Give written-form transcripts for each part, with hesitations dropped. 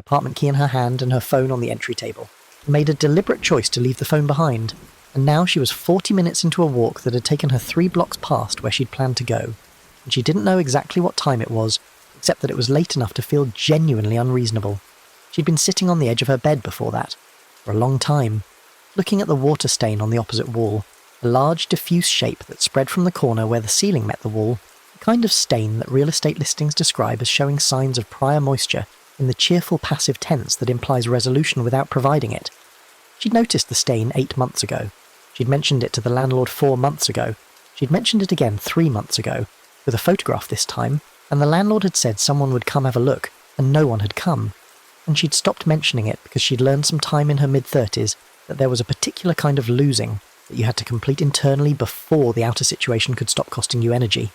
apartment key in her hand and her phone on the entry table, and made a deliberate choice to leave the phone behind, and now she was 40 minutes into a walk that had taken her 3 blocks past where she'd planned to go, and she didn't know exactly what time it was, except that it was late enough to feel genuinely unreasonable. She'd been sitting on the edge of her bed before that, for a long time, looking at the water stain on the opposite wall, a large diffuse shape that spread from the corner where the ceiling met the wall, the kind of stain that real estate listings describe as showing signs of prior moisture in the cheerful passive tense that implies resolution without providing it. She'd noticed the stain 8 months ago. She'd mentioned it to the landlord 4 months ago. She'd mentioned it again 3 months ago, with a photograph this time, and the landlord had said someone would come have a look, and no one had come. And she'd stopped mentioning it because she'd learned some time in her mid-30s that there was a particular kind of losing that you had to complete internally before the outer situation could stop costing you energy.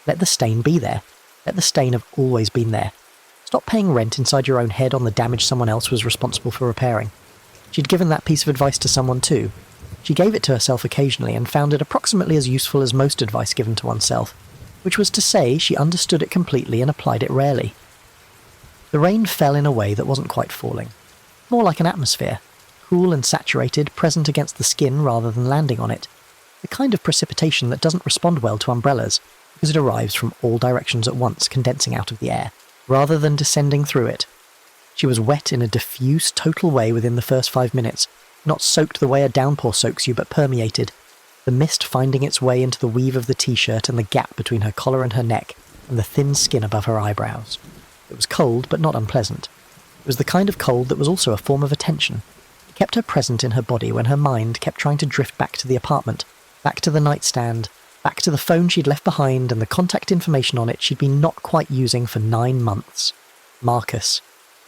Let the stain be there. Let the stain have always been there. Stop paying rent inside your own head on the damage someone else was responsible for repairing. She'd given that piece of advice to someone too. She gave it to herself occasionally and found it approximately as useful as most advice given to oneself, which was to say she understood it completely and applied it rarely. The rain fell in a way that wasn't quite falling. More like an atmosphere, cool and saturated, present against the skin rather than landing on it. The kind of precipitation that doesn't respond well to umbrellas, because it arrives from all directions at once, condensing out of the air, rather than descending through it. She was wet in a diffuse, total way within the first 5 minutes, not soaked the way a downpour soaks you, but permeated, the mist finding its way into the weave of the t-shirt and the gap between her collar and her neck, and the thin skin above her eyebrows. It was cold, but not unpleasant. It was the kind of cold that was also a form of attention. It kept her present in her body when her mind kept trying to drift back to the apartment, back to the nightstand, back to the phone she'd left behind and the contact information on it she'd been not quite using for 9 months. Marcus.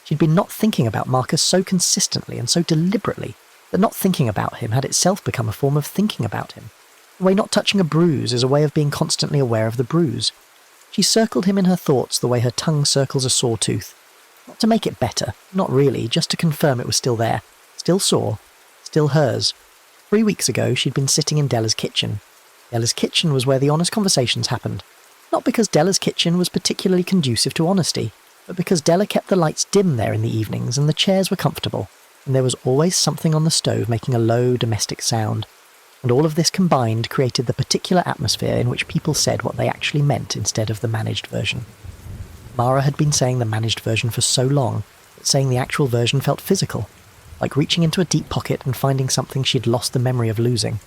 She'd been not thinking about Marcus so consistently and so deliberately that not thinking about him had itself become a form of thinking about him. The way not touching a bruise is a way of being constantly aware of the bruise. She circled him in her thoughts the way her tongue circles a sore tooth. Not to make it better, not really, just to confirm it was still there, still sore, still hers. 3 weeks ago she'd been sitting in Della's kitchen. Della's kitchen was where the honest conversations happened. Not because Della's kitchen was particularly conducive to honesty, but because Della kept the lights dim there in the evenings and the chairs were comfortable, and there was always something on the stove making a low domestic sound. And all of this combined created the particular atmosphere in which people said what they actually meant instead of the managed version. Mara had been saying the managed version for so long that saying the actual version felt physical, like reaching into a deep pocket and finding something she'd lost the memory of losing.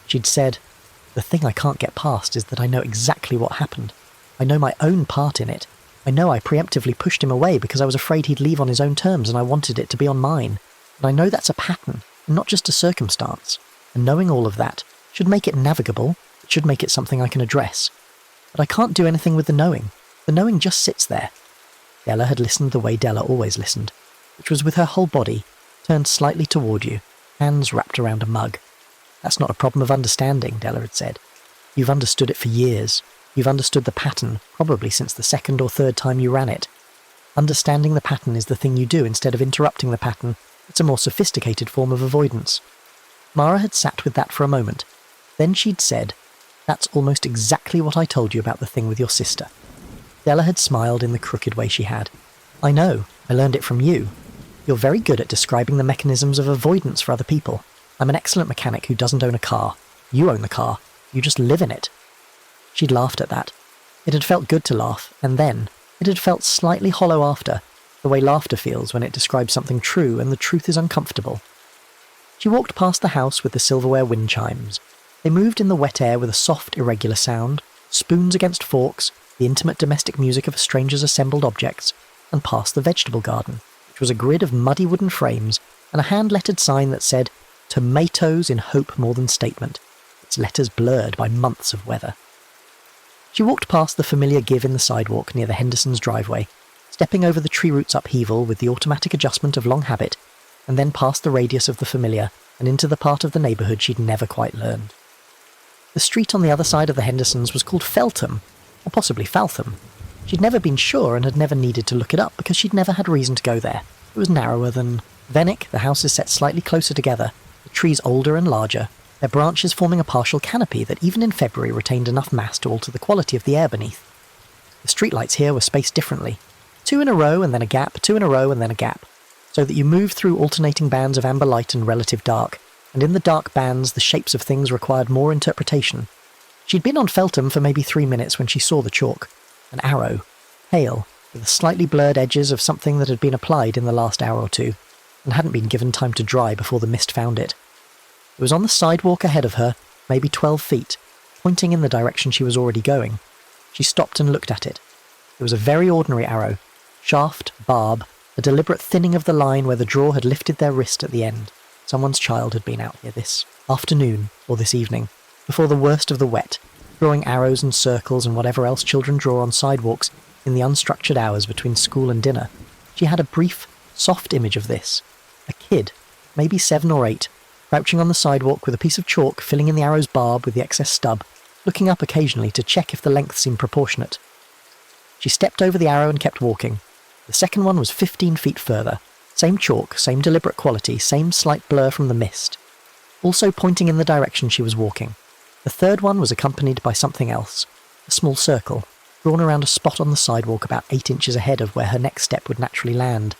She'd said, "The thing I can't get past is that I know exactly what happened. I know my own part in it. I know I preemptively pushed him away because I was afraid he'd leave on his own terms and I wanted it to be on mine. And I know that's a pattern, and not just a circumstance. And knowing all of that should make it navigable, it should make it something I can address. But I can't do anything with the knowing. The knowing just sits there." Della had listened the way Della always listened, which was with her whole body, turned slightly toward you, hands wrapped around a mug. "That's not a problem of understanding," Della had said. "You've understood it for years. You've understood the pattern, probably since the 2nd or 3rd time you ran it. Understanding the pattern is the thing you do instead of interrupting the pattern. It's a more sophisticated form of avoidance." Mara had sat with that for a moment. Then she'd said, "That's almost exactly what I told you about the thing with your sister." Della had smiled in the crooked way she had. "I know, I learned it from you. You're very good at describing the mechanisms of avoidance for other people. I'm an excellent mechanic who doesn't own a car. You own the car. You just live in it." She'd laughed at that. It had felt good to laugh, and then it had felt slightly hollow after, the way laughter feels when it describes something true and the truth is uncomfortable. She walked past the house with the silverware wind chimes. They moved in the wet air with a soft, irregular sound, spoons against forks, the intimate domestic music of a stranger's assembled objects, and past the vegetable garden, which was a grid of muddy wooden frames and a hand-lettered sign that said, "Tomatoes in hope more than statement," its letters blurred by months of weather. She walked past the familiar give in the sidewalk near the Hendersons' driveway, stepping over the tree roots upheaval with the automatic adjustment of long habit, and then past the radius of the familiar and into the part of the neighbourhood she'd never quite learned. The street on the other side of the Hendersons was called Feltham, or possibly Faltham. She'd never been sure and had never needed to look it up because she'd never had reason to go there. It was narrower than Venwick, the houses set slightly closer together, the trees older and larger, their branches forming a partial canopy that even in February retained enough mass to alter the quality of the air beneath. The streetlights here were spaced differently. 2 in a row and then a gap, 2 in a row and then a gap, so that you move through alternating bands of amber light and relative dark, and in the dark bands the shapes of things required more interpretation. She'd been on Feltham for maybe 3 minutes when she saw the chalk. An arrow. Pale, with the slightly blurred edges of something that had been applied in the last hour or two, and hadn't been given time to dry before the mist found it. It was on the sidewalk ahead of her, maybe 12 feet, pointing in the direction she was already going. She stopped and looked at it. It was a very ordinary arrow. Shaft, barb, a deliberate thinning of the line where the drawer had lifted their wrist at the end. Someone's child had been out here this afternoon, or this evening, before the worst of the wet, drawing arrows and circles and whatever else children draw on sidewalks in the unstructured hours between school and dinner. She had a brief, soft image of this. A kid, maybe 7 or 8, crouching on the sidewalk with a piece of chalk filling in the arrow's barb with the excess stub, looking up occasionally to check if the length seemed proportionate. She stepped over the arrow and kept walking. The second one was 15 feet further. Same chalk, same deliberate quality, same slight blur from the mist. Also pointing in the direction she was walking. The third one was accompanied by something else. A small circle, drawn around a spot on the sidewalk about 8 inches ahead of where her next step would naturally land.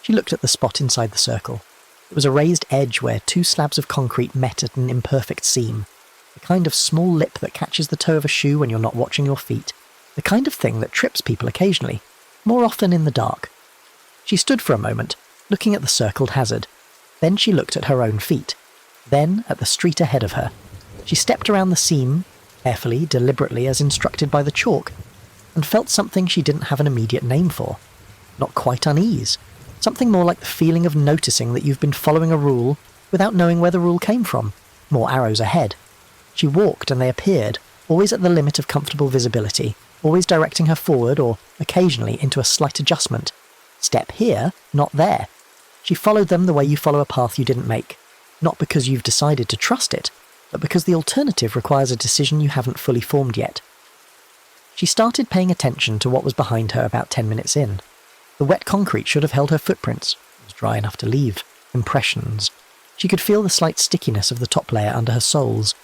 She looked at the spot inside the circle. It was a raised edge where 2 slabs of concrete met at an imperfect seam. The kind of small lip that catches the toe of a shoe when you're not watching your feet. The kind of thing that trips people occasionally, more often in the dark. She stood for a moment, looking at the circled hazard. Then she looked at her own feet. Then at the street ahead of her. She stepped around the seam, carefully, deliberately, as instructed by the chalk, and felt something she didn't have an immediate name for. Not quite unease. Something more like the feeling of noticing that you've been following a rule without knowing where the rule came from. More arrows ahead. She walked and they appeared, always at the limit of comfortable visibility, always directing her forward or, occasionally, into a slight adjustment. Step here, not there. She followed them the way you follow a path you didn't make. Not because you've decided to trust it, but because the alternative requires a decision you haven't fully formed yet. She started paying attention to what was behind her about 10 minutes in. The wet concrete should have held her footprints. It was dry enough to leave. Impressions. She could feel the slight stickiness of the top layer under her soles,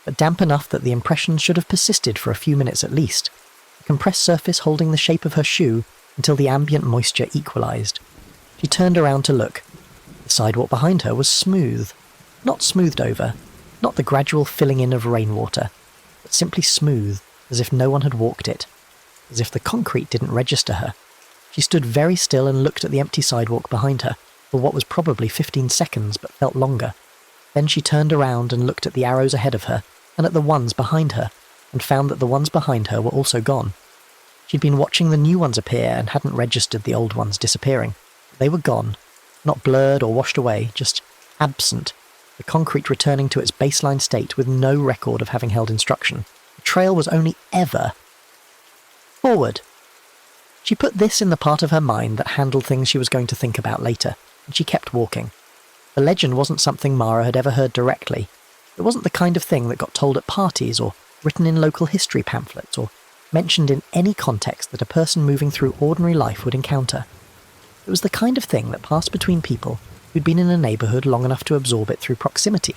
but damp enough that the impressions should have persisted for a few minutes at least, the compressed surface holding the shape of her shoe until the ambient moisture equalized. She turned around to look. The sidewalk behind her was smooth. Not smoothed over, not the gradual filling in of rainwater, but simply smooth, as if no one had walked it, as if the concrete didn't register her. She stood very still and looked at the empty sidewalk behind her, for what was probably 15 seconds but felt longer. Then she turned around and looked at the arrows ahead of her, and at the ones behind her, and found that the ones behind her were also gone. She'd been watching the new ones appear and hadn't registered the old ones disappearing. They were gone, not blurred or washed away, just absent, the concrete returning to its baseline state with no record of having held instruction. The trail was only ever forward. She put this in the part of her mind that handled things she was going to think about later, and she kept walking. The legend wasn't something Mara had ever heard directly. It wasn't the kind of thing that got told at parties or written in local history pamphlets or mentioned in any context that a person moving through ordinary life would encounter. It was the kind of thing that passed between people who'd been in a neighbourhood long enough to absorb it through proximity.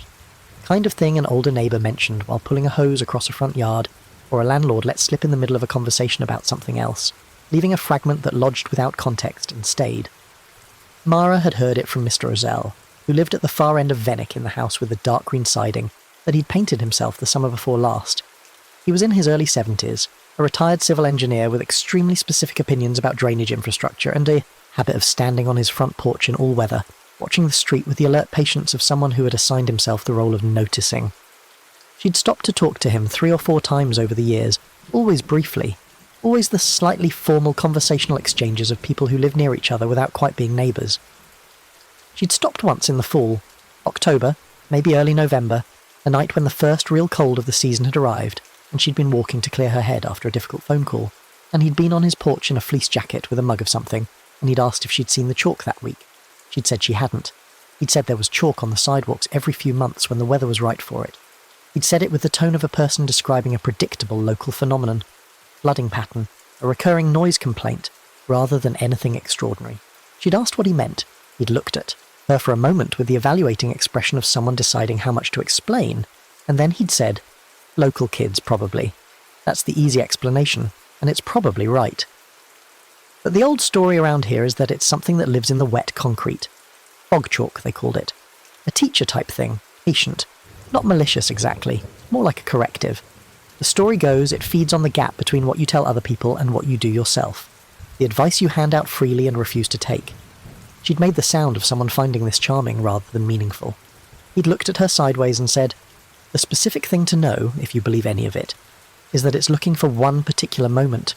The kind of thing an older neighbour mentioned while pulling a hose across a front yard, or a landlord let slip in the middle of a conversation about something else, leaving a fragment that lodged without context and stayed. Mara had heard it from Mr. Ozell, who lived at the far end of Venwick in the house with the dark green siding that he'd painted himself the summer before last. He was in his early 70s, a retired civil engineer with extremely specific opinions about drainage infrastructure and a habit of standing on his front porch in all weather, watching the street with the alert patience of someone who had assigned himself the role of noticing. She'd stopped to talk to him 3 or 4 times over the years, always briefly, always the slightly formal conversational exchanges of people who live near each other without quite being neighbours. She'd stopped once in the fall, October, maybe early November, a night when the first real cold of the season had arrived, and she'd been walking to clear her head after a difficult phone call, and he'd been on his porch in a fleece jacket with a mug of something, and he'd asked if she'd seen the chalk that week. She'd said she hadn't. He'd said there was chalk on the sidewalks every few months when the weather was right for it. He'd said it with the tone of a person describing a predictable local phenomenon, flooding pattern, a recurring noise complaint, rather than anything extraordinary. She'd asked what he meant. He'd looked at her for a moment with the evaluating expression of someone deciding how much to explain, and then he'd said, "Local kids, probably. That's the easy explanation, and it's probably right." But the old story around here is that it's something that lives in the wet concrete. Bog chalk, they called it. A teacher-type thing, patient. Not malicious exactly, more like a corrective. The story goes it feeds on the gap between what you tell other people and what you do yourself. The advice you hand out freely and refuse to take. She'd made the sound of someone finding this charming rather than meaningful. He'd looked at her sideways and said, "The specific thing to know, if you believe any of it, is that it's looking for one particular moment.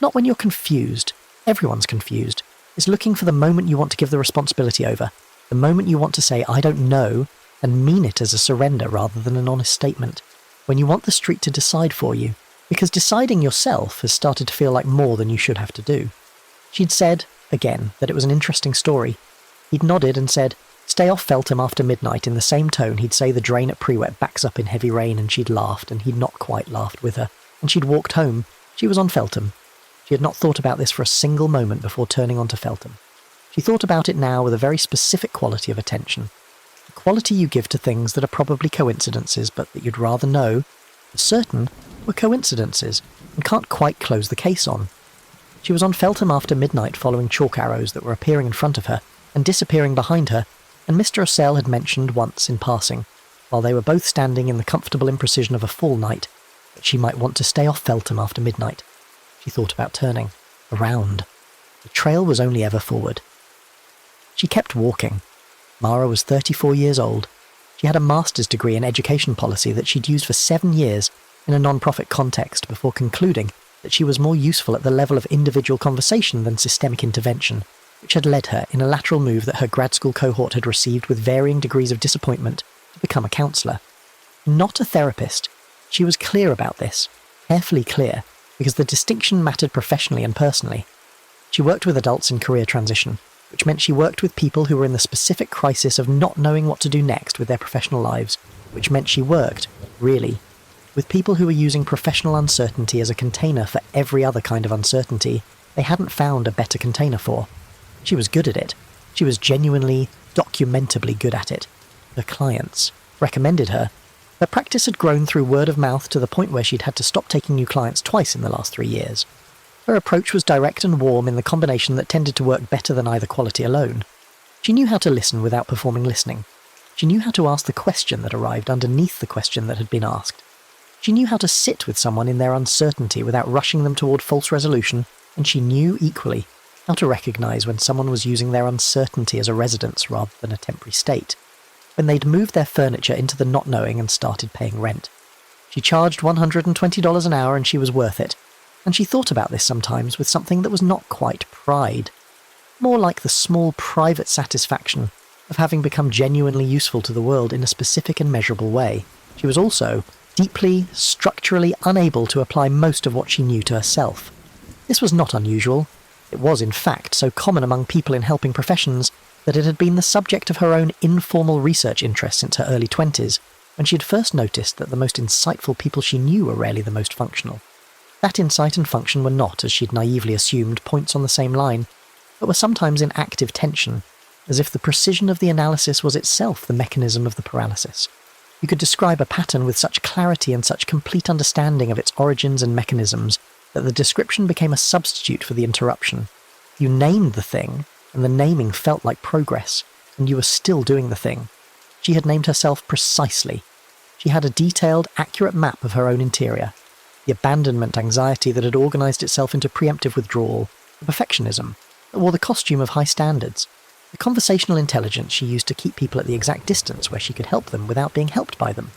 Not when you're confused. Everyone's confused. It's looking for the moment you want to give the responsibility over. The moment you want to say, 'I don't know,' and mean it as a surrender rather than an honest statement. When you want the street to decide for you. Because deciding yourself has started to feel like more than you should have to do." She'd said, again, that it was an interesting story. He'd nodded and said, "Stay off Feltham after midnight," in the same tone he'd say the drain at Prewet backs up in heavy rain, and she'd laughed, and he'd not quite laughed with her. And she'd walked home. She was on Feltham. She had not thought about this for a single moment before turning onto Feltham. She thought about it now with a very specific quality of attention. The quality you give to things that are probably coincidences, but that you'd rather know, for certain, were coincidences, and can't quite close the case on. She was on Feltham after midnight following chalk arrows that were appearing in front of her and disappearing behind her, and Mr. Ossell had mentioned once in passing, while they were both standing in the comfortable imprecision of a fall night, that she might want to stay off Feltham after midnight. She thought about turning. Around. The trail was only ever forward. She kept walking. Mara was 34 years old. She had a master's degree in education policy that she'd used for 7 years in a non-profit context before concluding that she was more useful at the level of individual conversation than systemic intervention, which had led her, in a lateral move that her grad school cohort had received with varying degrees of disappointment, to become a counsellor. Not a therapist. She was clear about this, carefully clear, because the distinction mattered professionally and personally. She worked with adults in career transition, which meant she worked with people who were in the specific crisis of not knowing what to do next with their professional lives, which meant she worked, really, with people who were using professional uncertainty as a container for every other kind of uncertainty they hadn't found a better container for. She was good at it. She was genuinely, documentably good at it. Her clients recommended her. Her practice had grown through word of mouth to the point where she'd had to stop taking new clients twice in the last 3 years. Her approach was direct and warm in the combination that tended to work better than either quality alone. She knew how to listen without performing listening. She knew how to ask the question that arrived underneath the question that had been asked. She knew how to sit with someone in their uncertainty without rushing them toward false resolution, and she knew, equally, how to recognise when someone was using their uncertainty as a residence rather than a temporary state, when they'd moved their furniture into the not knowing and started paying rent. She charged $120 an hour and she was worth it, and she thought about this sometimes with something that was not quite pride, more like the small private satisfaction of having become genuinely useful to the world in a specific and measurable way. She was also deeply, structurally unable to apply most of what she knew to herself. This was not unusual. It was, in fact, so common among people in helping professions that it had been the subject of her own informal research interest since her early 20s, when she had first noticed that the most insightful people she knew were rarely the most functional. That insight and function were not, as she'd naively assumed, points on the same line, but were sometimes in active tension, as if the precision of the analysis was itself the mechanism of the paralysis. You could describe a pattern with such clarity and such complete understanding of its origins and mechanisms that the description became a substitute for the interruption. You named the thing, and the naming felt like progress, and you were still doing the thing. She had named herself precisely. She had a detailed, accurate map of her own interior, the abandonment anxiety that had organised itself into preemptive withdrawal, the perfectionism that wore the costume of high standards, the conversational intelligence she used to keep people at the exact distance where she could help them without being helped by them.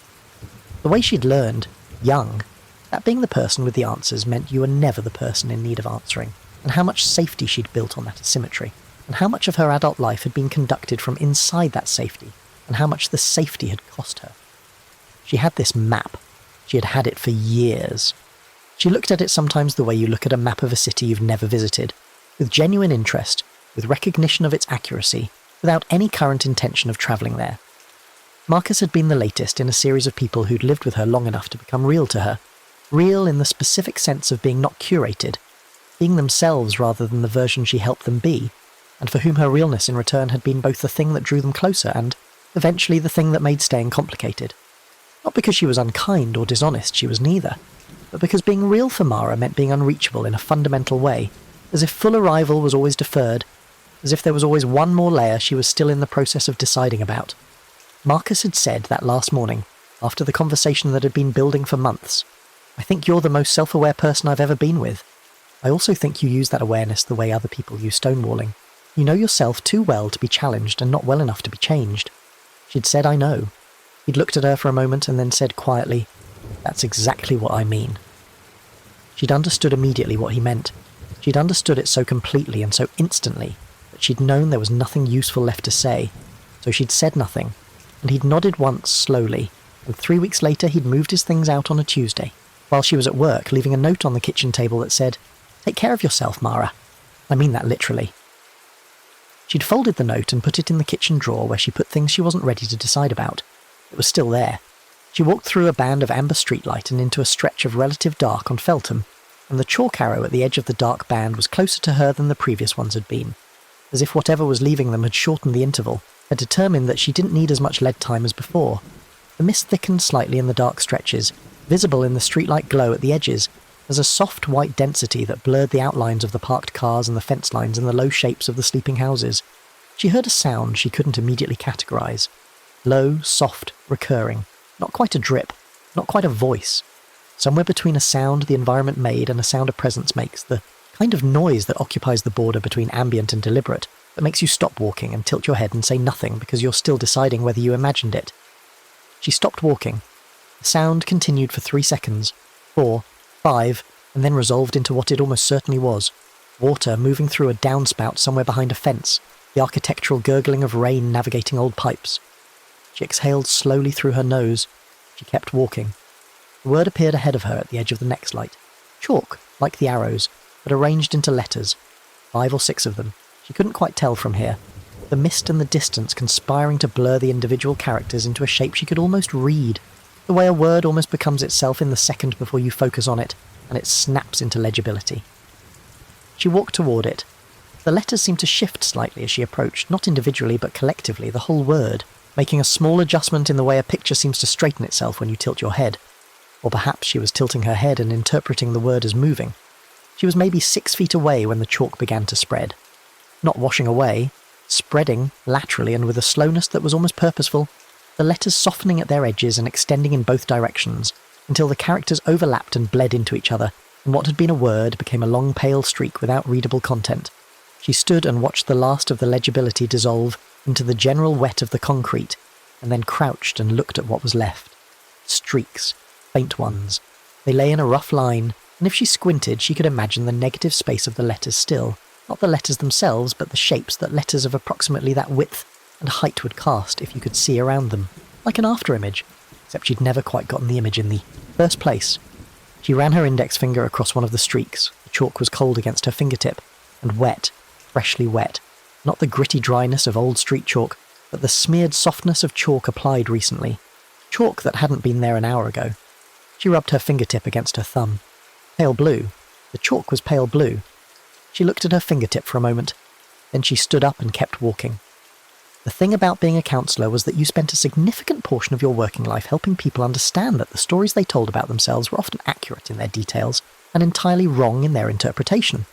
The way she'd learned, young, that being the person with the answers meant you were never the person in need of answering, and how much safety she'd built on that asymmetry, and how much of her adult life had been conducted from inside that safety, and how much the safety had cost her. She had this map. She had had it for years. She looked at it sometimes the way you look at a map of a city you've never visited, with genuine interest, with recognition of its accuracy, without any current intention of travelling there. Marcus had been the latest in a series of people who'd lived with her long enough to become real to her, real in the specific sense of being not curated, being themselves rather than the version she helped them be, and for whom her realness in return had been both the thing that drew them closer and, eventually, the thing that made staying complicated. Not because she was unkind or dishonest, she was neither, but because being real for Mara meant being unreachable in a fundamental way, as if full arrival was always deferred, as if there was always one more layer she was still in the process of deciding about. Marcus had said that last morning, after the conversation that had been building for months, "I think you're the most self-aware person I've ever been with. I also think you use that awareness the way other people use stonewalling. You know yourself too well to be challenged and not well enough to be changed." She'd said, "I know." He'd looked at her for a moment and then said quietly, "That's exactly what I mean." She'd understood immediately what he meant. She'd understood it so completely and so instantly that she'd known there was nothing useful left to say, so she'd said nothing, and he'd nodded once slowly, and 3 weeks later he'd moved his things out on a Tuesday, while she was at work, leaving a note on the kitchen table that said, "Take care of yourself, Mara. I mean that literally." She'd folded the note and put it in the kitchen drawer where she put things she wasn't ready to decide about. It was still there. She walked through a band of amber streetlight and into a stretch of relative dark on Feltham, and the chalk arrow at the edge of the dark band was closer to her than the previous ones had been, as if whatever was leaving them had shortened the interval, had determined that she didn't need as much lead time as before. The mist thickened slightly in the dark stretches, visible in the streetlight glow at the edges, as a soft white density that blurred the outlines of the parked cars and the fence lines and the low shapes of the sleeping houses. She heard a sound she couldn't immediately categorize. Low, soft, recurring. Not quite a drip, not quite a voice. Somewhere between a sound the environment made and a sound a presence makes, the kind of noise that occupies the border between ambient and deliberate, that makes you stop walking and tilt your head and say nothing because you're still deciding whether you imagined it. She stopped walking. The sound continued for 3 seconds, 4, 5, and then resolved into what it almost certainly was. Water moving through a downspout somewhere behind a fence, the architectural gurgling of rain navigating old pipes. She exhaled slowly through her nose. She kept walking. The word appeared ahead of her at the edge of the next light. Chalk, like the arrows, but arranged into letters. 5 or 6 of them. She couldn't quite tell from here. The mist and the distance conspiring to blur the individual characters into a shape she could almost read, the way a word almost becomes itself in the second before you focus on it, and it snaps into legibility. She walked toward it. The letters seemed to shift slightly as she approached, not individually but collectively, the whole word, making a small adjustment in the way a picture seems to straighten itself when you tilt your head. Or perhaps she was tilting her head and interpreting the word as moving. She was maybe 6 feet away when the chalk began to spread. Not washing away, spreading laterally and with a slowness that was almost purposeful, the letters softening at their edges and extending in both directions, until the characters overlapped and bled into each other, and what had been a word became a long pale streak without readable content. She stood and watched the last of the legibility dissolve into the general wet of the concrete, and then crouched and looked at what was left. Streaks, faint ones. They lay in a rough line, and if she squinted she could imagine the negative space of the letters still, not the letters themselves, but the shapes that letters of approximately that width and height would cast if you could see around them, like an afterimage, except she'd never quite gotten the image in the first place. She ran her index finger across one of the streaks. The chalk was cold against her fingertip, and wet, freshly wet. Not the gritty dryness of old street chalk, but the smeared softness of chalk applied recently. Chalk that hadn't been there an hour ago. She rubbed her fingertip against her thumb. Pale blue. The chalk was pale blue. She looked at her fingertip for a moment. Then she stood up and kept walking. The thing about being a counsellor was that you spent a significant portion of your working life helping people understand that the stories they told about themselves were often accurate in their details and entirely wrong in their interpretation.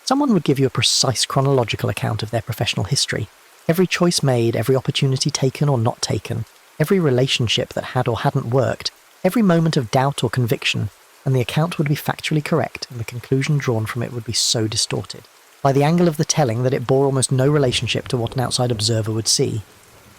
Someone would give you a precise chronological account of their professional history, every choice made, every opportunity taken or not taken, every relationship that had or hadn't worked, every moment of doubt or conviction, and the account would be factually correct, and the conclusion drawn from it would be so distorted, by the angle of the telling that it bore almost no relationship to what an outside observer would see.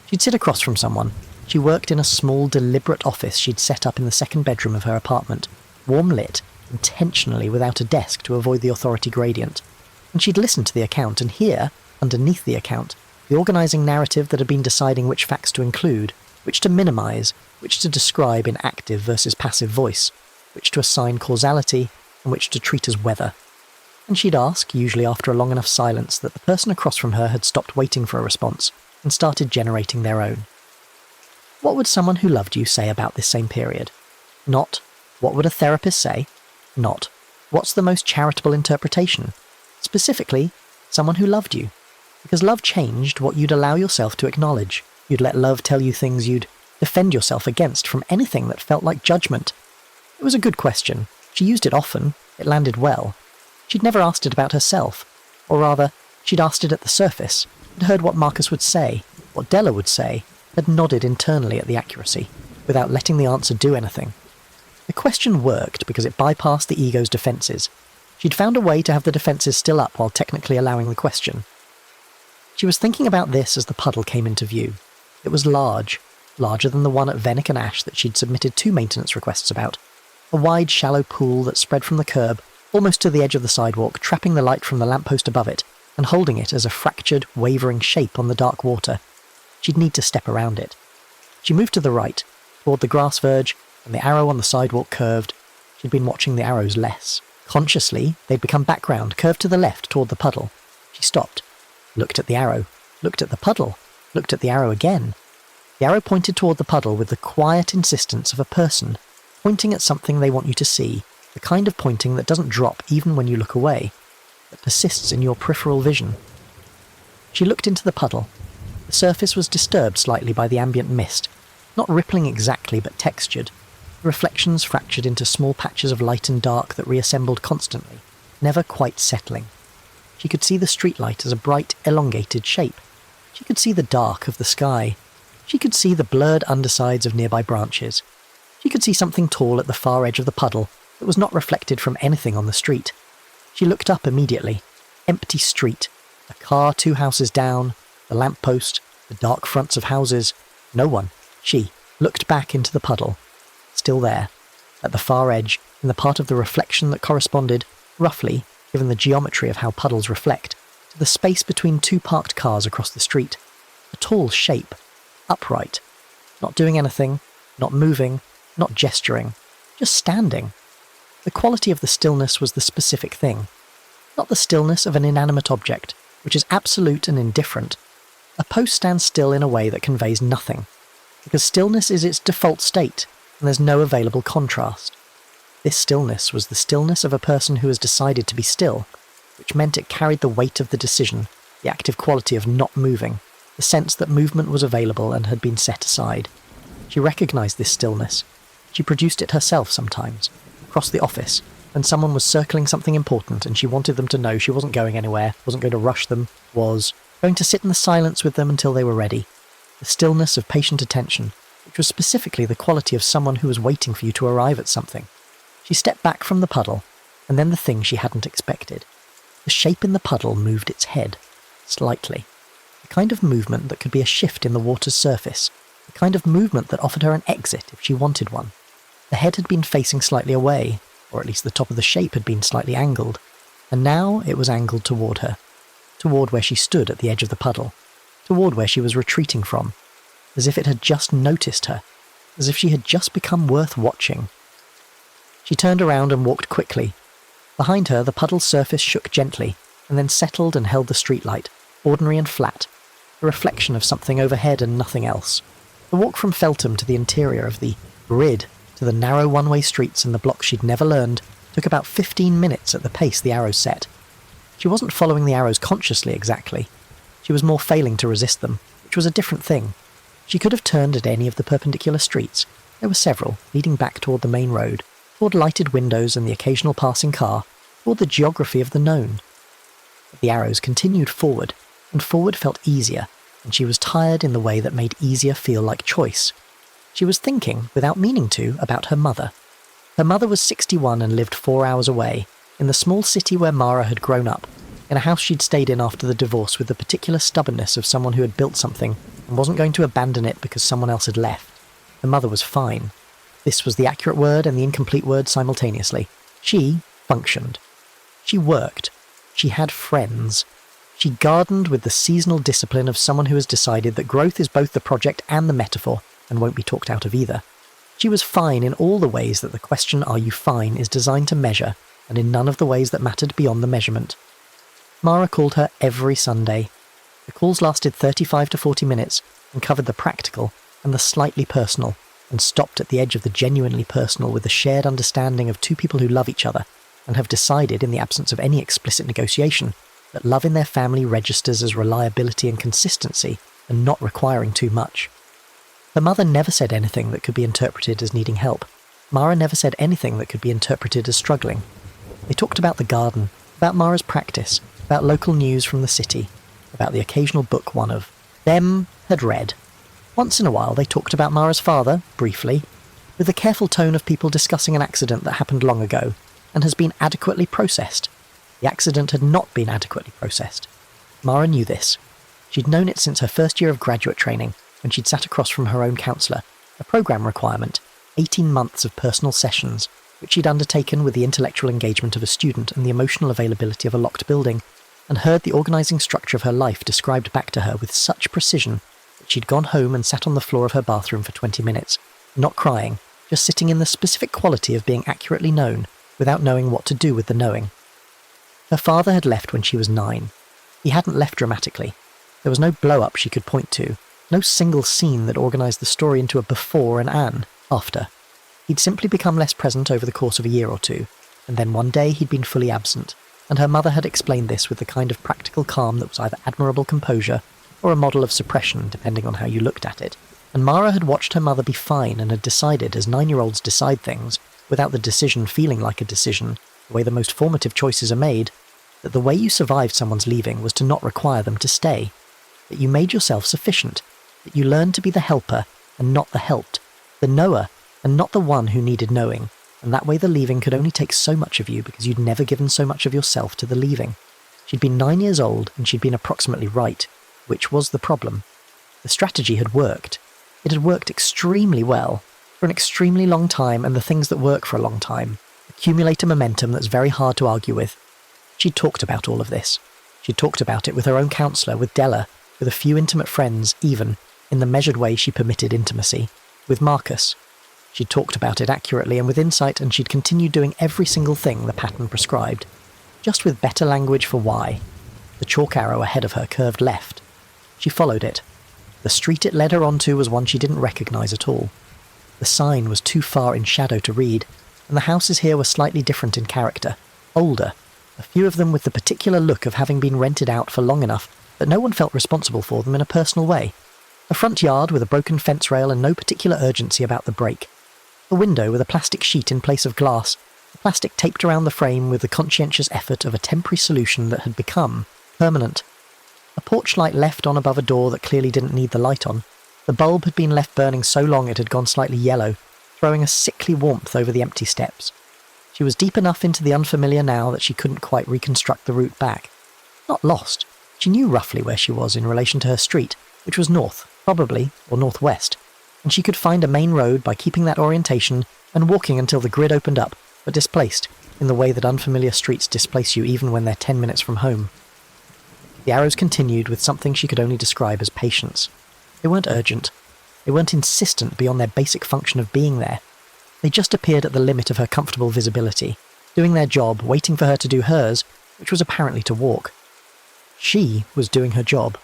She'd sit across from someone. She worked in a small, deliberate office she'd set up in the second bedroom of her apartment, warm lit, intentionally without a desk to avoid the authority gradient. And she'd listen to the account and hear, underneath the account, the organising narrative that had been deciding which facts to include, which to minimise, which to describe in active versus passive voice, which to assign causality, and which to treat as weather. And she'd ask, usually after a long enough silence, that the person across from her had stopped waiting for a response, and started generating their own. What would someone who loved you say about this same period? Not, what would a therapist say? Not, what's the most charitable interpretation? Specifically, someone who loved you. Because love changed what you'd allow yourself to acknowledge. You'd let love tell you things you'd defend yourself against from anything that felt like judgment. It was a good question. She used it often. It landed well. She'd never asked it about herself. Or rather, she'd asked it at the surface, had heard what Marcus would say, what Della would say, had nodded internally at the accuracy, without letting the answer do anything. The question worked because it bypassed the ego's defences. She'd found a way to have the defences still up while technically allowing the question. She was thinking about this as the puddle came into view. It was large, larger than the one at Vennick and Ash that she'd submitted 2 maintenance requests about. A wide, shallow pool that spread from the curb, almost to the edge of the sidewalk, trapping the light from the lamppost above it, and holding it as a fractured, wavering shape on the dark water. She'd need to step around it. She moved to the right, toward the grass verge, and the arrow on the sidewalk curved. She'd been watching the arrows less. Consciously, they'd become background, curved to the left toward the puddle. She stopped, looked at the arrow, looked at the puddle, looked at the arrow again. The arrow pointed toward the puddle with the quiet insistence of a person, pointing at something they want you to see, the kind of pointing that doesn't drop even when you look away, that persists in your peripheral vision. She looked into the puddle. The surface was disturbed slightly by the ambient mist, not rippling exactly but textured, the reflections fractured into small patches of light and dark that reassembled constantly, never quite settling. She could see the streetlight as a bright, elongated shape. She could see the dark of the sky. She could see the blurred undersides of nearby branches. She could see something tall at the far edge of the puddle that was not reflected from anything on the street. She looked up immediately. Empty street. A car 2 houses down. The lamppost. The dark fronts of houses. No one. She looked back into the puddle. Still there. At the far edge, in the part of the reflection that corresponded, roughly, given the geometry of how puddles reflect, to the space between 2 parked cars across the street. A tall shape. Upright. Not doing anything. Not moving. Not gesturing. Just standing. The quality of the stillness was the specific thing. Not the stillness of an inanimate object, which is absolute and indifferent. A post stands still in a way that conveys nothing, because stillness is its default state, and there's no available contrast. This stillness was the stillness of a person who has decided to be still, which meant it carried the weight of the decision, the active quality of not moving, the sense that movement was available and had been set aside. She recognized this stillness. She produced it herself sometimes, across the office, when someone was circling something important and she wanted them to know she wasn't going anywhere, wasn't going to rush them, was going to sit in the silence with them until they were ready. The stillness of patient attention, which was specifically the quality of someone who was waiting for you to arrive at something. She stepped back from the puddle, and then the thing she hadn't expected. The shape in the puddle moved its head, slightly. The kind of movement that could be a shift in the water's surface, the kind of movement that offered her an exit if she wanted one. The head had been facing slightly away, or at least the top of the shape had been slightly angled, and now it was angled toward her, toward where she stood at the edge of the puddle, toward where she was retreating from, as if it had just noticed her, as if she had just become worth watching. She turned around and walked quickly. Behind her, the puddle's surface shook gently, and then settled and held the streetlight, ordinary and flat, a reflection of something overhead and nothing else. The walk from Feltham to the interior of the grid, to the narrow one-way streets and the blocks she'd never learned, took about 15 minutes at the pace the arrows set. She wasn't following the arrows consciously exactly. She was more failing to resist them, which was a different thing. She could have turned at any of the perpendicular streets. There were several, leading back toward the main road, toward lighted windows and the occasional passing car, toward the geography of the known. But the arrows continued forward, and forward felt easier, and she was tired in the way that made easier feel like choice. She was thinking, without meaning to, about her mother. Her mother was 61 and lived 4 hours away, in the small city where Mara had grown up, in a house she'd stayed in after the divorce with the particular stubbornness of someone who had built something and wasn't going to abandon it because someone else had left. Her mother was fine. This was the accurate word and the incomplete word simultaneously. She functioned. She worked. She had friends. She gardened with the seasonal discipline of someone who has decided that growth is both the project and the metaphor, and won't be talked out of either. She was fine in all the ways that the question "are you fine" is designed to measure, and in none of the ways that mattered beyond the measurement. Mara called her every Sunday. The calls lasted 35 to 40 minutes, and covered the practical and the slightly personal, and stopped at the edge of the genuinely personal with the shared understanding of 2 people who love each other, and have decided, in the absence of any explicit negotiation, that love in their family registers as reliability and consistency, and not requiring too much. Her mother never said anything that could be interpreted as needing help. Mara never said anything that could be interpreted as struggling. They talked about the garden, about Mara's practice, about local news from the city, about the occasional book one of them had read. Once in a while they talked about Mara's father, briefly, with the careful tone of people discussing an accident that happened long ago and has been adequately processed. The accident had not been adequately processed. Mara knew this. She'd known it since her first year of graduate training, when she'd sat across from her own counsellor, a programme requirement, 18 months of personal sessions, which she'd undertaken with the intellectual engagement of a student and the emotional availability of a locked building, and heard the organising structure of her life described back to her with such precision that she'd gone home and sat on the floor of her bathroom for 20 minutes, not crying, just sitting in the specific quality of being accurately known, without knowing what to do with the knowing. Her father had left when she was 9. He hadn't left dramatically. There was no blow-up she could point to, no single scene that organised the story into a before and an after. He'd simply become less present over the course of a year or two, and then one day he'd been fully absent, and her mother had explained this with the kind of practical calm that was either admirable composure or a model of suppression, depending on how you looked at it. And Mara had watched her mother be fine and had decided, as 9-year-olds decide things, without the decision feeling like a decision, the way the most formative choices are made, that the way you survived someone's leaving was to not require them to stay, that you made yourself sufficient, that you learned to be the helper and not the helped, the knower and not the one who needed knowing, and that way the leaving could only take so much of you because you'd never given so much of yourself to the leaving. She'd been 9 years old and she'd been approximately right, which was the problem. The strategy had worked. It had worked extremely well, for an extremely long time, and the things that work for a long time accumulate a momentum that's very hard to argue with. She'd talked about all of this. She'd talked about it with her own counsellor, with Della, with a few intimate friends, even, in the measured way she permitted intimacy, with Marcus. She'd talked about it accurately and with insight, and she'd continued doing every single thing the pattern prescribed, just with better language for why. The chalk arrow ahead of her curved left. She followed it. The street it led her onto was one she didn't recognise at all. The sign was too far in shadow to read, and the houses here were slightly different in character, older, a few of them with the particular look of having been rented out for long enough that no one felt responsible for them in a personal way. A front yard with a broken fence rail and no particular urgency about the break. A window with a plastic sheet in place of glass, the plastic taped around the frame with the conscientious effort of a temporary solution that had become permanent. A porch light left on above a door that clearly didn't need the light on. The bulb had been left burning so long it had gone slightly yellow, throwing a sickly warmth over the empty steps. She was deep enough into the unfamiliar now that she couldn't quite reconstruct the route back. Not lost. She knew roughly where she was in relation to her street, which was north, probably, or northwest, and she could find a main road by keeping that orientation and walking until the grid opened up, but displaced, in the way that unfamiliar streets displace you even when they're 10 minutes from home. The arrows continued with something she could only describe as patience. They weren't urgent. They weren't insistent beyond their basic function of being there. They just appeared at the limit of her comfortable visibility, doing their job, waiting for her to do hers, which was apparently to walk. She was doing her job.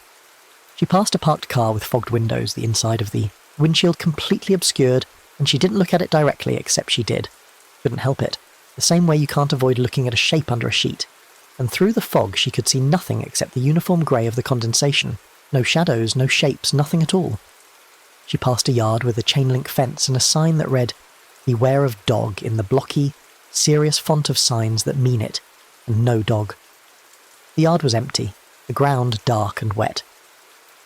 She passed a parked car with fogged windows, the inside of the windshield completely obscured, and she didn't look at it directly, except she did. Couldn't help it. The same way you can't avoid looking at a shape under a sheet. And through the fog she could see nothing except the uniform grey of the condensation. No shadows, no shapes, nothing at all. She passed a yard with a chain-link fence and a sign that read, "Beware of dog," in the blocky, serious font of signs that mean it, and no dog. The yard was empty, the ground dark and wet.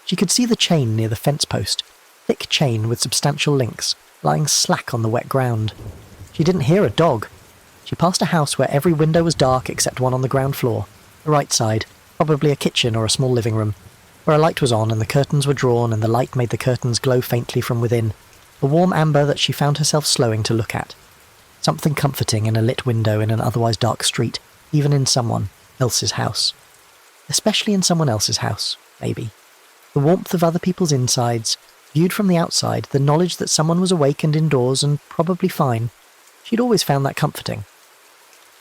She could see the chain near the fence post, thick chain with substantial links, lying slack on the wet ground. She didn't hear a dog. She passed a house where every window was dark except one on the ground floor, the right side, probably a kitchen or a small living room, where a light was on and the curtains were drawn and the light made the curtains glow faintly from within, a warm amber that she found herself slowing to look at. Something comforting in a lit window in an otherwise dark street, even in someone else's house. Especially in someone else's house, maybe. The warmth of other people's insides, viewed from the outside, the knowledge that someone was awake and indoors and probably fine. She'd always found that comforting.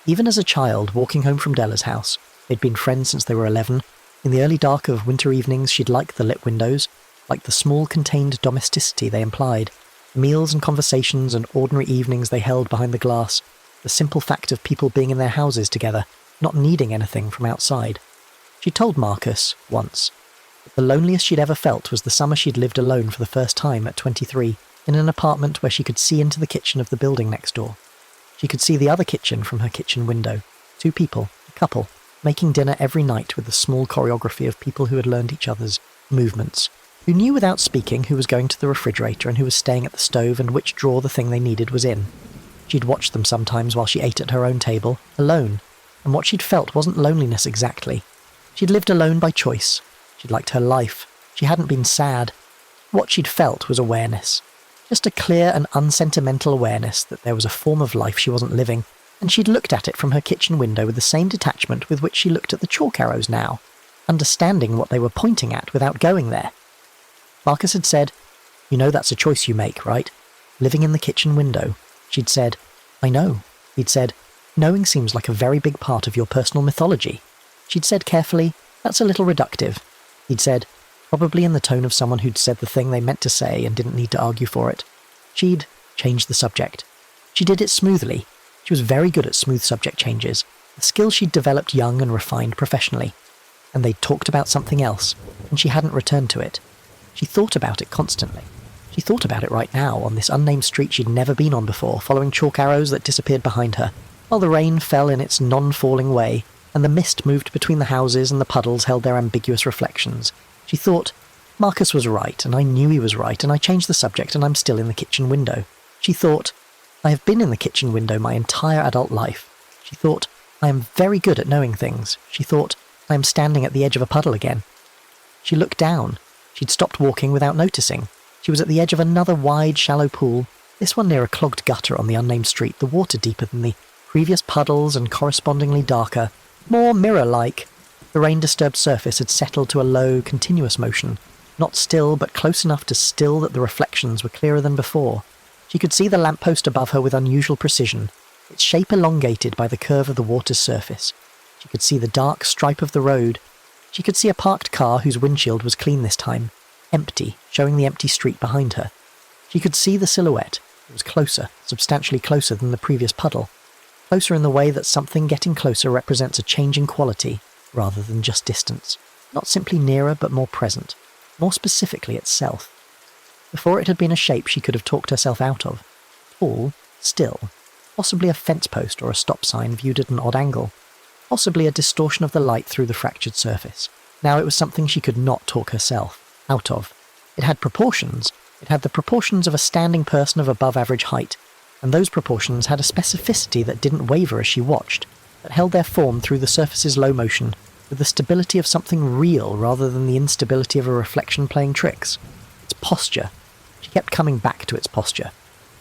Even as a child, walking home from Della's house, they'd been friends since they were 11. In the early dark of winter evenings, she'd liked the lit windows, liked the small contained domesticity they implied, the meals and conversations and ordinary evenings they held behind the glass, the simple fact of people being in their houses together, not needing anything from outside. She told Marcus, once, that the loneliest she'd ever felt was the summer she'd lived alone for the first time at 23, in an apartment where she could see into the kitchen of the building next door. She could see the other kitchen from her kitchen window. 2 people, a couple, making dinner every night with the small choreography of people who had learned each other's movements, who knew without speaking who was going to the refrigerator and who was staying at the stove and which drawer the thing they needed was in. She'd watched them sometimes while she ate at her own table, alone, and what she'd felt wasn't loneliness exactly. She'd lived alone by choice. She'd liked her life. She hadn't been sad. What she'd felt was awareness. Just a clear and unsentimental awareness that there was a form of life she wasn't living, and she'd looked at it from her kitchen window with the same detachment with which she looked at the chalk arrows now, understanding what they were pointing at without going there. Marcus had said, "You know that's a choice you make, right? Living in the kitchen window." She'd said, "I know." He'd said, "Knowing seems like a very big part of your personal mythology." She'd said carefully, "That's a little reductive." He'd said, probably in the tone of someone who'd said the thing they meant to say and didn't need to argue for it. She'd changed the subject. She did it smoothly. She was very good at smooth subject changes, a skill she'd developed young and refined professionally. And they'd talked about something else, and she hadn't returned to it. She thought about it constantly. She thought about it right now, on this unnamed street she'd never been on before, following chalk arrows that disappeared behind her, while the rain fell in its non-falling way, and the mist moved between the houses and the puddles held their ambiguous reflections. She thought, Marcus was right, and I knew he was right, and I changed the subject, and I'm still in the kitchen window. She thought, I have been in the kitchen window my entire adult life. She thought, I am very good at knowing things. She thought, I am standing at the edge of a puddle again. She looked down. She'd stopped walking without noticing. She was at the edge of another wide, shallow pool, this one near a clogged gutter on the unnamed street, the water deeper than the previous puddles and correspondingly darker, more mirror-like. The rain-disturbed surface had settled to a low, continuous motion, not still, but close enough to still that the reflections were clearer than before. She could see the lamppost above her with unusual precision, its shape elongated by the curve of the water's surface. She could see the dark stripe of the road. She could see a parked car whose windshield was clean this time, empty, showing the empty street behind her. She could see the silhouette. It was closer, substantially closer than the previous puddle. Closer in the way that something getting closer represents a changing quality, rather than just distance. Not simply nearer, but more present. More specifically itself. Before it had been a shape she could have talked herself out of. Tall, still. Possibly a fence post or a stop sign viewed at an odd angle. Possibly a distortion of the light through the fractured surface. Now it was something she could not talk herself out of. It had proportions. It had the proportions of a standing person of above average height, and those proportions had a specificity that didn't waver as she watched, that held their form through the surface's low motion, with the stability of something real rather than the instability of a reflection playing tricks. Its posture. She kept coming back to its posture.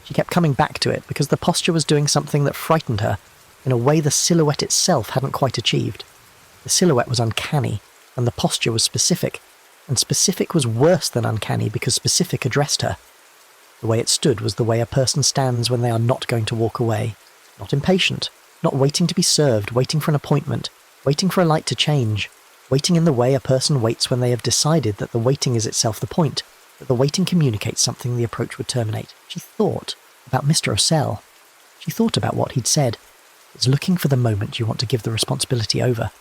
She kept coming back to it because the posture was doing something that frightened her, in a way the silhouette itself hadn't quite achieved. The silhouette was uncanny, and the posture was specific, and specific was worse than uncanny because specific addressed her. The way it stood was the way a person stands when they are not going to walk away. Not impatient, not waiting to be served, waiting for an appointment, waiting for a light to change, waiting in the way a person waits when they have decided that the waiting is itself the point, that the waiting communicates something the approach would terminate. She thought about Mr. O'Sell. She thought about what he'd said. It's looking for the moment you want to give the responsibility over.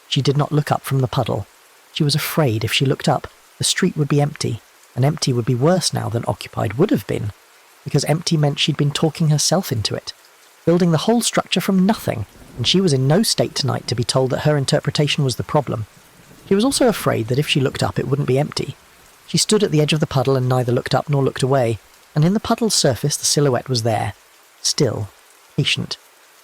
She did not look up from the puddle. She was afraid if she looked up, the street would be empty, and empty would be worse now than occupied would have been, because empty meant she'd been talking herself into it, building the whole structure from nothing, and she was in no state tonight to be told that her interpretation was the problem. She was also afraid that if she looked up it wouldn't be empty. She stood at the edge of the puddle and neither looked up nor looked away, and in the puddle's surface the silhouette was there, still, patient,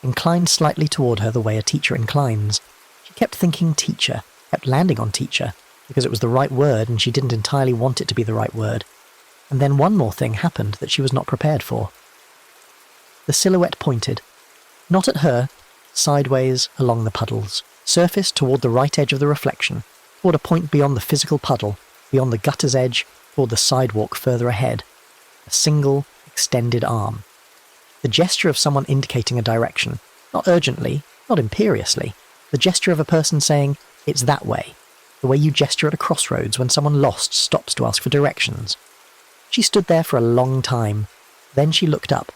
inclined slightly toward her the way a teacher inclines. She kept thinking teacher, kept landing on teacher, because it was the right word and she didn't entirely want it to be the right word. And then one more thing happened that she was not prepared for. The silhouette pointed, not at her, sideways along the puddles, surface toward the right edge of the reflection, toward a point beyond the physical puddle, beyond the gutter's edge, toward the sidewalk further ahead. A single, extended arm. The gesture of someone indicating a direction, not urgently, not imperiously, the gesture of a person saying, it's that way, the way you gesture at a crossroads when someone lost stops to ask for directions. She stood there for a long time. Then she looked up.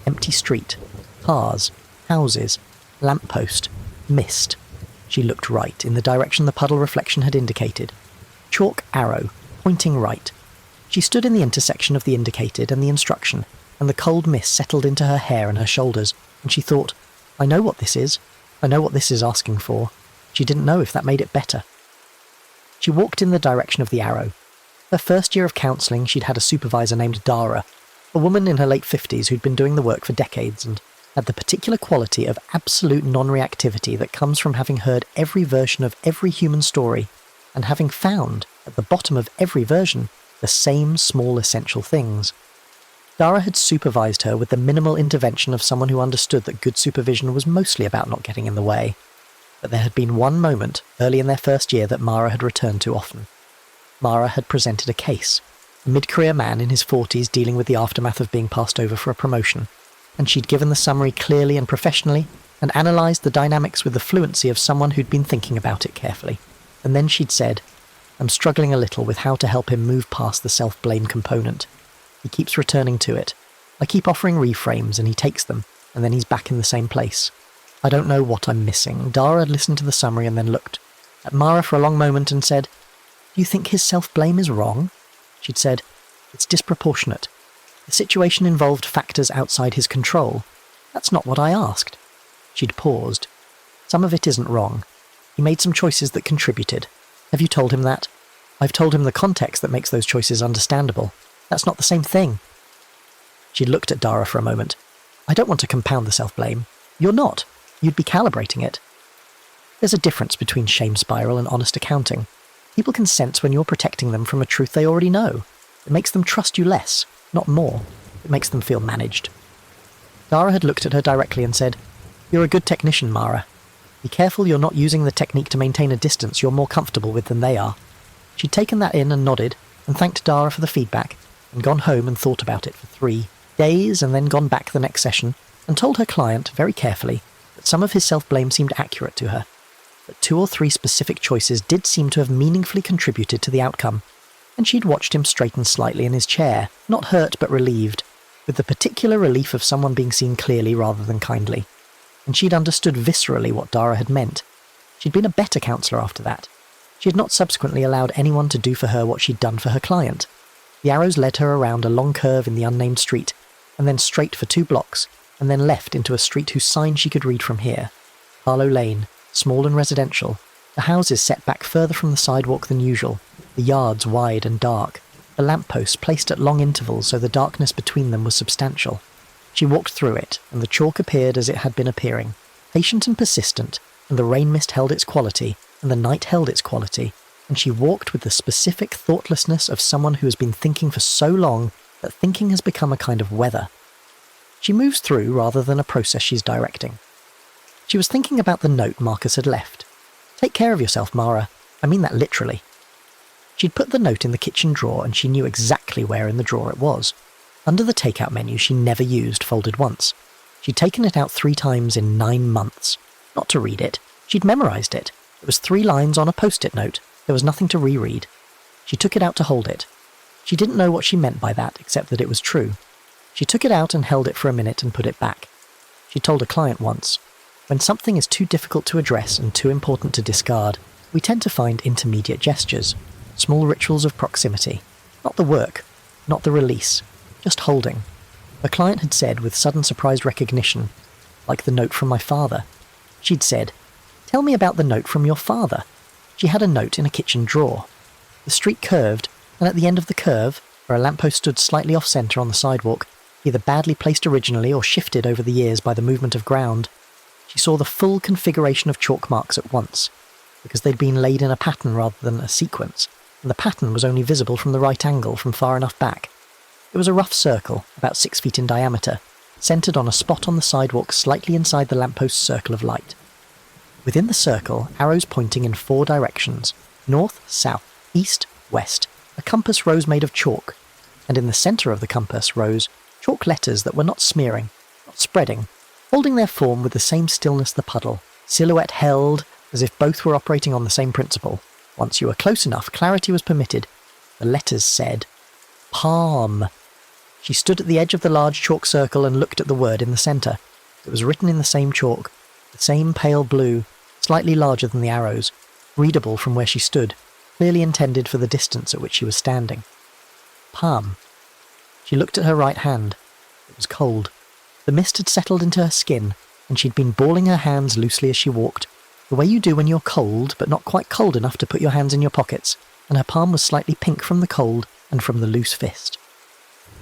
Empty street. Cars. Houses. Lamppost. Mist. She looked right, in the direction the puddle reflection had indicated. Chalk arrow, pointing right. She stood in the intersection of the indicated and the instruction, and the cold mist settled into her hair and her shoulders, and she thought, I know what this is. I know what this is asking for. She didn't know if that made it better. She walked in the direction of the arrow. Her first year of counselling, she'd had a supervisor named Dara, a woman in her late 50s who'd been doing the work for decades and had the particular quality of absolute non-reactivity that comes from having heard every version of every human story and having found, at the bottom of every version, the same small essential things. Dara had supervised her with the minimal intervention of someone who understood that good supervision was mostly about not getting in the way. But there had been one moment, early in their first year, that Mara had returned to often. Mara had presented a case, a mid-career man in his 40s dealing with the aftermath of being passed over for a promotion, and she'd given the summary clearly and professionally, and analysed the dynamics with the fluency of someone who'd been thinking about it carefully. And then she'd said, "I'm struggling a little with how to help him move past the self-blame component. He keeps returning to it. I keep offering reframes and he takes them, and then he's back in the same place. I don't know what I'm missing." Dara had listened to the summary and then looked at Mara for a long moment and said, "Do you think his self-blame is wrong?" She'd said, "It's disproportionate. The situation involved factors outside his control. That's not what I asked." She'd paused. "Some of it isn't wrong. He made some choices that contributed. Have you told him that?" "I've told him the context that makes those choices understandable. That's not the same thing." She'd looked at Dara for a moment. "I don't want to compound the self-blame. You're not. You'd be calibrating it. There's a difference between shame spiral and honest accounting. People can sense when you're protecting them from a truth they already know. It makes them trust you less, not more. It makes them feel managed." Dara had looked at her directly and said, "You're a good technician, Mara. Be careful you're not using the technique to maintain a distance you're more comfortable with than they are." She'd taken that in and nodded, and thanked Dara for the feedback, and gone home and thought about it for 3 days, and then gone back the next session, and told her client, very carefully, that some of his self-blame seemed accurate to her, but 2 or 3 specific choices did seem to have meaningfully contributed to the outcome, and she'd watched him straighten slightly in his chair, not hurt but relieved, with the particular relief of someone being seen clearly rather than kindly. And she'd understood viscerally what Dara had meant. She'd been a better counsellor after that. She had not subsequently allowed anyone to do for her what she'd done for her client. The arrows led her around a long curve in the unnamed street, and then straight for 2 blocks, and then left into a street whose sign she could read from here. Harlow Lane, small and residential, the houses set back further from the sidewalk than usual, the yards wide and dark, the lampposts placed at long intervals so the darkness between them was substantial. She walked through it, and the chalk appeared as it had been appearing, patient and persistent, and the rain mist held its quality, and the night held its quality, and she walked with the specific thoughtlessness of someone who has been thinking for so long that thinking has become a kind of weather. She moves through rather than a process she's directing. She was thinking about the note Marcus had left. "Take care of yourself, Mara. I mean that literally." She'd put the note in the kitchen drawer, and she knew exactly where in the drawer it was. Under the takeout menu she never used, folded once. She'd taken it out 3 times in 9 months. Not to read it. She'd memorised it. It was 3 lines on a post-it note. There was nothing to reread. She took it out to hold it. She didn't know what she meant by that, except that it was true. She took it out and held it for a minute and put it back. She told a client once, "When something is too difficult to address and too important to discard, we tend to find intermediate gestures, small rituals of proximity. Not the work, not the release, just holding." Her client had said with sudden surprised recognition, "Like the note from my father." She'd said, "Tell me about the note from your father." She had a note in a kitchen drawer. The street curved, and at the end of the curve, where a lamppost stood slightly off-centre on the sidewalk, either badly placed originally or shifted over the years by the movement of ground, she saw the full configuration of chalk marks at once, because they'd been laid in a pattern rather than a sequence, and the pattern was only visible from the right angle from far enough back. It was a rough circle, about 6 feet in diameter, centred on a spot on the sidewalk slightly inside the lampost's circle of light. Within the circle, arrows pointing in 4 directions, north, south, east, west, a compass rose made of chalk, and in the centre of the compass rose chalk letters that were not smearing, not spreading, holding their form with the same stillness the puddle, silhouette held, as if both were operating on the same principle. Once you were close enough, clarity was permitted. The letters said, "Palm." She stood at the edge of the large chalk circle and looked at the word in the centre. It was written in the same chalk, the same pale blue, slightly larger than the arrows, readable from where she stood, clearly intended for the distance at which she was standing. Palm. She looked at her right hand. It was cold. The mist had settled into her skin, and she'd been balling her hands loosely as she walked, The way you do when you're cold, but not quite cold enough to put your hands in your pockets, and her palm was slightly pink from the cold and from the loose fist.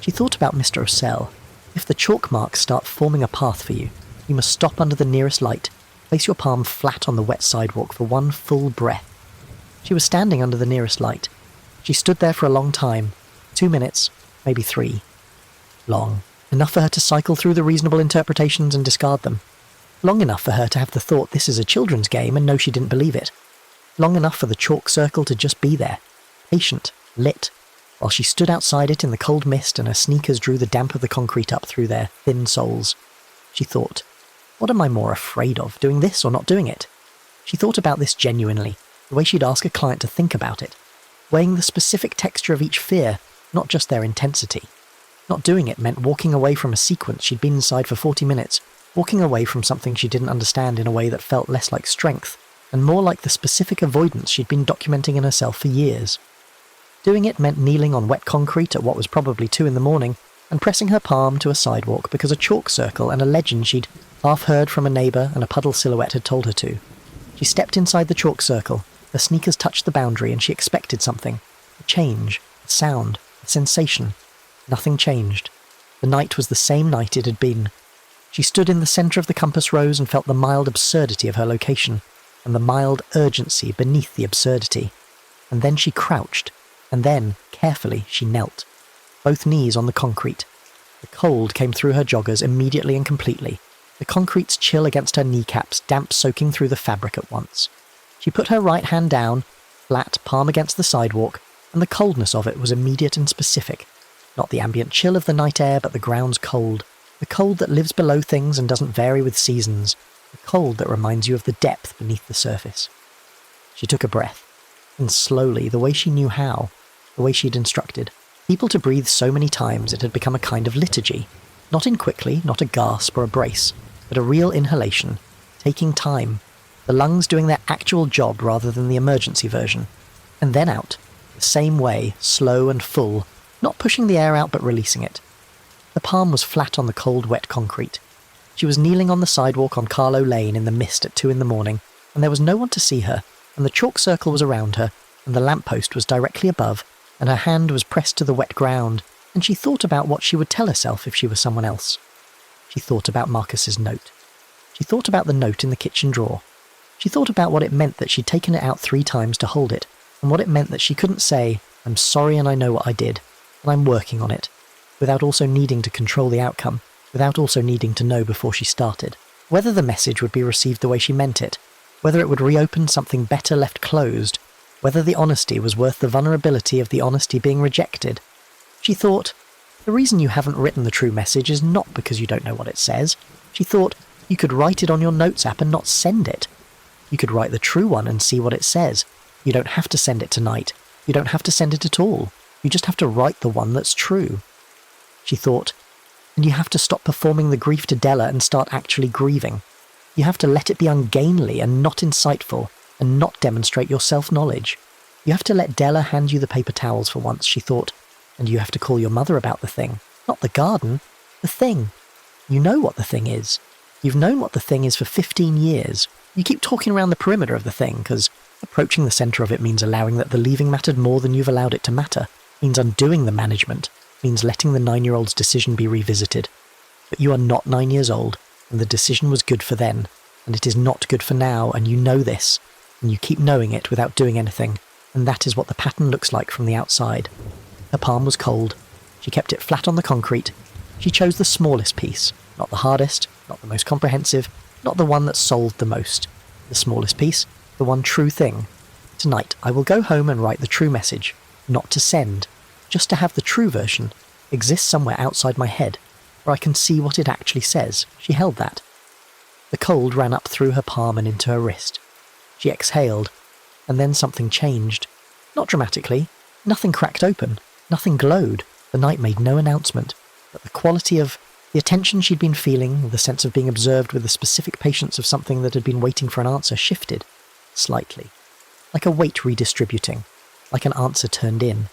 She thought about Mr. Ocell. If the chalk marks start forming a path for you, you must stop under the nearest light, place your palm flat on the wet sidewalk for one full breath. She was standing under the nearest light. She stood there for a long time, 2 minutes, maybe 3. Long. Enough for her to cycle through the reasonable interpretations and discard them. Long enough for her to have the thought this is a children's game and know she didn't believe it. Long enough for the chalk circle to just be there, patient, lit, while she stood outside it in the cold mist and her sneakers drew the damp of the concrete up through their thin soles. She thought, what am I more afraid of, doing this or not doing it? She thought about this genuinely, the way she'd ask a client to think about it, weighing the specific texture of each fear, not just their intensity. Not doing it meant walking away from a sequence she'd been inside for 40 minutes, walking away from something she didn't understand in a way that felt less like strength, and more like the specific avoidance she'd been documenting in herself for years. Doing it meant kneeling on wet concrete at what was probably 2 a.m. and pressing her palm to a sidewalk because a chalk circle and a legend she'd half heard from a neighbour and a puddle silhouette had told her to. She stepped inside the chalk circle, her sneakers touched the boundary, and she expected something. A change, a sound, a sensation. Nothing changed. The night was the same night it had been. She stood in the centre of the compass rose and felt the mild absurdity of her location, and the mild urgency beneath the absurdity. And then she crouched, and then, carefully, she knelt. Both knees on the concrete. The cold came through her joggers immediately and completely, the concrete's chill against her kneecaps damp soaking through the fabric at once. She put her right hand down, flat, palm against the sidewalk, and the coldness of it was immediate and specific. Not the ambient chill of the night air, but the ground's cold. The cold that lives below things and doesn't vary with seasons. The cold that reminds you of the depth beneath the surface. She took a breath, and slowly, the way she knew how, the way she'd instructed, people to breathe so many times it had become a kind of liturgy. Not in quickly, not a gasp or a brace, but a real inhalation, taking time, the lungs doing their actual job rather than the emergency version. And then out, the same way, slow and full, not pushing the air out but releasing it. The palm was flat on the cold, wet concrete. She was kneeling on the sidewalk on Carlow Lane in the mist at 2 a.m, and there was no one to see her, and the chalk circle was around her, and the lamppost was directly above, and her hand was pressed to the wet ground, and she thought about what she would tell herself if she were someone else. She thought about Marcus's note. She thought about the note in the kitchen drawer. She thought about what it meant that she'd taken it out 3 times to hold it, and what it meant that she couldn't say, I'm sorry and I know what I did, and I'm working on it, without also needing to control the outcome, without also needing to know before she started. Whether the message would be received the way she meant it, whether it would reopen something better left closed, whether the honesty was worth the vulnerability of the honesty being rejected. She thought, the reason you haven't written the true message is not because you don't know what it says. She thought, you could write it on your notes app and not send it. You could write the true one and see what it says. You don't have to send it tonight. You don't have to send it at all. You just have to write the one that's true. She thought, and you have to stop performing the grief to Della and start actually grieving. You have to let it be ungainly and not insightful, and not demonstrate your self-knowledge. You have to let Della hand you the paper towels for once, she thought, and you have to call your mother about the thing. Not the garden, the thing. You know what the thing is. You've known what the thing is for 15 years. You keep talking around the perimeter of the thing, because approaching the centre of it means allowing that the leaving mattered more than you've allowed it to matter, means undoing the management, means letting the 9-year-old's decision be revisited. But you are not 9 years old, and the decision was good for then, and it is not good for now, and you know this, and you keep knowing it without doing anything, and that is what the pattern looks like from the outside. Her palm was cold. She kept it flat on the concrete. She chose the smallest piece, not the hardest, not the most comprehensive, not the one that solved the most. The smallest piece, the one true thing. Tonight I will go home and write the true message, not to send, just to have the true version exist somewhere outside my head, where I can see what it actually says. She held that. The cold ran up through her palm and into her wrist. She exhaled, and then something changed. Not dramatically. Nothing cracked open. Nothing glowed. The night made no announcement. But the quality of the attention she'd been feeling, the sense of being observed with the specific patience of something that had been waiting for an answer shifted. Slightly. Like a weight redistributing. Like an answer turned in.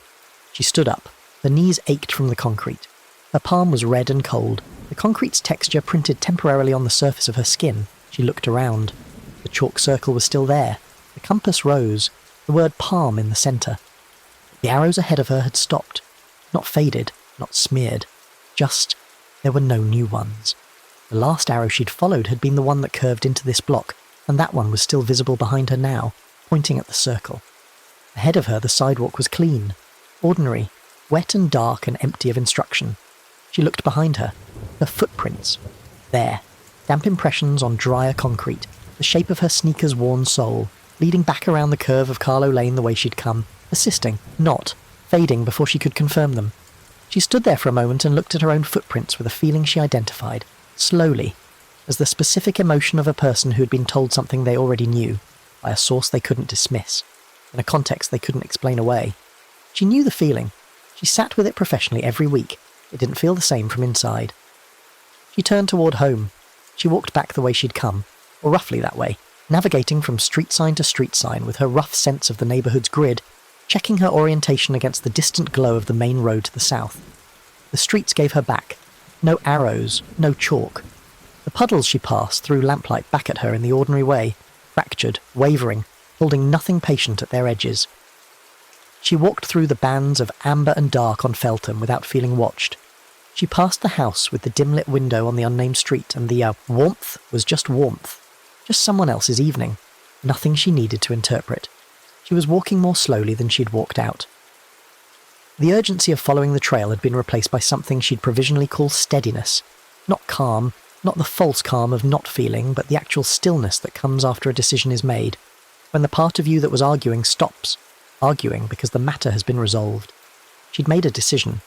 She stood up. Her knees ached from the concrete. Her palm was red and cold. The concrete's texture printed temporarily on the surface of her skin. She looked around. The chalk circle was still there. The compass rose, the word palm in the centre. The arrows ahead of her had stopped. Not faded, not smeared. Just, there were no new ones. The last arrow she'd followed had been the one that curved into this block, and that one was still visible behind her now, pointing at the circle. Ahead of her, the sidewalk was clean, ordinary, wet and dark and empty of instruction. She looked behind her. Her footprints. There, damp impressions on drier concrete, the shape of her sneakers' worn sole, leading back around the curve of Carlow Lane the way she'd come, persisting, not, fading before she could confirm them. She stood there for a moment and looked at her own footprints with a feeling she identified, slowly, as the specific emotion of a person who had been told something they already knew, by a source they couldn't dismiss, in a context they couldn't explain away. She knew the feeling. She sat with it professionally every week. It didn't feel the same from inside. She turned toward home. She walked back the way she'd come, or roughly that way, navigating from street sign to street sign with her rough sense of the neighbourhood's grid, checking her orientation against the distant glow of the main road to the south. The streets gave her back. No arrows, no chalk. The puddles she passed threw lamplight back at her in the ordinary way, fractured, wavering, holding nothing patient at their edges. She walked through the bands of amber and dark on Feltham without feeling watched. She passed the house with the dim-lit window on the unnamed street, and the warmth was just warmth. Just someone else's evening. Nothing she needed to interpret. She was walking more slowly than she'd walked out. The urgency of following the trail had been replaced by something she'd provisionally call steadiness. Not calm, not the false calm of not feeling, but the actual stillness that comes after a decision is made, when the part of you that was arguing stops, arguing because the matter has been resolved. She'd made a decision.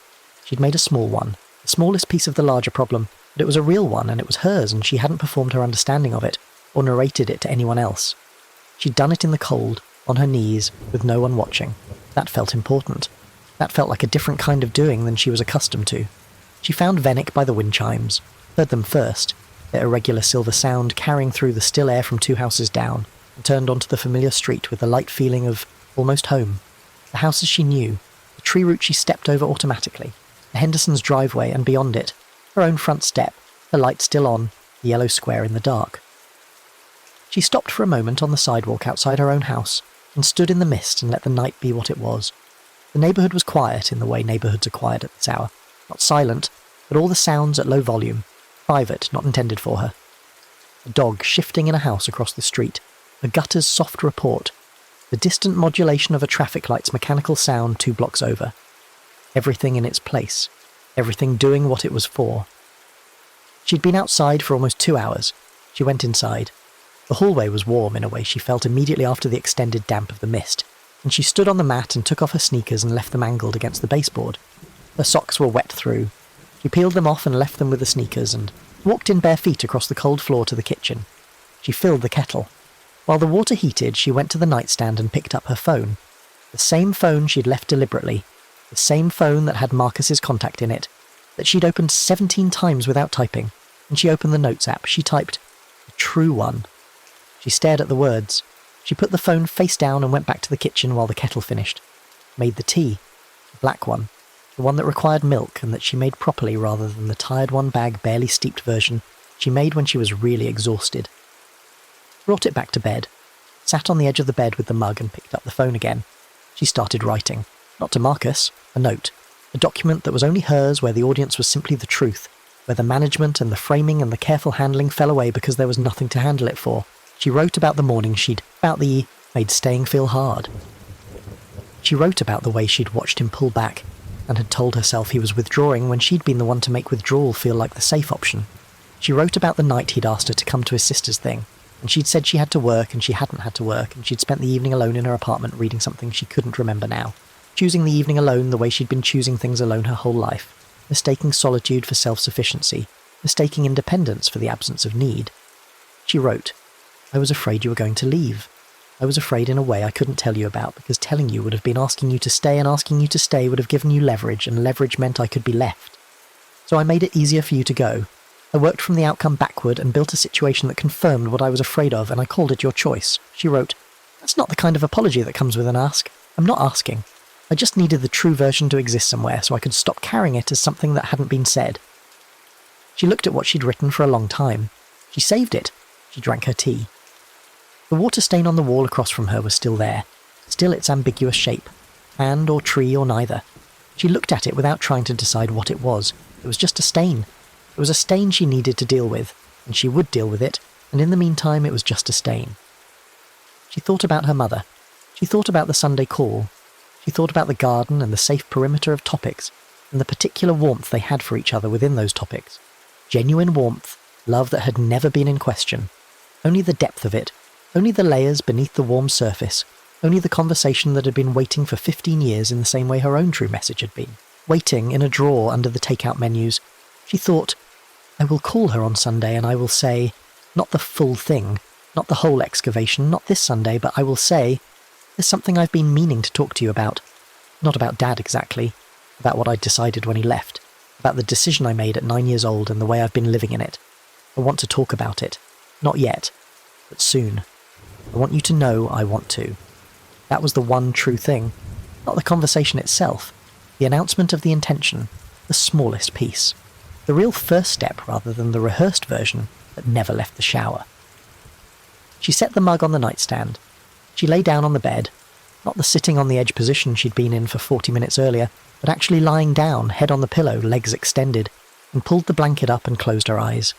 She'd made a small one, the smallest piece of the larger problem, but it was a real one, and it was hers, and she hadn't performed her understanding of it, or narrated it to anyone else. She'd done it in the cold, on her knees, with no one watching. That felt important. That felt like a different kind of doing than she was accustomed to. She found Vennick by the wind chimes, heard them first, their irregular silver sound carrying through the still air from 2 houses down, and turned onto the familiar street with the light feeling of almost home. The houses she knew, the tree root she stepped over automatically, the Henderson's driveway and beyond it, her own front step, the light still on, the yellow square in the dark. She stopped for a moment on the sidewalk outside her own house, and stood in the mist and let the night be what it was. The neighbourhood was quiet in the way neighbourhoods are quiet at this hour. Not silent, but all the sounds at low volume, private, not intended for her. A dog shifting in a house across the street, a gutter's soft report, the distant modulation of a traffic light's mechanical sound 2 blocks over. Everything in its place, everything doing what it was for. She'd been outside for almost 2 hours. She went inside. The hallway was warm in a way she felt immediately after the extended damp of the mist, and she stood on the mat and took off her sneakers and left them angled against the baseboard. Her socks were wet through. She peeled them off and left them with the sneakers and walked in bare feet across the cold floor to the kitchen. She filled the kettle. While the water heated, she went to the nightstand and picked up her phone. The same phone she'd left deliberately. The same phone that had Marcus's contact in it, that she'd opened 17 times without typing, and she opened the Notes app. She typed, "A true one." She stared at the words. She put the phone face down and went back to the kitchen while the kettle finished. Made the tea. The black one. The one that required milk and that she made properly rather than the tired one-bag, barely steeped version she made when she was really exhausted. Brought it back to bed. Sat on the edge of the bed with the mug and picked up the phone again. She started writing. Not to Marcus. A note. A document that was only hers, where the audience was simply the truth, where the management and the framing and the careful handling fell away because there was nothing to handle it for. She wrote about the morning made staying feel hard. She wrote about the way she'd watched him pull back, and had told herself he was withdrawing when she'd been the one to make withdrawal feel like the safe option. She wrote about the night he'd asked her to come to his sister's thing, and she'd said she had to work and she hadn't had to work, and she'd spent the evening alone in her apartment reading something she couldn't remember now, choosing the evening alone the way she'd been choosing things alone her whole life, mistaking solitude for self-sufficiency, mistaking independence for the absence of need. She wrote, "I was afraid you were going to leave. I was afraid in a way I couldn't tell you about, because telling you would have been asking you to stay, and asking you to stay would have given you leverage, and leverage meant I could be left. So I made it easier for you to go. I worked from the outcome backward and built a situation that confirmed what I was afraid of, and I called it your choice." She wrote, "That's not the kind of apology that comes with an ask. I'm not asking. I just needed the true version to exist somewhere so I could stop carrying it as something that hadn't been said." She looked at what she'd written for a long time. She saved it. She drank her tea. The water stain on the wall across from her was still there, still its ambiguous shape, hand or tree or neither. She looked at it without trying to decide what it was. It was just a stain. It was a stain she needed to deal with, and she would deal with it, and in the meantime it was just a stain. She thought about her mother. She thought about the Sunday call. She thought about the garden and the safe perimeter of topics, and the particular warmth they had for each other within those topics. Genuine warmth, love that had never been in question. Only the depth of it, only the layers beneath the warm surface, only the conversation that had been waiting for 15 years in the same way her own true message had been. Waiting in a drawer under the takeout menus. She thought, I will call her on Sunday and I will say, not the full thing, not the whole excavation, not this Sunday, but I will say, there's something I've been meaning to talk to you about. Not about Dad exactly, about what I decided when he left, about the decision I made at 9 years old and the way I've been living in it. I want to talk about it. Not yet, but soon. I want you to know I want to. That was the one true thing, not the conversation itself, the announcement of the intention, the smallest piece. The real first step rather than the rehearsed version that never left the shower. She set the mug on the nightstand. She lay down on the bed, not the sitting on the edge position she'd been in for 40 minutes earlier, but actually lying down, head on the pillow, legs extended, and pulled the blanket up and closed her eyes.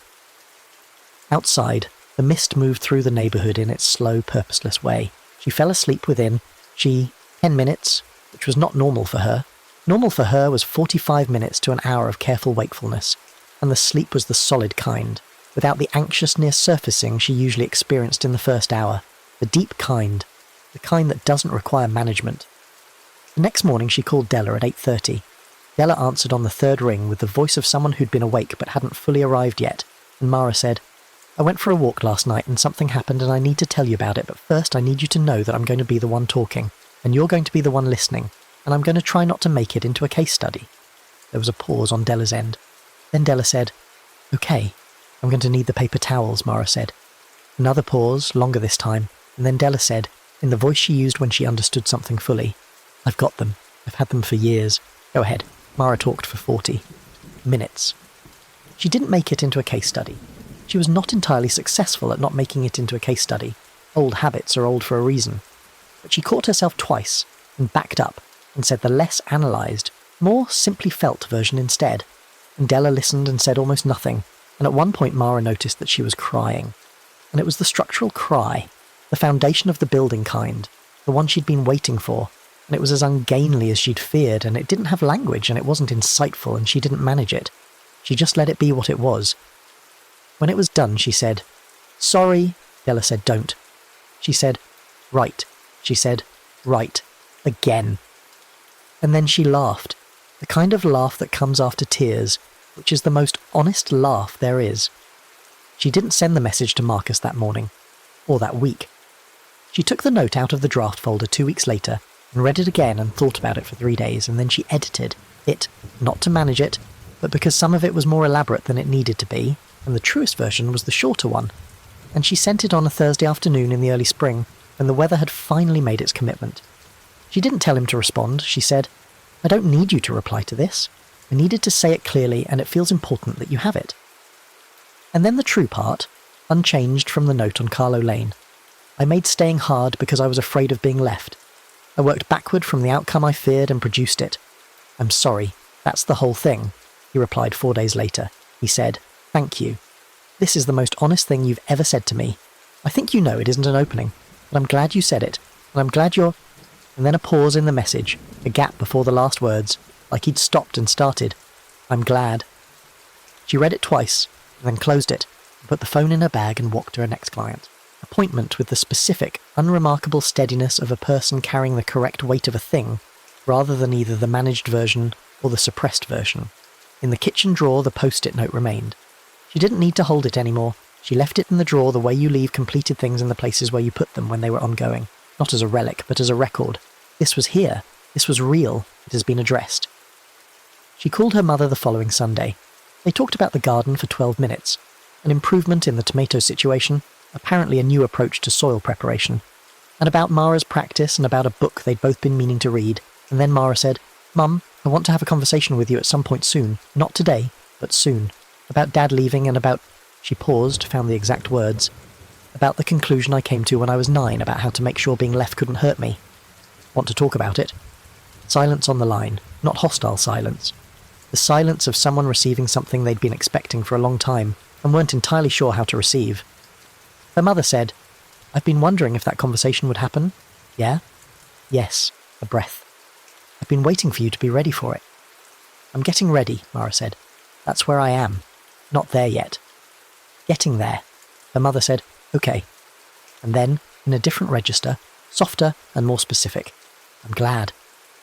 Outside, the mist moved through the neighbourhood in its slow, purposeless way. She fell asleep within. 10 minutes, which was not normal for her. Normal for her was 45 minutes to an hour of careful wakefulness, and the sleep was the solid kind, without the anxious near surfacing she usually experienced in the first hour. The deep kind, the kind that doesn't require management. The next morning she called Della at 8:30. Della answered on the third ring with the voice of someone who'd been awake but hadn't fully arrived yet, and Mara said, I went for a walk last night and something happened and I need to tell you about it, but first I need you to know that I'm going to be the one talking, and you're going to be the one listening, and I'm going to try not to make it into a case study. There was a pause on Della's end. Then Della said, Okay, I'm going to need the paper towels, Mara said. Another pause, longer this time, and then Della said, in the voice she used when she understood something fully, I've got them. I've had them for years. Go ahead. Mara talked for 40 minutes. She didn't make it into a case study. She was not entirely successful at not making it into a case study. Old habits are old for a reason. But she caught herself twice, and backed up, and said the less analysed, more simply felt version instead. And Della listened and said almost nothing, and at one point Mara noticed that she was crying. And it was the structural cry, the foundation of the building kind, the one she'd been waiting for, and it was as ungainly as she'd feared, and it didn't have language, and it wasn't insightful, and she didn't manage it. She just let it be what it was. When it was done, she said, Sorry. Della said, Don't. She said, Right. She said, Right. Again. And then she laughed, the kind of laugh that comes after tears, which is the most honest laugh there is. She didn't send the message to Marcus that morning, or that week. She took the note out of the draft folder 2 weeks later, and read it again and thought about it for 3 days, and then she edited it, not to manage it, but because some of it was more elaborate than it needed to be, and the truest version was the shorter one, and she sent it on a Thursday afternoon in the early spring, when the weather had finally made its commitment. She didn't tell him to respond. She said, I don't need you to reply to this. I needed to say it clearly, and it feels important that you have it. And then the true part, unchanged from the note on Carlo Lane. I made staying hard because I was afraid of being left. I worked backward from the outcome I feared and produced it. I'm sorry, that's the whole thing, he replied 4 days later. He said, Thank you. This is the most honest thing you've ever said to me. I think you know it isn't an opening, but I'm glad you said it, and I'm glad you're... And then a pause in the message, a gap before the last words, like he'd stopped and started. I'm glad. She read it twice, and then closed it, and put the phone in her bag and walked to her next client. Appointment with the specific, unremarkable steadiness of a person carrying the correct weight of a thing, rather than either the managed version or the suppressed version. In the kitchen drawer the post-it note remained. She didn't need to hold it anymore. She left it in the drawer the way you leave completed things in the places where you put them when they were ongoing. Not as a relic, but as a record. This was here. This was real. It has been addressed. She called her mother the following Sunday. They talked about the garden for 12 minutes. An improvement in the tomato situation, apparently a new approach to soil preparation, and about Mara's practice and about a book they'd both been meaning to read. And then Mara said, Mum, I want to have a conversation with you at some point soon. Not today, but soon. About Dad leaving and about... She paused, found the exact words. About the conclusion I came to when I was 9 about how to make sure being left couldn't hurt me. Want to talk about it? Silence on the line, not hostile silence. The silence of someone receiving something they'd been expecting for a long time and weren't entirely sure how to receive. Her mother said, "I've been wondering if that conversation would happen." "Yeah?" "Yes," a breath. "I've been waiting for you to be ready for it." "I'm getting ready," Mara said. "That's where I am. Not there yet." "Getting there." Her mother said, "Okay." And then, in a different register, softer and more specific, "I'm glad."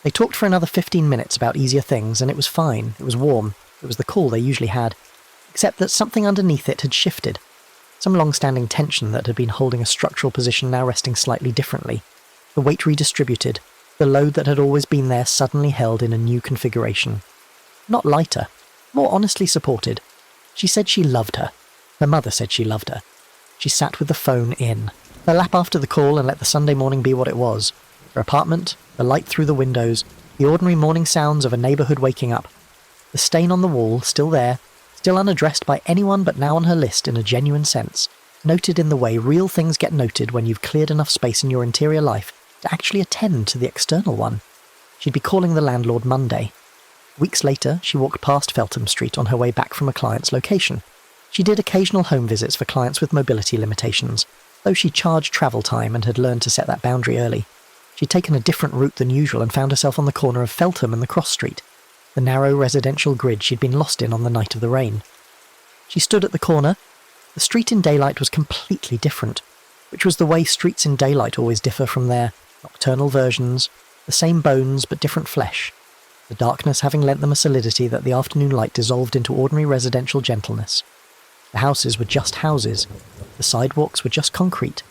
They talked for another 15 minutes about easier things, and it was fine, it was warm, it was the call they usually had, except that something underneath it had shifted. Some long-standing tension that had been holding a structural position now resting slightly differently. The weight redistributed, the load that had always been there suddenly held in a new configuration. Not lighter, more honestly supported. She said she loved her. Her mother said she loved her. She sat with the phone in, her lap after the call, and let the Sunday morning be what it was. Her apartment, the light through the windows, the ordinary morning sounds of a neighbourhood waking up. The stain on the wall, still there, still unaddressed by anyone but now on her list in a genuine sense, noted in the way real things get noted when you've cleared enough space in your interior life to actually attend to the external one. She'd be calling the landlord Monday. Weeks later, she walked past Feltham Street on her way back from a client's location. She did occasional home visits for clients with mobility limitations, though she charged travel time and had learned to set that boundary early. She'd taken a different route than usual and found herself on the corner of Feltham and the cross street, the narrow residential grid she'd been lost in on the night of the rain. She stood at the corner. The street in daylight was completely different, which was the way streets in daylight always differ from their nocturnal versions, the same bones but different flesh, the darkness having lent them a solidity that the afternoon light dissolved into ordinary residential gentleness. The houses were just houses, the sidewalks were just concrete,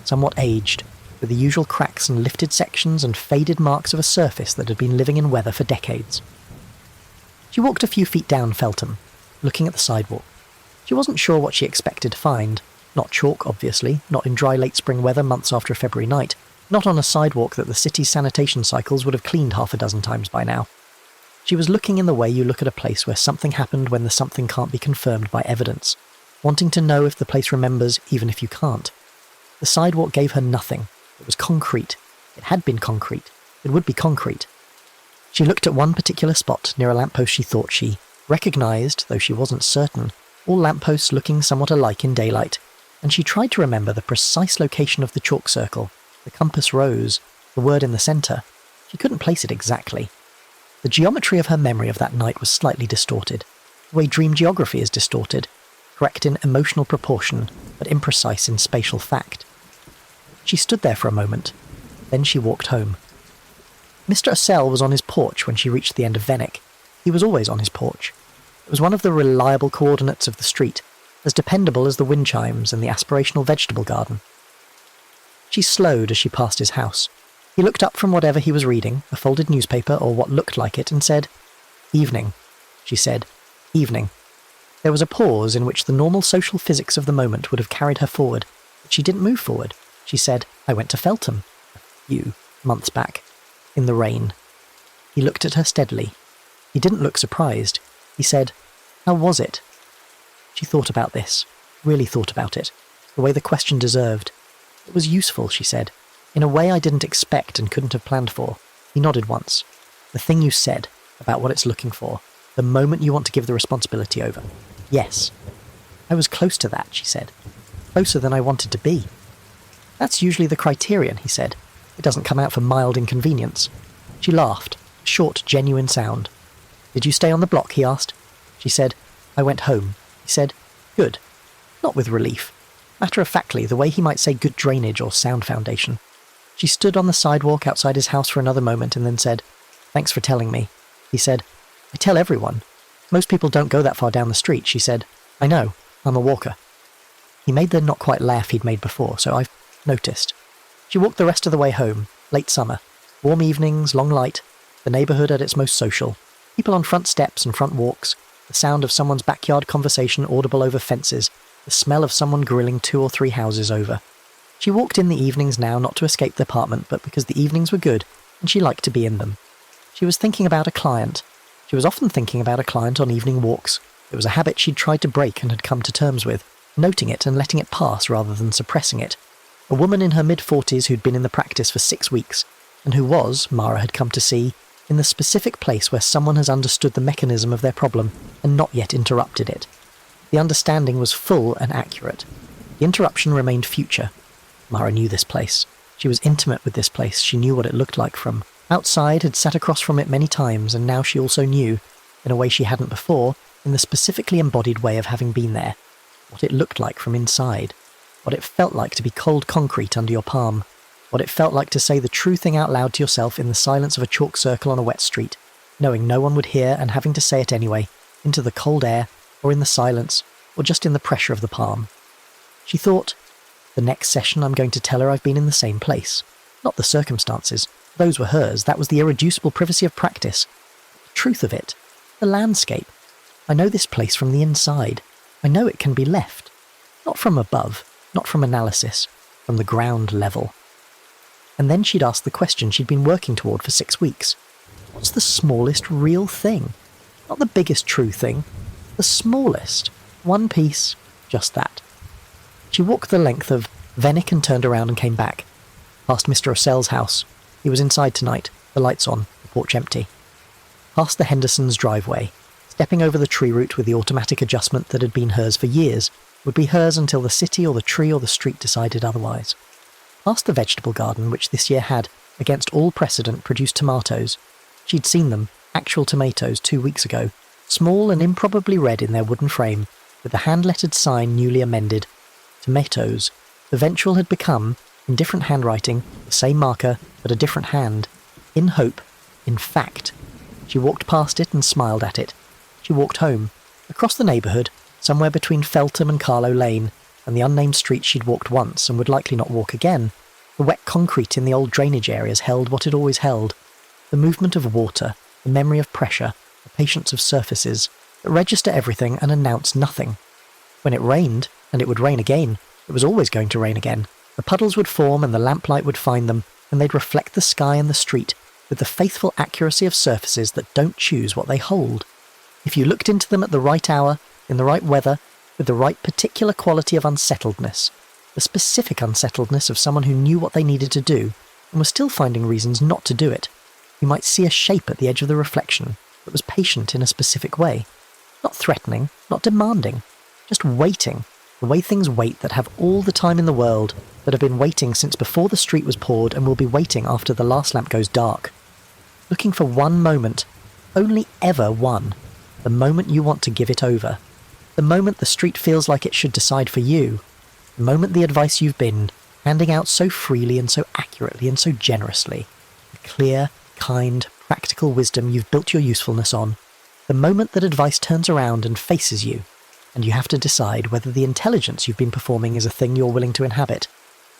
somewhat aged, with the usual cracks and lifted sections and faded marks of a surface that had been living in weather for decades. She walked a few feet down Feltham, looking at the sidewalk. She wasn't sure what she expected to find. Not chalk, obviously, not in dry late spring weather months after a February night, not on a sidewalk that the city's sanitation cycles would have cleaned half a dozen times by now. She was looking in the way you look at a place where something happened when the something can't be confirmed by evidence, wanting to know if the place remembers even if you can't. The sidewalk gave her nothing. It was concrete. It had been concrete. It would be concrete. She looked at one particular spot near a lamppost she thought she recognised, though she wasn't certain, all lampposts looking somewhat alike in daylight, and she tried to remember the precise location of the chalk circle, the compass rose, the word in the centre. She couldn't place it exactly. The geometry of her memory of that night was slightly distorted, the way dream geography is distorted, correct in emotional proportion, but imprecise in spatial fact. She stood there for a moment. Then she walked home. Mr. Assel was on his porch when she reached the end of Venwick. He was always on his porch. It was one of the reliable coordinates of the street, as dependable as the wind chimes and the aspirational vegetable garden. She slowed as she passed his house. He looked up from whatever he was reading, a folded newspaper or what looked like it, and said, "Evening," she said. "Evening." There was a pause in which the normal social physics of the moment would have carried her forward, but she didn't move forward. She said, "I went to Feltham a few months back, in the rain." He looked at her steadily. He didn't look surprised. He said, "How was it?" She thought about this, really thought about it, the way the question deserved. "It was useful," she said, "in a way I didn't expect and couldn't have planned for." He nodded once. "The thing you said, about what it's looking for, the moment you want to give the responsibility over." "Yes." "I was close to that," she said. "Closer than I wanted to be." "That's usually the criterion," he said. "It doesn't come out for mild inconvenience." She laughed, a short, genuine sound. "Did you stay on the block?" he asked. She said, "I went home." He said, "Good." Not with relief. Matter-of-factly, the way he might say good drainage or sound foundation. She stood on the sidewalk outside his house for another moment and then said, "Thanks for telling me." He said, "I tell everyone. Most people don't go that far down the street." She said, "I know. I'm a walker." He made the not quite laugh he'd made before, so I've noticed. She walked the rest of the way home, late summer. Warm evenings, long light, the neighbourhood at its most social. People on front steps and front walks, the sound of someone's backyard conversation audible over fences, the smell of someone grilling 2 or 3 houses over. She walked in the evenings now not to escape the apartment, but because the evenings were good, and she liked to be in them. She was thinking about a client. She was often thinking about a client on evening walks. It was a habit she'd tried to break and had come to terms with, noting it and letting it pass rather than suppressing it. A woman in her mid-40s who'd been in the practice for 6 weeks, and who was, Mara had come to see, in the specific place where someone has understood the mechanism of their problem and not yet interrupted it. The understanding was full and accurate. The interruption remained future. Mara knew this place. She was intimate with this place. She knew what it looked like from outside, had sat across from it many times, and now she also knew, in a way she hadn't before, in the specifically embodied way of having been there, what it looked like from inside, what it felt like to be cold concrete under your palm, what it felt like to say the true thing out loud to yourself in the silence of a chalk circle on a wet street, knowing no one would hear and having to say it anyway, into the cold air, or in the silence, or just in the pressure of the palm. She thought, the next session I'm going to tell her I've been in the same place. Not the circumstances. Those were hers. That was the irreducible privacy of practice. The truth of it. The landscape. I know this place from the inside. I know it can be left. Not from above. Not from analysis. From the ground level. And then she'd asked the question she'd been working toward for 6 weeks. What's the smallest real thing? Not the biggest true thing. The smallest. One piece. Just that. She walked the length of Venick and turned around and came back. Past Mr. O'Sell's house. He was inside tonight, the lights on, the porch empty. Past the Hendersons' driveway, stepping over the tree root with the automatic adjustment that had been hers for years, would be hers until the city or the tree or the street decided otherwise. Past the vegetable garden, which this year had, against all precedent, produced tomatoes. She'd seen them, actual tomatoes, 2 weeks ago, small and improbably red in their wooden frame, with the hand-lettered sign newly amended. Tomatoes. The ventral had become, in different handwriting, the same marker, but a different hand. In hope. In fact. She walked past it and smiled at it. She walked home. Across the neighbourhood, somewhere between Feltham and Carlow Lane, and the unnamed street she'd walked once and would likely not walk again. The wet concrete in the old drainage areas held what it always held. The movement of water, the memory of pressure, the patience of surfaces, that register everything and announce nothing. When it rained, and it would rain again, it was always going to rain again. The puddles would form and the lamplight would find them, and they'd reflect the sky and the street, with the faithful accuracy of surfaces that don't choose what they hold. If you looked into them at the right hour, in the right weather, with the right particular quality of unsettledness, the specific unsettledness of someone who knew what they needed to do, and was still finding reasons not to do it, you might see a shape at the edge of the reflection that was patient in a specific way. Not threatening, not demanding, just waiting, the way things wait that have all the time in the world, that have been waiting since before the street was poured and will be waiting after the last lamp goes dark. Looking for one moment, only ever one, the moment you want to give it over. The moment the street feels like it should decide for you. The moment the advice you've been handing out so freely and so accurately and so generously. The clear, kind, practical wisdom you've built your usefulness on. The moment that advice turns around and faces you, and you have to decide whether the intelligence you've been performing is a thing you're willing to inhabit.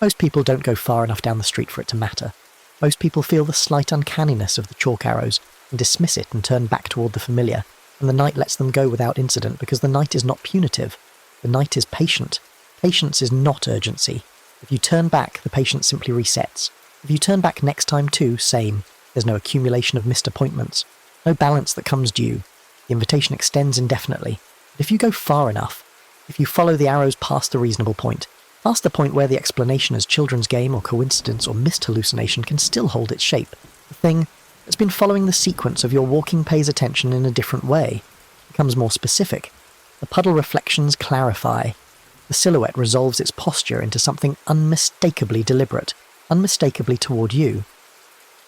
Most people don't go far enough down the street for it to matter. Most people feel the slight uncanniness of the chalk arrows and dismiss it and turn back toward the familiar, and the night lets them go without incident because the night is not punitive. The night is patient. Patience is not urgency. If you turn back, the patience simply resets. If you turn back next time too, same. There's no accumulation of missed appointments. No balance that comes due. The invitation extends indefinitely. But if you go far enough, if you follow the arrows past the reasonable point, past the point where the explanation as children's game or coincidence or mist hallucination can still hold its shape, the thing that's been following the sequence of your walking pays attention in a different way, becomes more specific. The puddle reflections clarify. The silhouette resolves its posture into something unmistakably deliberate, unmistakably toward you.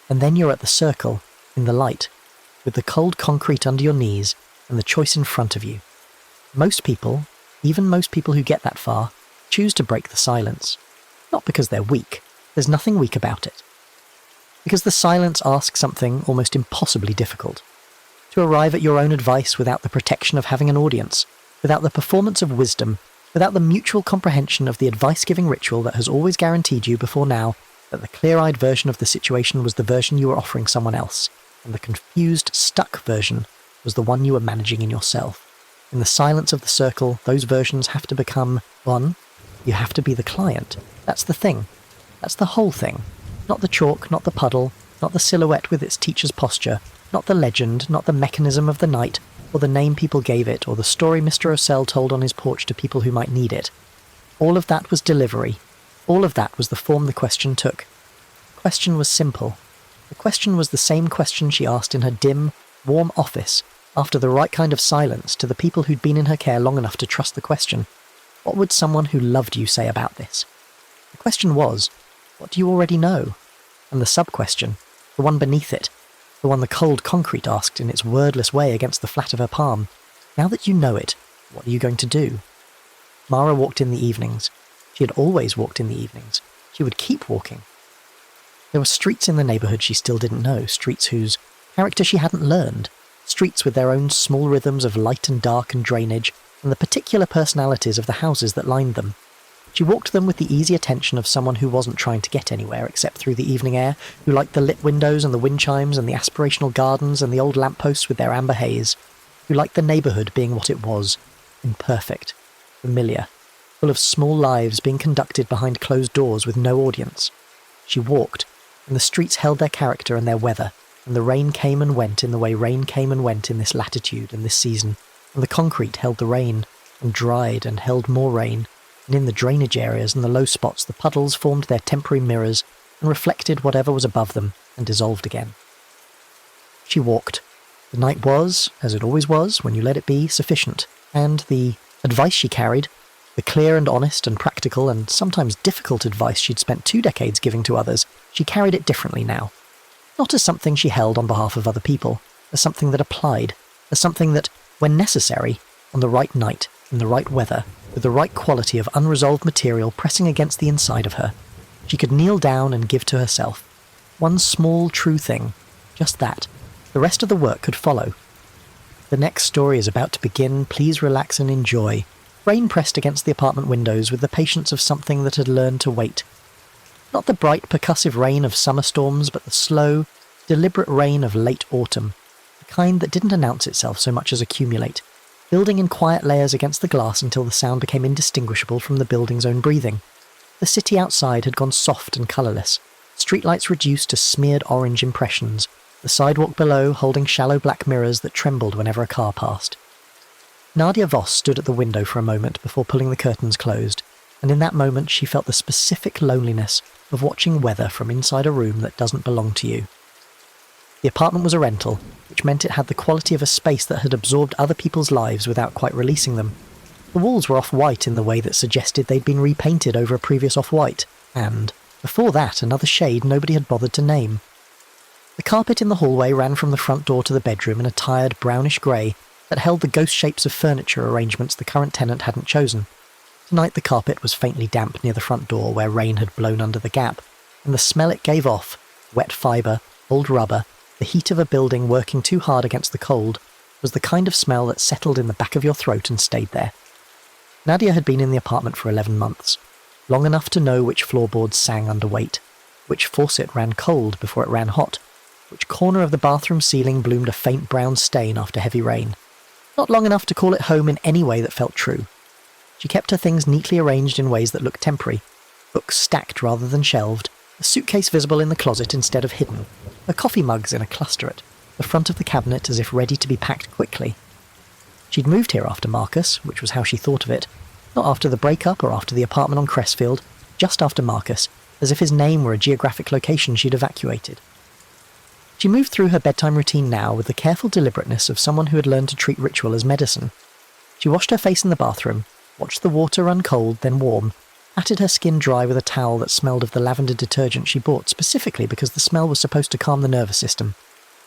And then you're at the circle, in the light, with the cold concrete under your knees and the choice in front of you. Most people, even most people who get that far, choose to break the silence. Not because they're weak. There's nothing weak about it. Because the silence asks something almost impossibly difficult. To arrive at your own advice without the protection of having an audience, without the performance of wisdom, without the mutual comprehension of the advice-giving ritual that has always guaranteed you before now that the clear-eyed version of the situation was the version you were offering someone else, and the confused, stuck version was the one you were managing in yourself. In the silence of the circle, those versions have to become one. You have to be the client. That's the thing. That's the whole thing. Not the chalk, not the puddle, not the silhouette with its teacher's posture, not the legend, not the mechanism of the night, or the name people gave it, or the story Mr. Osell told on his porch to people who might need it. All of that was delivery. All of that was the form the question took. The question was simple. The question was the same question she asked in her dim, warm office after the right kind of silence to the people who'd been in her care long enough to trust the question. What would someone who loved you say about this? The question was, what do you already know? And the sub-question, the one beneath it, the one the cold concrete asked in its wordless way against the flat of her palm, now that you know it, what are you going to do? Mara walked in the evenings. She had always walked in the evenings. She would keep walking. There were streets in the neighbourhood she still didn't know, streets whose character she hadn't learned, streets with their own small rhythms of light and dark and drainage, and the particular personalities of the houses that lined them. She walked them with the easy attention of someone who wasn't trying to get anywhere except through the evening air, who liked the lit windows and the wind chimes and the aspirational gardens and the old lampposts with their amber haze, who liked the neighbourhood being what it was, imperfect, familiar, full of small lives being conducted behind closed doors with no audience. She walked, and the streets held their character and their weather, and the rain came and went in the way rain came and went in this latitude and this season, and the concrete held the rain, and dried and held more rain, and in the drainage areas and the low spots the puddles formed their temporary mirrors and reflected whatever was above them and dissolved again. She walked. The night was, as it always was when you let it be, sufficient, and the advice she carried, the clear and honest and practical and sometimes difficult advice she'd spent 2 decades giving to others, she carried it differently now. Not as something she held on behalf of other people, as something that applied, as something that, when necessary, on the right night, in the right weather, with the right quality of unresolved material pressing against the inside of her, she could kneel down and give to herself. One small, true thing, just that. The rest of the work could follow. The next story is about to begin. Please relax and enjoy. Rain pressed against the apartment windows with the patience of something that had learned to wait. Not the bright, percussive rain of summer storms, but the slow, deliberate rain of late autumn, the kind that didn't announce itself so much as accumulate, building in quiet layers against the glass until the sound became indistinguishable from the building's own breathing. The city outside had gone soft and colourless, streetlights reduced to smeared orange impressions, the sidewalk below holding shallow black mirrors that trembled whenever a car passed. Nadia Voss stood at the window for a moment before pulling the curtains closed, and in that moment she felt the specific loneliness of watching weather from inside a room that doesn't belong to you. The apartment was a rental, which meant it had the quality of a space that had absorbed other people's lives without quite releasing them. The walls were off-white in the way that suggested they'd been repainted over a previous off-white, and, before that, another shade nobody had bothered to name. The carpet in the hallway ran from the front door to the bedroom in a tired brownish grey that held the ghost shapes of furniture arrangements the current tenant hadn't chosen. Tonight the carpet was faintly damp near the front door where rain had blown under the gap, and the smell it gave off, wet fibre, old rubber, the heat of a building working too hard against the cold, was the kind of smell that settled in the back of your throat and stayed there. Nadia had been in the apartment for 11 months, long enough to know which floorboards sang under weight, which faucet ran cold before it ran hot, which corner of the bathroom ceiling bloomed a faint brown stain after heavy rain. Not long enough to call it home in any way that felt true. She kept her things neatly arranged in ways that looked temporary, books stacked rather than shelved, a suitcase visible in the closet instead of hidden, her coffee mugs in a cluster at the front of the cabinet as if ready to be packed quickly. She'd moved here after Marcus, which was how she thought of it, not after the breakup or after the apartment on Crestfield, just after Marcus, as if his name were a geographic location she'd evacuated. She moved through her bedtime routine now with the careful deliberateness of someone who had learned to treat ritual as medicine. She washed her face in the bathroom, watched the water run cold, then warm, patted her skin dry with a towel that smelled of the lavender detergent she bought specifically because the smell was supposed to calm the nervous system.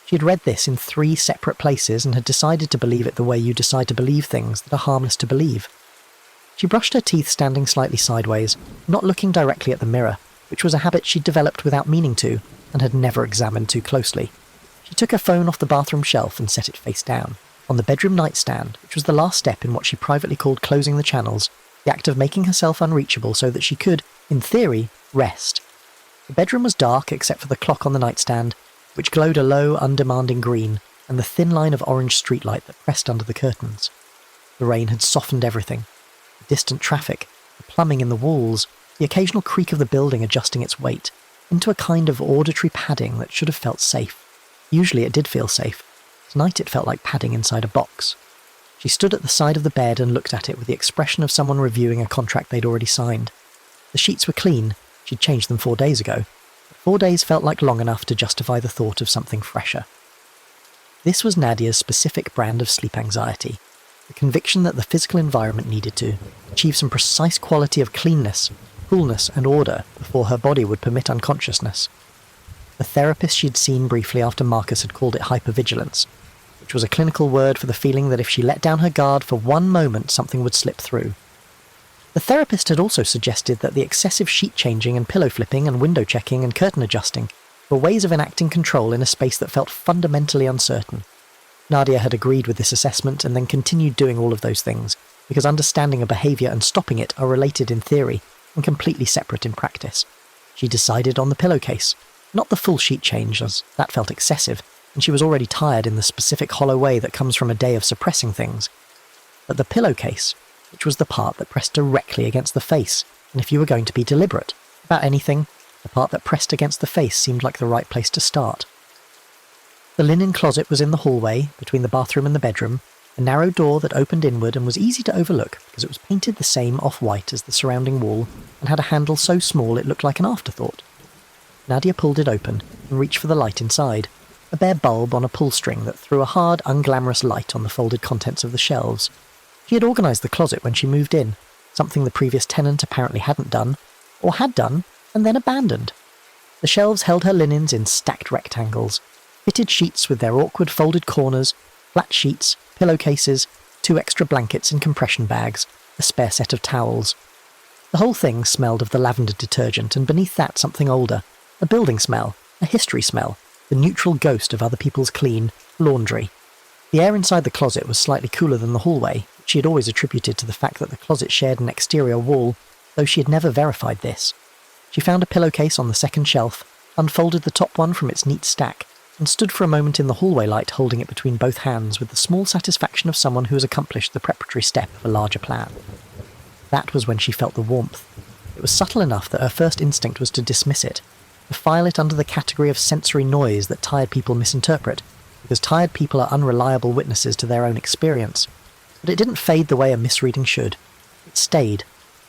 She had read this in 3 separate places and had decided to believe it the way you decide to believe things that are harmless to believe. She brushed her teeth standing slightly sideways, not looking directly at the mirror, which was a habit she'd developed without meaning to, and had never examined too closely. She took her phone off the bathroom shelf and set it face down, on the bedroom nightstand, which was the last step in what she privately called closing the channels, the act of making herself unreachable so that she could, in theory, rest. The bedroom was dark except for the clock on the nightstand, which glowed a low, undemanding green, and the thin line of orange streetlight that pressed under the curtains. The rain had softened everything. The distant traffic, the plumbing in the walls, the occasional creak of the building adjusting its weight, into a kind of auditory padding that should have felt safe. Usually it did feel safe. Tonight it felt like padding inside a box. She stood at the side of the bed and looked at it with the expression of someone reviewing a contract they'd already signed. The sheets were clean, she'd changed them 4 days ago, but 4 days felt like long enough to justify the thought of something fresher. This was Nadia's specific brand of sleep anxiety, the conviction that the physical environment needed to achieve some precise quality of cleanness, coolness and order before her body would permit unconsciousness. The therapist she'd seen briefly after Marcus had called it hypervigilance, which was a clinical word for the feeling that if she let down her guard for one moment, something would slip through. The therapist had also suggested that the excessive sheet changing and pillow flipping and window checking and curtain adjusting were ways of enacting control in a space that felt fundamentally uncertain. Nadia had agreed with this assessment and then continued doing all of those things, because understanding a behaviour and stopping it are related in theory and completely separate in practice. She decided on the pillowcase, not the full sheet change, as that felt excessive, and she was already tired in the specific hollow way that comes from a day of suppressing things. But the pillowcase, which was the part that pressed directly against the face, and if you were going to be deliberate about anything, the part that pressed against the face seemed like the right place to start. The linen closet was in the hallway, between the bathroom and the bedroom, a narrow door that opened inward and was easy to overlook because it was painted the same off-white as the surrounding wall and had a handle so small it looked like an afterthought. Nadia pulled it open and reached for the light inside, a bare bulb on a pull string that threw a hard, unglamorous light on the folded contents of the shelves. She had organised the closet when she moved in, something the previous tenant apparently hadn't done, or had done, and then abandoned. The shelves held her linens in stacked rectangles, fitted sheets with their awkward folded corners, flat sheets, pillowcases, 2 extra blankets in compression bags, a spare set of towels. The whole thing smelled of the lavender detergent, and beneath that something older, a building smell, a history smell, the neutral ghost of other people's clean laundry. The air inside the closet was slightly cooler than the hallway, which she had always attributed to the fact that the closet shared an exterior wall, though she had never verified this. She found a pillowcase on the second shelf, unfolded the top one from its neat stack, and stood for a moment in the hallway light holding it between both hands with the small satisfaction of someone who has accomplished the preparatory step of a larger plan. That was when she felt the warmth. It was subtle enough that her first instinct was to dismiss it, to file it under the category of sensory noise that tired people misinterpret, because tired people are unreliable witnesses to their own experience. But it didn't fade the way a misreading should. It stayed,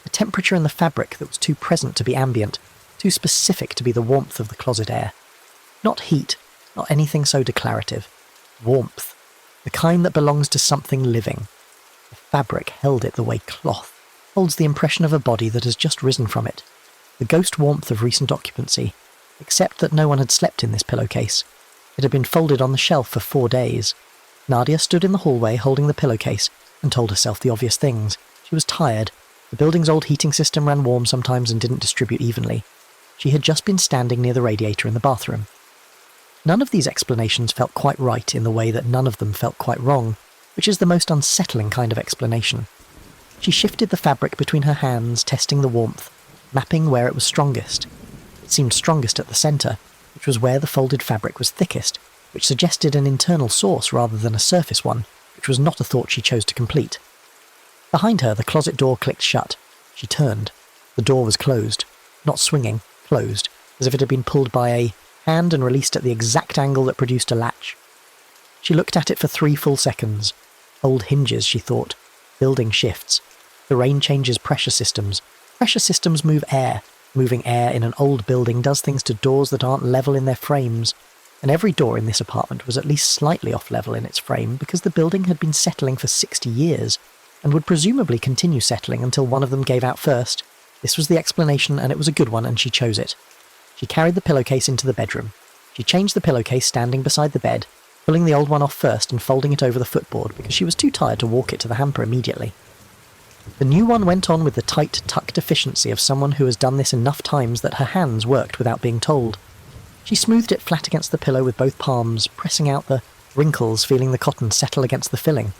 a temperature in the fabric that was too present to be ambient, too specific to be the warmth of the closet air. Not heat, not anything so declarative. Warmth, the kind that belongs to something living. The fabric held it the way cloth holds the impression of a body that has just risen from it, the ghost warmth of recent occupancy, except that no one had slept in this pillowcase. It had been folded on the shelf for 4 days. Nadia stood in the hallway holding the pillowcase and told herself the obvious things. She was tired. The building's old heating system ran warm sometimes and didn't distribute evenly. She had just been standing near the radiator in the bathroom. None of these explanations felt quite right in the way that none of them felt quite wrong, which is the most unsettling kind of explanation. She shifted the fabric between her hands, testing the warmth, mapping where it was strongest. It seemed strongest at the centre, which was where the folded fabric was thickest, which suggested an internal source rather than a surface one, which was not a thought she chose to complete. Behind her, the closet door clicked shut. She turned. The door was closed. Not swinging, closed, as if it had been pulled by a hand and released at the exact angle that produced a latch. She looked at it for 3 full seconds. Old hinges, she thought. Building shifts. The rain changes pressure systems. Pressure systems move air. Moving air in an old building does things to doors that aren't level in their frames. And every door in this apartment was at least slightly off level in its frame because the building had been settling for 60 years and would presumably continue settling until one of them gave out first. This was the explanation, and it was a good one, and she chose it. She carried the pillowcase into the bedroom. She changed the pillowcase standing beside the bed, pulling the old one off first and folding it over the footboard because she was too tired to walk it to the hamper immediately. The new one went on with the tight, tucked efficiency of someone who has done this enough times that her hands worked without being told. She smoothed it flat against the pillow with both palms, pressing out the wrinkles, feeling the cotton settle against the filling.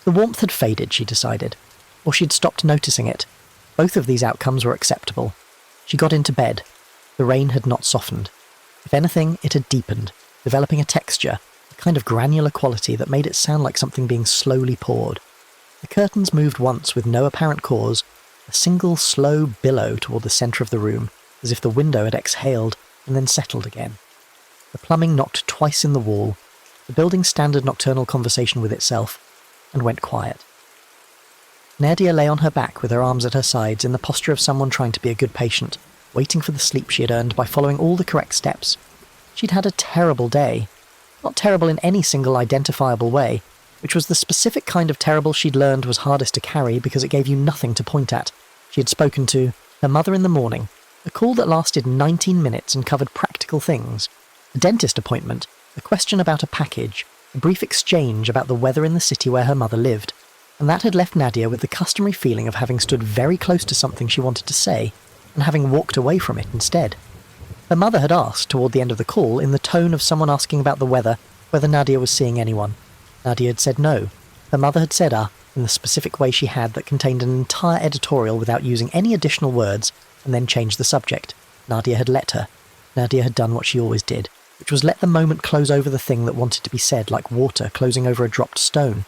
The warmth had faded, she decided, or she'd stopped noticing it. Both of these outcomes were acceptable. She got into bed. The rain had not softened. If anything, it had deepened, developing a texture, a kind of granular quality that made it sound like something being slowly poured. The curtains moved once with no apparent cause, a single slow billow toward the centre of the room, as if the window had exhaled and then settled again. The plumbing knocked twice in the wall. The the building's standard nocturnal conversation with itself, and went quiet. Nadia lay on her back with her arms at her sides in the posture of someone trying to be a good patient, waiting for the sleep she had earned by following all the correct steps. She'd had a terrible day. Not terrible in any single identifiable way, which was the specific kind of terrible she'd learned was hardest to carry because it gave you nothing to point at. She had spoken to her mother in the morning, a call that lasted 19 minutes and covered practical things, a dentist appointment, a question about a package, a brief exchange about the weather in the city where her mother lived, and that had left Nadia with the customary feeling of having stood very close to something she wanted to say, and having walked away from it instead. Her mother had asked, toward the end of the call, in the tone of someone asking about the weather, whether Nadia was seeing anyone. Nadia had said no. Her mother had said in the specific way she had that contained an entire editorial without using any additional words, and then changed the subject. Nadia had let her. Nadia had done what she always did, which was let the moment close over the thing that wanted to be said, like water closing over a dropped stone.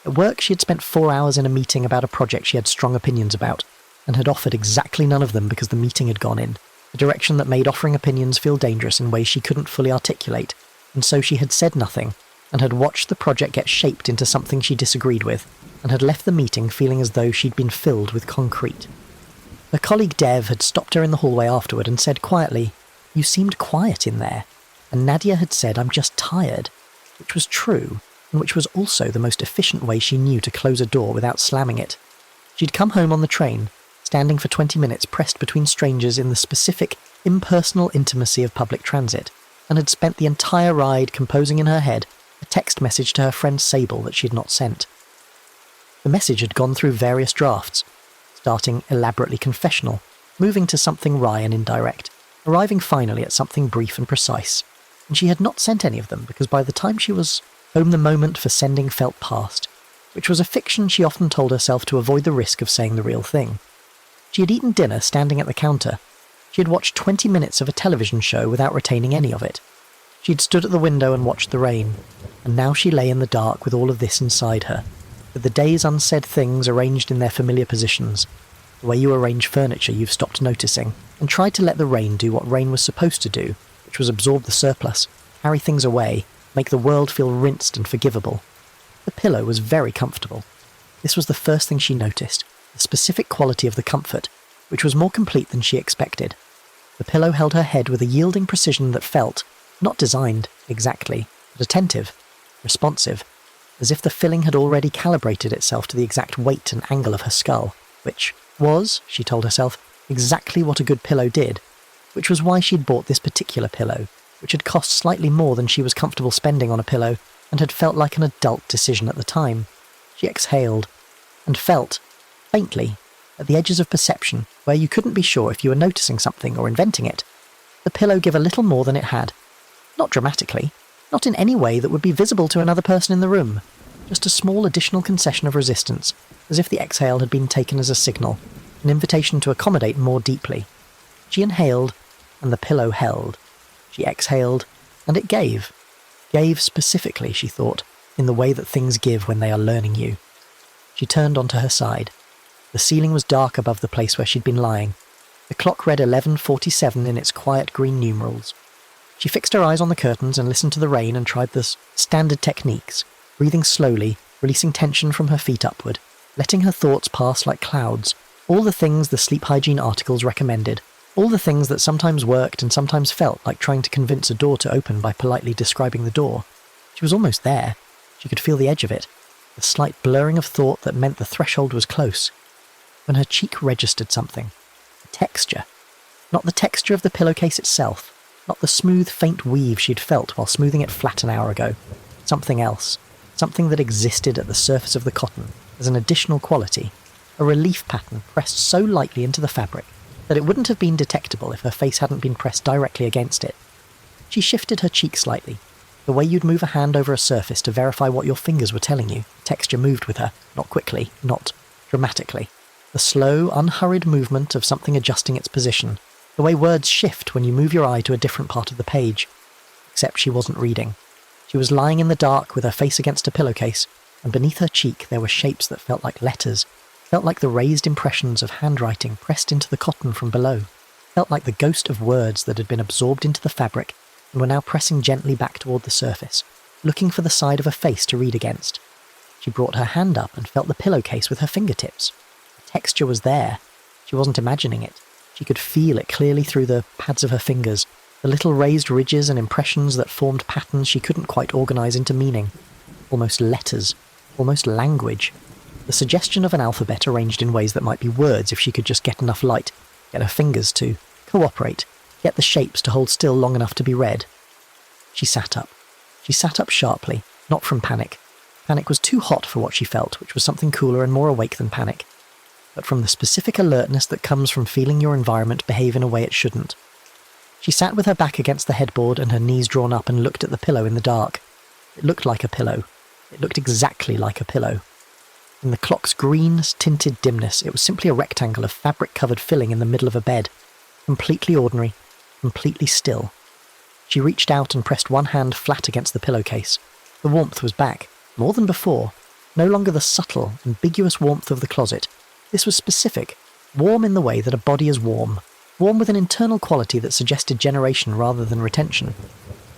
At work, she had spent 4 hours in a meeting about a project she had strong opinions about, and had offered exactly none of them because the meeting had gone in, a direction that made offering opinions feel dangerous in ways she couldn't fully articulate, and so she had said nothing, and had watched the project get shaped into something she disagreed with, and had left the meeting feeling as though she'd been filled with concrete. Her colleague Dev had stopped her in the hallway afterward and said quietly, "You seemed quiet in there," and Nadia had said, "I'm just tired," which was true, and which was also the most efficient way she knew to close a door without slamming it. She'd come home on the train, standing for 20 minutes pressed between strangers in the specific, impersonal intimacy of public transit, and had spent the entire ride composing in her head a text message to her friend Sable that she had not sent. The message had gone through various drafts, starting elaborately confessional, moving to something wry and indirect, arriving finally at something brief and precise, and she had not sent any of them because by the time she was home the moment for sending felt past, which was a fiction she often told herself to avoid the risk of saying the real thing. She had eaten dinner standing at the counter. She had watched 20 minutes of a television show without retaining any of it. She'd stood at the window and watched the rain, and now she lay in the dark with all of this inside her, with the day's unsaid things arranged in their familiar positions, the way you arrange furniture you've stopped noticing, and tried to let the rain do what rain was supposed to do, which was absorb the surplus, carry things away, make the world feel rinsed and forgivable. The pillow was very comfortable. This was the first thing she noticed, the specific quality of the comfort, which was more complete than she expected. The pillow held her head with a yielding precision that felt, not designed, exactly, but attentive, responsive, as if the filling had already calibrated itself to the exact weight and angle of her skull, which was, she told herself, exactly what a good pillow did, which was why she'd bought this particular pillow, which had cost slightly more than she was comfortable spending on a pillow, and had felt like an adult decision at the time. She exhaled, and felt, faintly, at the edges of perception, where you couldn't be sure if you were noticing something or inventing it, the pillow give a little more than it had. Not dramatically, not in any way that would be visible to another person in the room, just a small additional concession of resistance, as if the exhale had been taken as a signal, an invitation to accommodate more deeply. She inhaled, and the pillow held. She exhaled, and it gave. Gave specifically, she thought, in the way that things give when they are learning you. She turned onto her side. The ceiling was dark above the place where she'd been lying. The clock read 11:47 in its quiet green numerals. She fixed her eyes on the curtains and listened to the rain and tried the standard techniques, breathing slowly, releasing tension from her feet upward, letting her thoughts pass like clouds, all the things the sleep hygiene articles recommended, all the things that sometimes worked and sometimes felt like trying to convince a door to open by politely describing the door. She was almost there. She could feel the edge of it, the slight blurring of thought that meant the threshold was close, when her cheek registered something. A texture. Not the texture of the pillowcase itself, not the smooth, faint weave she'd felt while smoothing it flat an hour ago. Something else. Something that existed at the surface of the cotton as an additional quality. A relief pattern pressed so lightly into the fabric that it wouldn't have been detectable if her face hadn't been pressed directly against it. She shifted her cheek slightly, the way you'd move a hand over a surface to verify what your fingers were telling you. Texture moved with her, not quickly, not dramatically. The slow, unhurried movement of something adjusting its position, the way words shift when you move your eye to a different part of the page. Except she wasn't reading. She was lying in the dark with her face against a pillowcase, and beneath her cheek there were shapes that felt like letters, felt like the raised impressions of handwriting pressed into the cotton from below, felt like the ghost of words that had been absorbed into the fabric and were now pressing gently back toward the surface. looking for the side of a face to read against. She brought her hand up and felt the pillowcase with her fingertips. The texture was there. She wasn't imagining it. She could feel it clearly through the pads of her fingers, the little raised ridges and impressions that formed patterns she couldn't quite organize into meaning. Almost letters, almost language. The suggestion of an alphabet arranged in ways that might be words if she could just get enough light, get her fingers to cooperate, get the shapes to hold still long enough to be read. She sat up. She sat up sharply, not from panic. Panic was too hot for what she felt, which was something cooler and more awake than panic, but from the specific alertness that comes from feeling your environment behave in a way it shouldn't. She sat with her back against the headboard and her knees drawn up and looked at the pillow in the dark. It looked like a pillow. It looked exactly like a pillow. In the clock's green-tinted dimness, it was simply a rectangle of fabric-covered filling in the middle of a bed. Completely ordinary, completely still. She reached out and pressed one hand flat against the pillowcase. The warmth was back, more than before. No longer the subtle, ambiguous warmth of the closet. This was specific, warm in the way that a body is warm. Warm with an internal quality that suggested generation rather than retention.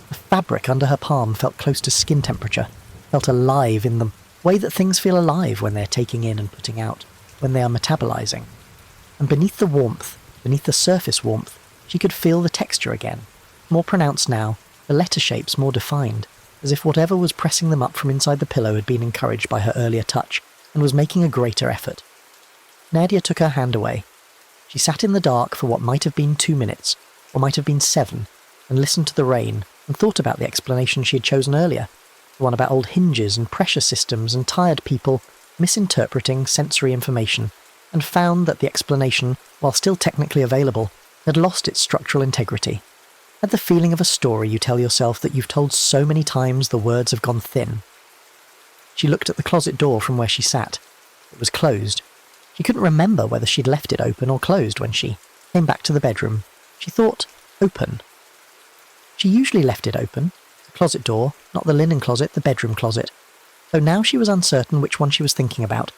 The fabric under her palm felt close to skin temperature, felt alive in the way that things feel alive when they're taking in and putting out, when they are metabolizing. And beneath the warmth, beneath the surface warmth, she could feel the texture again. More pronounced now, the letter shapes more defined, as if whatever was pressing them up from inside the pillow had been encouraged by her earlier touch, and was making a greater effort. Nadia took her hand away. She sat in the dark for what might have been 2 minutes, or might have been 7, and listened to the rain, and thought about the explanation she had chosen earlier, the one about old hinges and pressure systems and tired people misinterpreting sensory information, and found that the explanation, while still technically available, had lost its structural integrity. Had the feeling of a story you tell yourself that you've told so many times the words have gone thin. She looked at the closet door from where she sat. It was closed. She couldn't remember whether she'd left it open or closed when she came back to the bedroom. She thought, open. She usually left it open. The closet door, not the linen closet, the bedroom closet. Though now she was uncertain which one she was thinking about,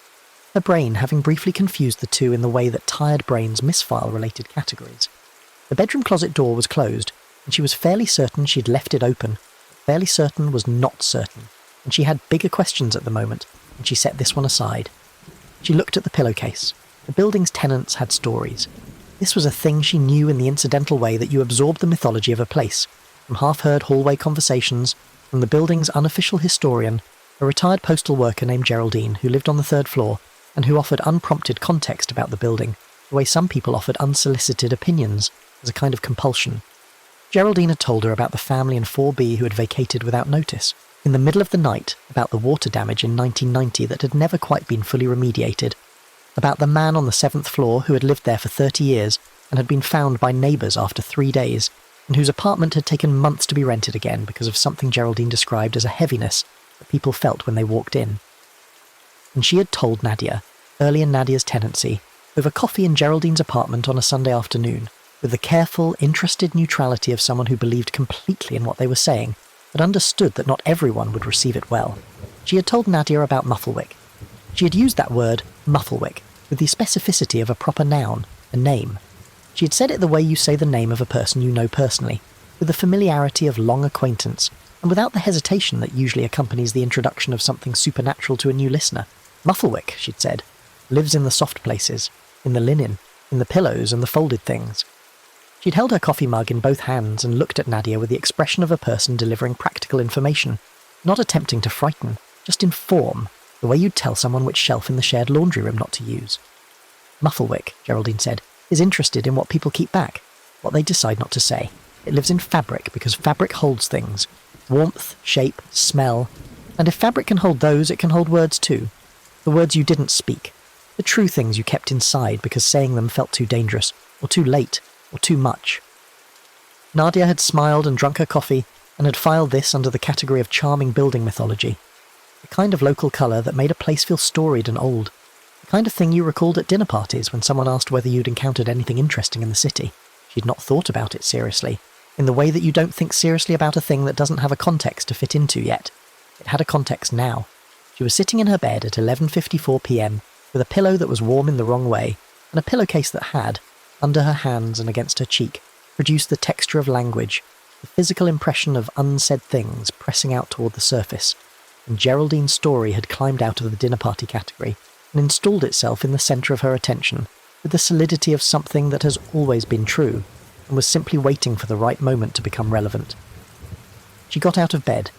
her brain having briefly confused the two in the way that tired brains misfile related categories. The bedroom closet door was closed, and she was fairly certain she'd left it open. Fairly certain was not certain, and she had bigger questions at the moment, and she set this one aside. She looked at the pillowcase. The building's tenants had stories. This was a thing she knew in the incidental way that you absorbed the mythology of a place, from half-heard hallway conversations, from the building's unofficial historian, a retired postal worker named Geraldine who lived on the 3rd floor, and who offered unprompted context about the building, the way some people offered unsolicited opinions, as a kind of compulsion. Geraldine had told her about the family in 4B who had vacated without notice, in the middle of the night, about the water damage in 1990 that had never quite been fully remediated, about the man on the 7th floor who had lived there for 30 years and had been found by neighbours after 3 days, and whose apartment had taken months to be rented again because of something Geraldine described as a heaviness that people felt when they walked in. And she had told Nadia, early in Nadia's tenancy, over coffee in Geraldine's apartment on a Sunday afternoon, with the careful, interested neutrality of someone who believed completely in what they were saying, but understood that not everyone would receive it well. She had told Nadia about Mufflewick. She had used that word, Mufflewick, with the specificity of a proper noun, a name. She had said it the way you say the name of a person you know personally, with the familiarity of long acquaintance, and without the hesitation that usually accompanies the introduction of something supernatural to a new listener. Mufflewick, she'd said, lives in the soft places, in the linen, in the pillows and the folded things. She'd held her coffee mug in both hands and looked at Nadia with the expression of a person delivering practical information, not attempting to frighten, just inform, the way you'd tell someone which shelf in the shared laundry room not to use. Mufflewick, Geraldine said, is interested in what people keep back, what they decide not to say. It lives in fabric because fabric holds things. Warmth, shape, smell. And if fabric can hold those, it can hold words too. The words you didn't speak. The true things you kept inside because saying them felt too dangerous, or too late, or too much. Nadia had smiled and drunk her coffee, and had filed this under the category of charming building mythology. The kind of local colour that made a place feel storied and old. The kind of thing you recalled at dinner parties when someone asked whether you'd encountered anything interesting in the city. She'd not thought about it seriously, in the way that you don't think seriously about a thing that doesn't have a context to fit into yet. It had a context now. She was sitting in her bed at 11:54 p.m, with a pillow that was warm in the wrong way, and a pillowcase that had, under her hands and against her cheek, produced the texture of language, the physical impression of unsaid things pressing out toward the surface, and Geraldine's story had climbed out of the dinner party category and installed itself in the centre of her attention with the solidity of something that has always been true and was simply waiting for the right moment to become relevant. She got out of bed.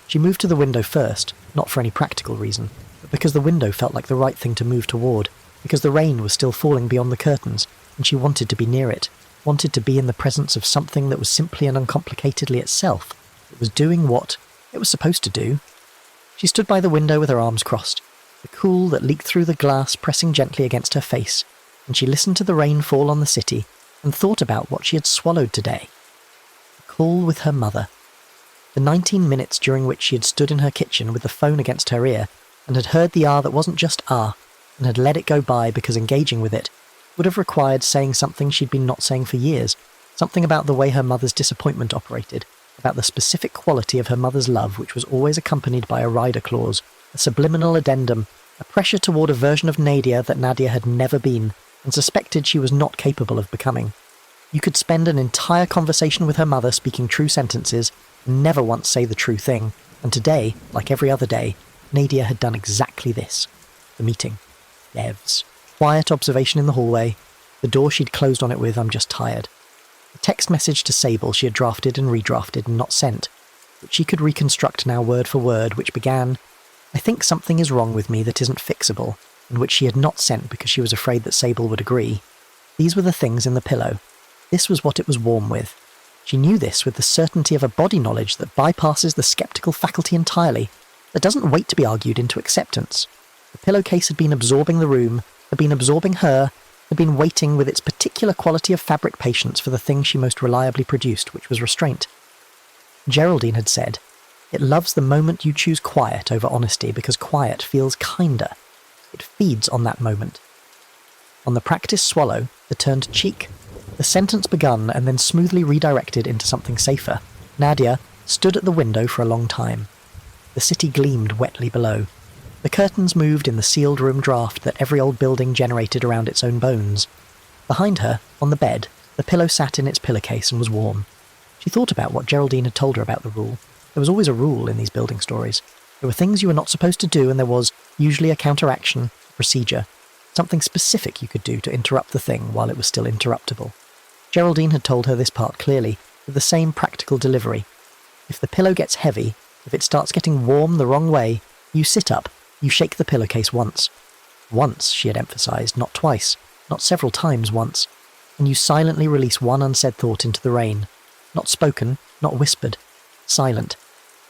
She moved to the window first, not for any practical reason, but because the window felt like the right thing to move toward, because the rain was still falling beyond the curtains, and she wanted to be near it, wanted to be in the presence of something that was simply and uncomplicatedly itself. It was doing what it was supposed to do. She stood by the window with her arms crossed, the cool that leaked through the glass pressing gently against her face, and she listened to the rain fall on the city and thought about what she had swallowed today. A call with her mother. The 19 minutes during which she had stood in her kitchen with the phone against her ear and had heard the that wasn't just and had let it go by because engaging with it would have required saying something she'd been not saying for years, something about the way her mother's disappointment operated, about the specific quality of her mother's love which was always accompanied by a rider clause, a subliminal addendum, a pressure toward a version of Nadia that Nadia had never been and suspected she was not capable of becoming. You could spend an entire conversation with her mother speaking true sentences and never once say the true thing, and today, like every other day, Nadia had done exactly this. The meeting. Devs. Quiet observation in the hallway. The door she'd closed on it with, "I'm just tired." A text message to Sable she had drafted and redrafted and not sent, which she could reconstruct now word for word, which began, "I think something is wrong with me that isn't fixable," and which she had not sent because she was afraid that Sable would agree. These were the things in the pillow. This was what it was warm with. She knew this with the certainty of a body knowledge that bypasses the skeptical faculty entirely, that doesn't wait to be argued into acceptance. The pillowcase had been absorbing the room, had been absorbing her, had been waiting with its particular quality of fabric patience for the thing she most reliably produced, which was restraint. Geraldine had said, "It loves the moment you choose quiet over honesty because quiet feels kinder. It feeds on that moment." On the practiced swallow, the turned cheek, the sentence begun and then smoothly redirected into something safer. Nadia stood at the window for a long time. The city gleamed wetly below. The curtains moved in the sealed room draft that every old building generated around its own bones. Behind her, on the bed, the pillow sat in its pillowcase and was warm. She thought about what Geraldine had told her about the rule. There was always a rule in these building stories. There were things you were not supposed to do, and there was, usually, a counteraction, a procedure, something specific you could do to interrupt the thing while it was still interruptible. Geraldine had told her this part clearly, with the same practical delivery. If the pillow gets heavy, if it starts getting warm the wrong way, you sit up, you shake the pillowcase once. Once, she had emphasized, not twice, not several times once, and you silently release one unsaid thought into the rain. Not spoken, not whispered. Silent.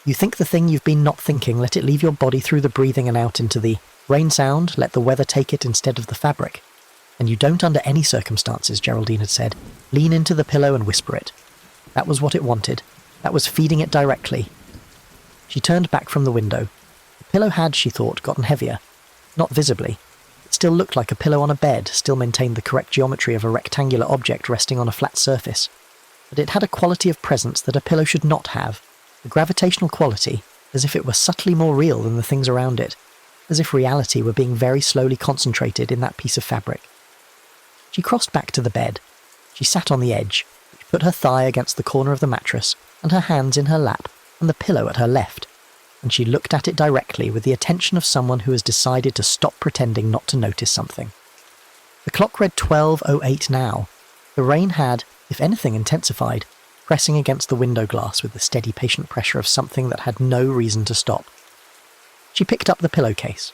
You think the thing you've been not thinking, let it leave your body through the breathing and out into the rain sound, let the weather take it instead of the fabric. And you don't under any circumstances, Geraldine had said, lean into the pillow and whisper it. That was what it wanted. That was feeding it directly. She turned back from the window. The pillow had, she thought, gotten heavier. Not visibly. It still looked like a pillow on a bed, still maintained the correct geometry of a rectangular object resting on a flat surface. But it had a quality of presence that a pillow should not have, a gravitational quality, as if it were subtly more real than the things around it, as if reality were being very slowly concentrated in that piece of fabric. She crossed back to the bed. She sat on the edge, which put her thigh against the corner of the mattress, and her hands in her lap, and the pillow at her left, and she looked at it directly with the attention of someone who has decided to stop pretending not to notice something. The clock read 12:08 now. The rain had, if anything, intensified, pressing against the window glass with the steady, patient pressure of something that had no reason to stop. She picked up the pillowcase.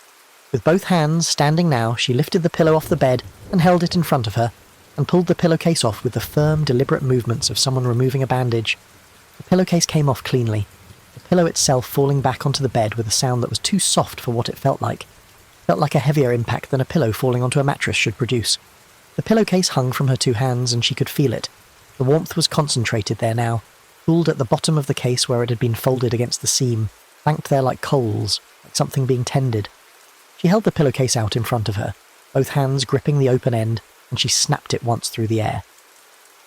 With both hands standing now, she lifted the pillow off the bed and held it in front of her, and pulled the pillowcase off with the firm, deliberate movements of someone removing a bandage. The pillowcase came off cleanly, the pillow itself falling back onto the bed with a sound that was too soft for what it felt like a heavier impact than a pillow falling onto a mattress should produce. The pillowcase hung from her two hands, and she could feel it. The warmth was concentrated there now, cooled at the bottom of the case where it had been folded against the seam, banked there like coals, like something being tended. She held the pillowcase out in front of her, both hands gripping the open end, and she snapped it once through the air.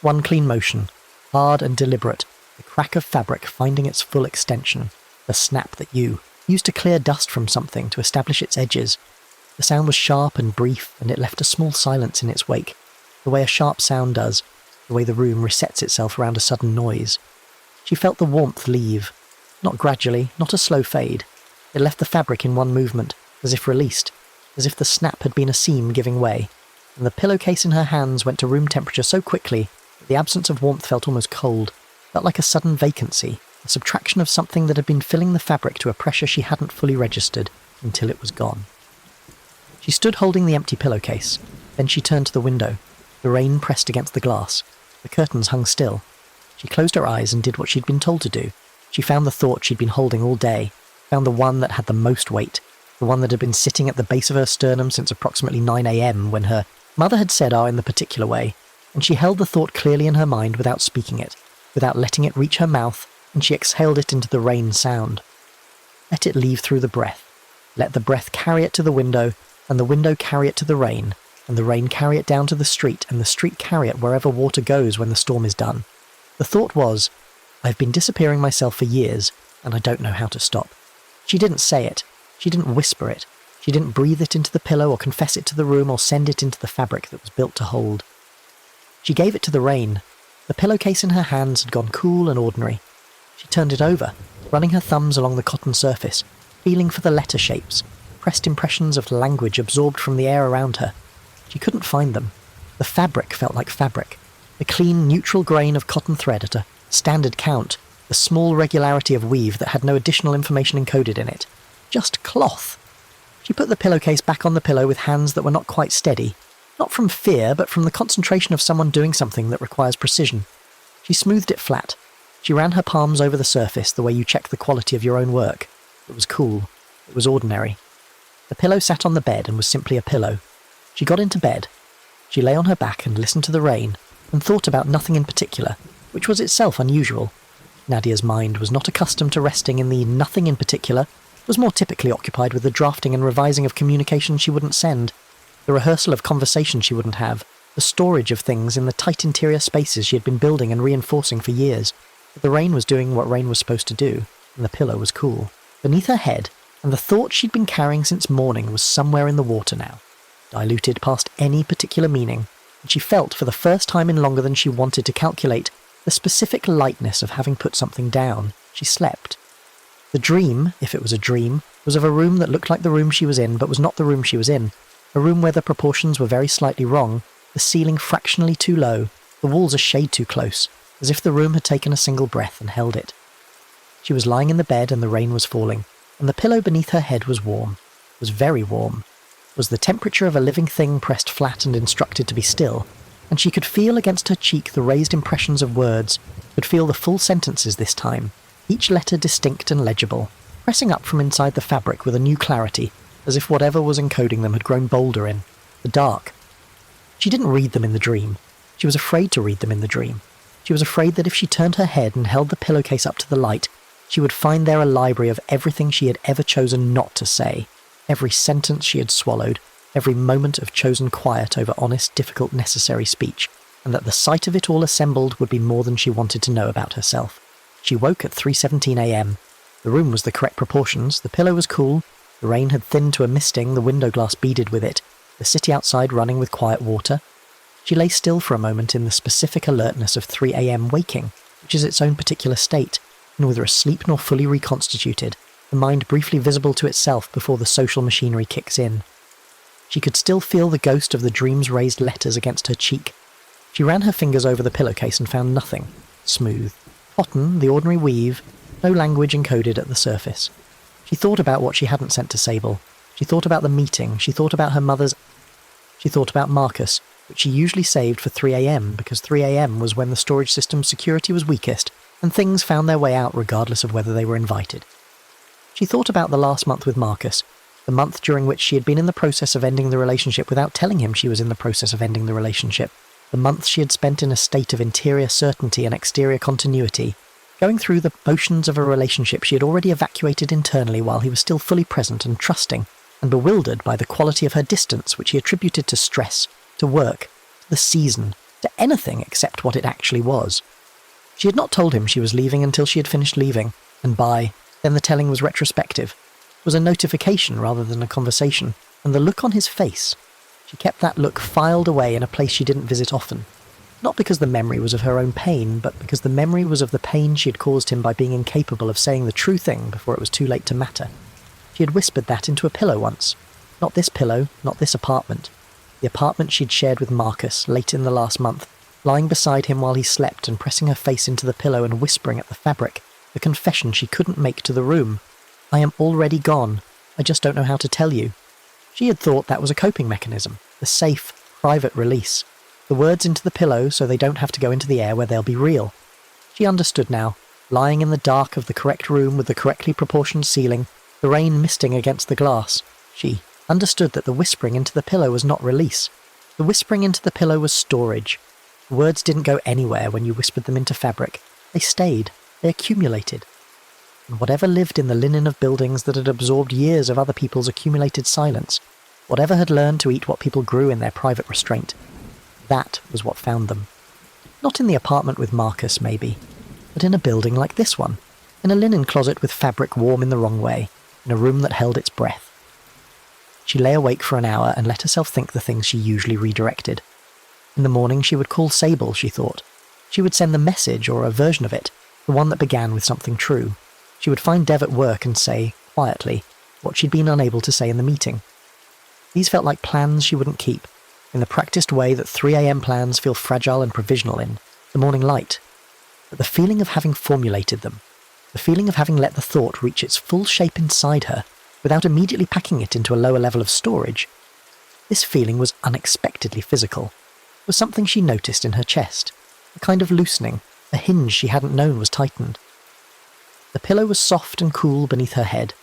One clean motion, hard and deliberate, the crack of fabric finding its full extension, the snap that you used to clear dust from something to establish its edges. The sound was sharp and brief, and it left a small silence in its wake, the way a sharp sound does, the way the room resets itself around a sudden noise. She felt the warmth leave. Not gradually, not a slow fade. It left the fabric in one movement, as if released, as if the snap had been a seam giving way, and the pillowcase in her hands went to room temperature so quickly that the absence of warmth felt almost cold, felt like a sudden vacancy, a subtraction of something that had been filling the fabric to a pressure she hadn't fully registered until it was gone. She stood holding the empty pillowcase. Then she turned to the window. The rain pressed against the glass. The curtains hung still. She closed her eyes and did what she'd been told to do. She found the thought she'd been holding all day, found the one that had the most weight, the one that had been sitting at the base of her sternum since approximately 9 a.m. when her mother had said in the particular way, and she held the thought clearly in her mind without speaking it, without letting it reach her mouth, and she exhaled it into the rain sound. Let it leave through the breath. Let the breath carry it to the window, and the window carry it to the rain, and the rain carry it down to the street, and the street carry it wherever water goes when the storm is done. The thought was, I've been disappearing myself for years, and I don't know how to stop. She didn't say it. She didn't whisper it. She didn't breathe it into the pillow or confess it to the room or send it into the fabric that was built to hold. She gave it to the rain. The pillowcase in her hands had gone cool and ordinary. She turned it over, running her thumbs along the cotton surface, feeling for the letter shapes, pressed impressions of language absorbed from the air around her. She couldn't find them. The fabric felt like fabric. The clean, neutral grain of cotton thread at a standard count, the small regularity of weave that had no additional information encoded in it. Just cloth. She put the pillowcase back on the pillow with hands that were not quite steady, not from fear, but from the concentration of someone doing something that requires precision. She smoothed it flat. She ran her palms over the surface the way you check the quality of your own work. It was cool. It was ordinary. The pillow sat on the bed and was simply a pillow. She got into bed. She lay on her back and listened to the rain, and thought about nothing in particular, which was itself unusual. Nadia's mind was not accustomed to resting in the nothing in particular, was more typically occupied with the drafting and revising of communication she wouldn't send, the rehearsal of conversation she wouldn't have, the storage of things in the tight interior spaces she had been building and reinforcing for years. But the rain was doing what rain was supposed to do, and the pillow was cool. Beneath her head, and the thought she'd been carrying since morning was somewhere in the water now, diluted past any particular meaning, and she felt for the first time in longer than she wanted to calculate the specific lightness of having put something down. She slept. The dream, if it was a dream, was of a room that looked like the room she was in, but was not the room she was in. A room where the proportions were very slightly wrong, the ceiling fractionally too low, the walls a shade too close, as if the room had taken a single breath and held it. She was lying in the bed and the rain was falling, and the pillow beneath her head was warm, was very warm, was the temperature of a living thing pressed flat and instructed to be still, and she could feel against her cheek the raised impressions of words, could feel the full sentences this time, each letter distinct and legible, pressing up from inside the fabric with a new clarity, as if whatever was encoding them had grown bolder in the dark. She didn't read them in the dream. She was afraid to read them in the dream. She was afraid that if she turned her head and held the pillowcase up to the light, she would find there a library of everything she had ever chosen not to say, every sentence she had swallowed, every moment of chosen quiet over honest, difficult, necessary speech, and that the sight of it all assembled would be more than she wanted to know about herself. She woke at 3:17 a.m. The room was the correct proportions, the pillow was cool, the rain had thinned to a misting, the window glass beaded with it, the city outside running with quiet water. She lay still for a moment in the specific alertness of 3 a.m. waking, which is its own particular state, neither asleep nor fully reconstituted, the mind briefly visible to itself before the social machinery kicks in. She could still feel the ghost of the dream's raised letters against her cheek. She ran her fingers over the pillowcase and found nothing. Smooth. Cotton, the ordinary weave, no language encoded at the surface. She thought about what she hadn't sent to Sable. She thought about the meeting. She thought about her mother's. She thought about Marcus, which she usually saved for 3 a.m. because 3 a.m. was when the storage system's security was weakest and things found their way out regardless of whether they were invited. She thought about the last month with Marcus, the month during which she had been in the process of ending the relationship without telling him she was in the process of ending the relationship, the month she had spent in a state of interior certainty and exterior continuity, going through the motions of a relationship she had already evacuated internally while he was still fully present and trusting, and bewildered by the quality of her distance which he attributed to stress, to work, to the season, to anything except what it actually was. She had not told him she was leaving until she had finished leaving, and then the telling was retrospective, was a notification rather than a conversation, and the look on his face. She kept that look filed away in a place she didn't visit often. Not because the memory was of her own pain, but because the memory was of the pain she had caused him by being incapable of saying the true thing before it was too late to matter. She had whispered that into a pillow once. Not this pillow, not this apartment. The apartment she'd shared with Marcus late in the last month, lying beside him while he slept and pressing her face into the pillow and whispering at the fabric, the confession she couldn't make to the room. "I am already gone. I just don't know how to tell you." She had thought that was a coping mechanism, the safe, private release. The words into the pillow so they don't have to go into the air where they'll be real. She understood now, lying in the dark of the correct room with the correctly proportioned ceiling, the rain misting against the glass. She understood that the whispering into the pillow was not release. The whispering into the pillow was storage. The words didn't go anywhere when you whispered them into fabric. They stayed. They accumulated. And whatever lived in the linen of buildings that had absorbed years of other people's accumulated silence, whatever had learned to eat what people grew in their private restraint, that was what found them. Not in the apartment with Marcus, maybe, but in a building like this one, in a linen closet with fabric warm in the wrong way, in a room that held its breath. She lay awake for an hour and let herself think the things she usually redirected. In the morning she would call Sable, she thought. She would send the message, or a version of it, the one that began with something true. She would find Dev at work and say, quietly, what she'd been unable to say in the meeting. These felt like plans she wouldn't keep, in the practiced way that 3 a.m. plans feel fragile and provisional in, the morning light. But the feeling of having formulated them, the feeling of having let the thought reach its full shape inside her, without immediately packing it into a lower level of storage, this feeling was unexpectedly physical, was something she noticed in her chest, a kind of loosening, a hinge she hadn't known was tightened. The pillow was soft and cool beneath her head.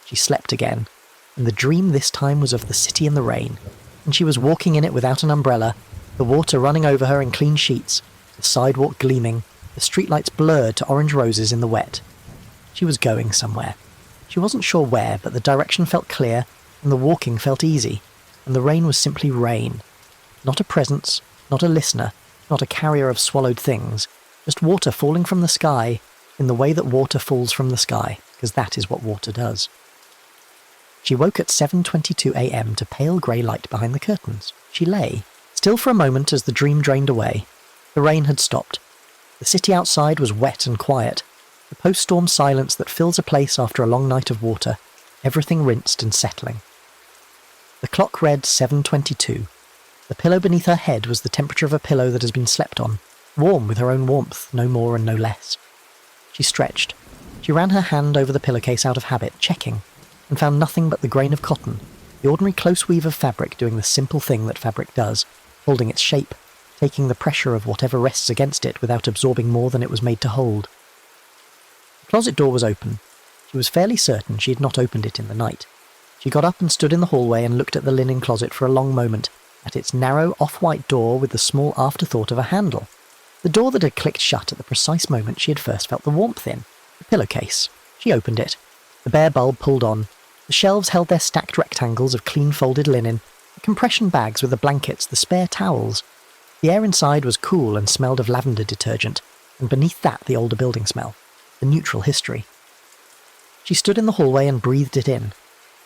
She slept again, and the dream this time was of the city in the rain, and she was walking in it without an umbrella, the water running over her in clean sheets, the sidewalk gleaming, the streetlights blurred to orange roses in the wet. She was going somewhere. She wasn't sure where, but the direction felt clear, and the walking felt easy, and the rain was simply rain. Not a presence, not a listener, not a carrier of swallowed things, just water falling from the sky, in the way that water falls from the sky, because that is what water does. She woke at 7:22 a.m. to pale grey light behind the curtains. She lay, still for a moment as the dream drained away. The rain had stopped. The city outside was wet and quiet, the post-storm silence that fills a place after a long night of water, everything rinsed and settling. The clock read 7:22. The pillow beneath her head was the temperature of a pillow that has been slept on, warm with her own warmth, no more and no less. She stretched. She ran her hand over the pillowcase out of habit, checking, and found nothing but the grain of cotton, the ordinary close weave of fabric doing the simple thing that fabric does, holding its shape, taking the pressure of whatever rests against it without absorbing more than it was made to hold. The closet door was open. She was fairly certain she had not opened it in the night. She got up and stood in the hallway and looked at the linen closet for a long moment, at its narrow, off-white door with the small afterthought of a handle. The door that had clicked shut at the precise moment she had first felt the warmth in. The pillowcase. She opened it. The bare bulb pulled on. The shelves held their stacked rectangles of clean-folded linen, the compression bags with the blankets, the spare towels. The air inside was cool and smelled of lavender detergent, and beneath that the older building smell, the neutral history. She stood in the hallway and breathed it in.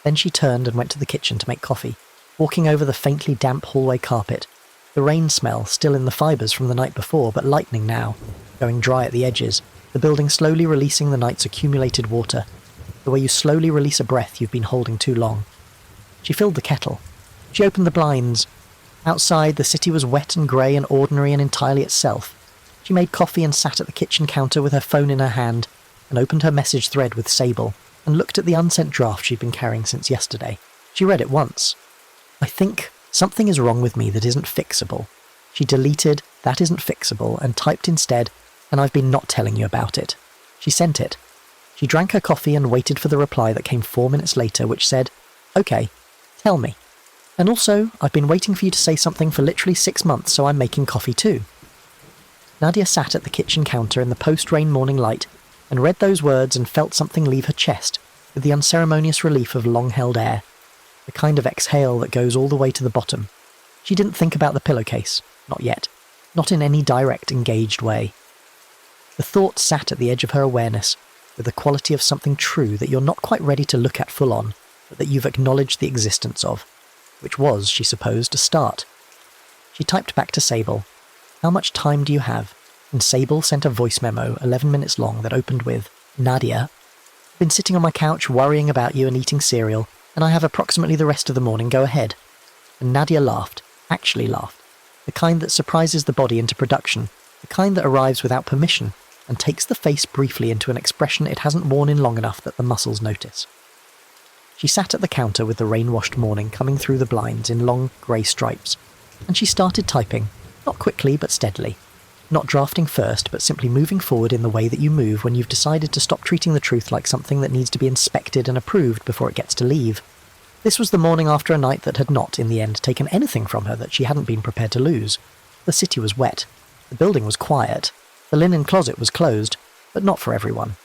Then she turned and went to the kitchen to make coffee, walking over the faintly damp hallway carpet, the rain smell still in the fibres from the night before, but lightening now, going dry at the edges, the building slowly releasing the night's accumulated water, the way you slowly release a breath you've been holding too long. She filled the kettle. She opened the blinds. Outside, the city was wet and grey and ordinary and entirely itself. She made coffee and sat at the kitchen counter with her phone in her hand, and opened her message thread with Sable, and looked at the unsent draft she'd been carrying since yesterday. She read it once. "I think something is wrong with me that isn't fixable." She deleted "that isn't fixable" and typed instead, "and I've been not telling you about it." She sent it. She drank her coffee and waited for the reply that came 4 minutes later, which said, "Okay, tell me. And also, I've been waiting for you to say something for literally 6 months, so I'm making coffee too." Nadia sat at the kitchen counter in the post-rain morning light and read those words and felt something leave her chest with the unceremonious relief of long-held air, the kind of exhale that goes all the way to the bottom. She didn't think about the pillowcase, not yet, not in any direct, engaged way. The thought sat at the edge of her awareness, with the quality of something true that you're not quite ready to look at full on, but that you've acknowledged the existence of, which was, she supposed, a start. She typed back to Sable, How much time do you have? And Sable sent a voice memo 11 minutes long that opened with, Nadia, been sitting on my couch worrying about you and eating cereal, and I have approximately the rest of the morning, go ahead. And Nadia laughed, actually laughed, the kind that surprises the body into production, the kind that arrives without permission, and takes the face briefly into an expression it hasn't worn in long enough that the muscles notice. She sat at the counter with the rain-washed morning coming through the blinds in long grey stripes, and she started typing, not quickly but steadily, not drafting first but simply moving forward in the way that you move when you've decided to stop treating the truth like something that needs to be inspected and approved before it gets to leave. This was the morning after a night that had not, in the end, taken anything from her that she hadn't been prepared to lose. The city was wet. The building was quiet. The linen closet was closed, but not for everyone.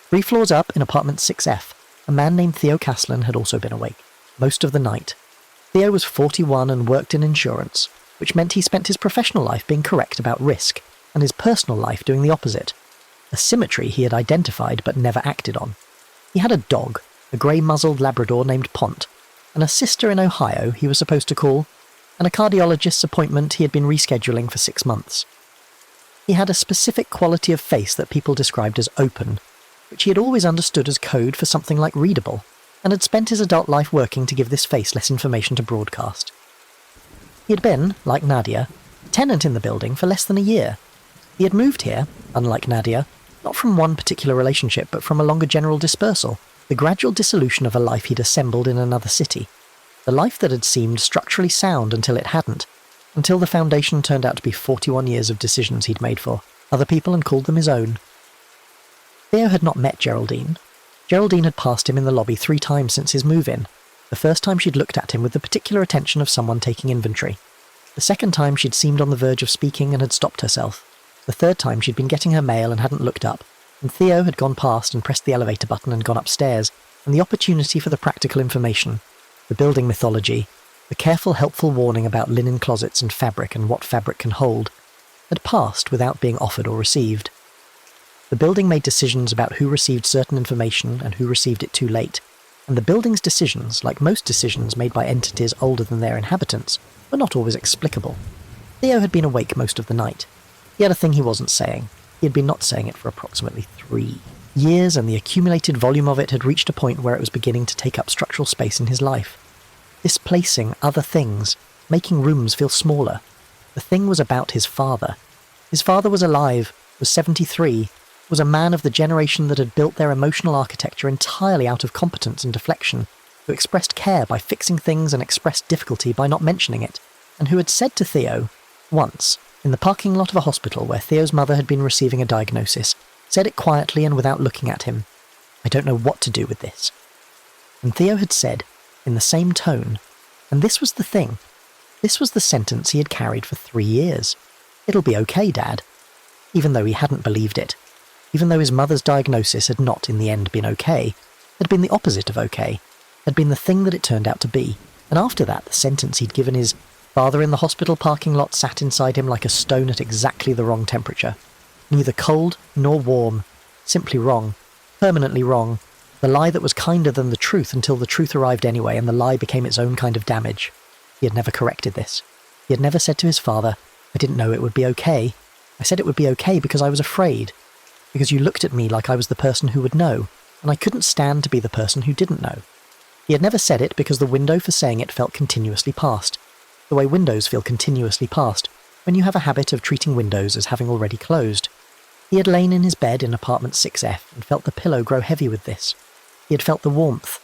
3 floors up in apartment 6F, a man named Theo Caslin had also been awake, most of the night. Theo was 41 and worked in insurance, which meant he spent his professional life being correct about risk, and his personal life doing the opposite. A symmetry he had identified but never acted on. He had a dog, a grey-muzzled Labrador named Pont, and a sister in Ohio he was supposed to call, and a cardiologist's appointment he had been rescheduling for 6 months. He had a specific quality of face that people described as open, which he had always understood as code for something like readable, and had spent his adult life working to give this face less information to broadcast. He had been, like Nadia, a tenant in the building for less than a year. He had moved here, unlike Nadia, not from one particular relationship but from a longer general dispersal, the gradual dissolution of a life he'd assembled in another city, the life that had seemed structurally sound until it hadn't, until the foundation turned out to be 41 years of decisions he'd made for other people and called them his own. Theo had not met Geraldine. Geraldine had passed him in the lobby 3 times since his move-in. The first time she'd looked at him with the particular attention of someone taking inventory. The second time she'd seemed on the verge of speaking and had stopped herself. The third time she'd been getting her mail and hadn't looked up, and Theo had gone past and pressed the elevator button and gone upstairs, and the opportunity for the practical information, the building mythology, the careful helpful warning about linen closets and what fabric can hold, had passed without being offered or received. The building made decisions about who received certain information and who received it too late, and the building's decisions, like most decisions made by entities older than their inhabitants, were not always explicable. Theo had been awake most of the night. He had a thing he wasn't saying. He had been not saying it for approximately 3 years, and the accumulated volume of it had reached a point where it was beginning to take up structural space in his life. Displacing other things, making rooms feel smaller. The thing was about his father. His father was alive, was 73, was a man of the generation that had built their emotional architecture entirely out of competence and deflection, who expressed care by fixing things and expressed difficulty by not mentioning it, and who had said to Theo, once, in the parking lot of a hospital where Theo's mother had been receiving a diagnosis, said it quietly and without looking at him, I don't know what to do with this. And Theo had said, in the same tone, and this was the thing, this was the sentence he had carried for 3 years. It'll be okay, Dad. Even though he hadn't believed it. Even though his mother's diagnosis had not in the end been okay, had been the opposite of okay, had been the thing that it turned out to be, and after that the sentence he'd given his father in the hospital parking lot sat inside him like a stone at exactly the wrong temperature. Neither cold nor warm, simply wrong, permanently wrong, the lie that was kinder than the truth until the truth arrived anyway and the lie became its own kind of damage. He had never corrected this. He had never said to his father, I didn't know it would be okay. I said it would be okay because I was afraid. Because you looked at me like I was the person who would know, and I couldn't stand to be the person who didn't know. He had never said it because the window for saying it felt continuously past, the way windows feel continuously past when you have a habit of treating windows as having already closed. He had lain in his bed in apartment 6F and felt the pillow grow heavy with this. He had felt the warmth.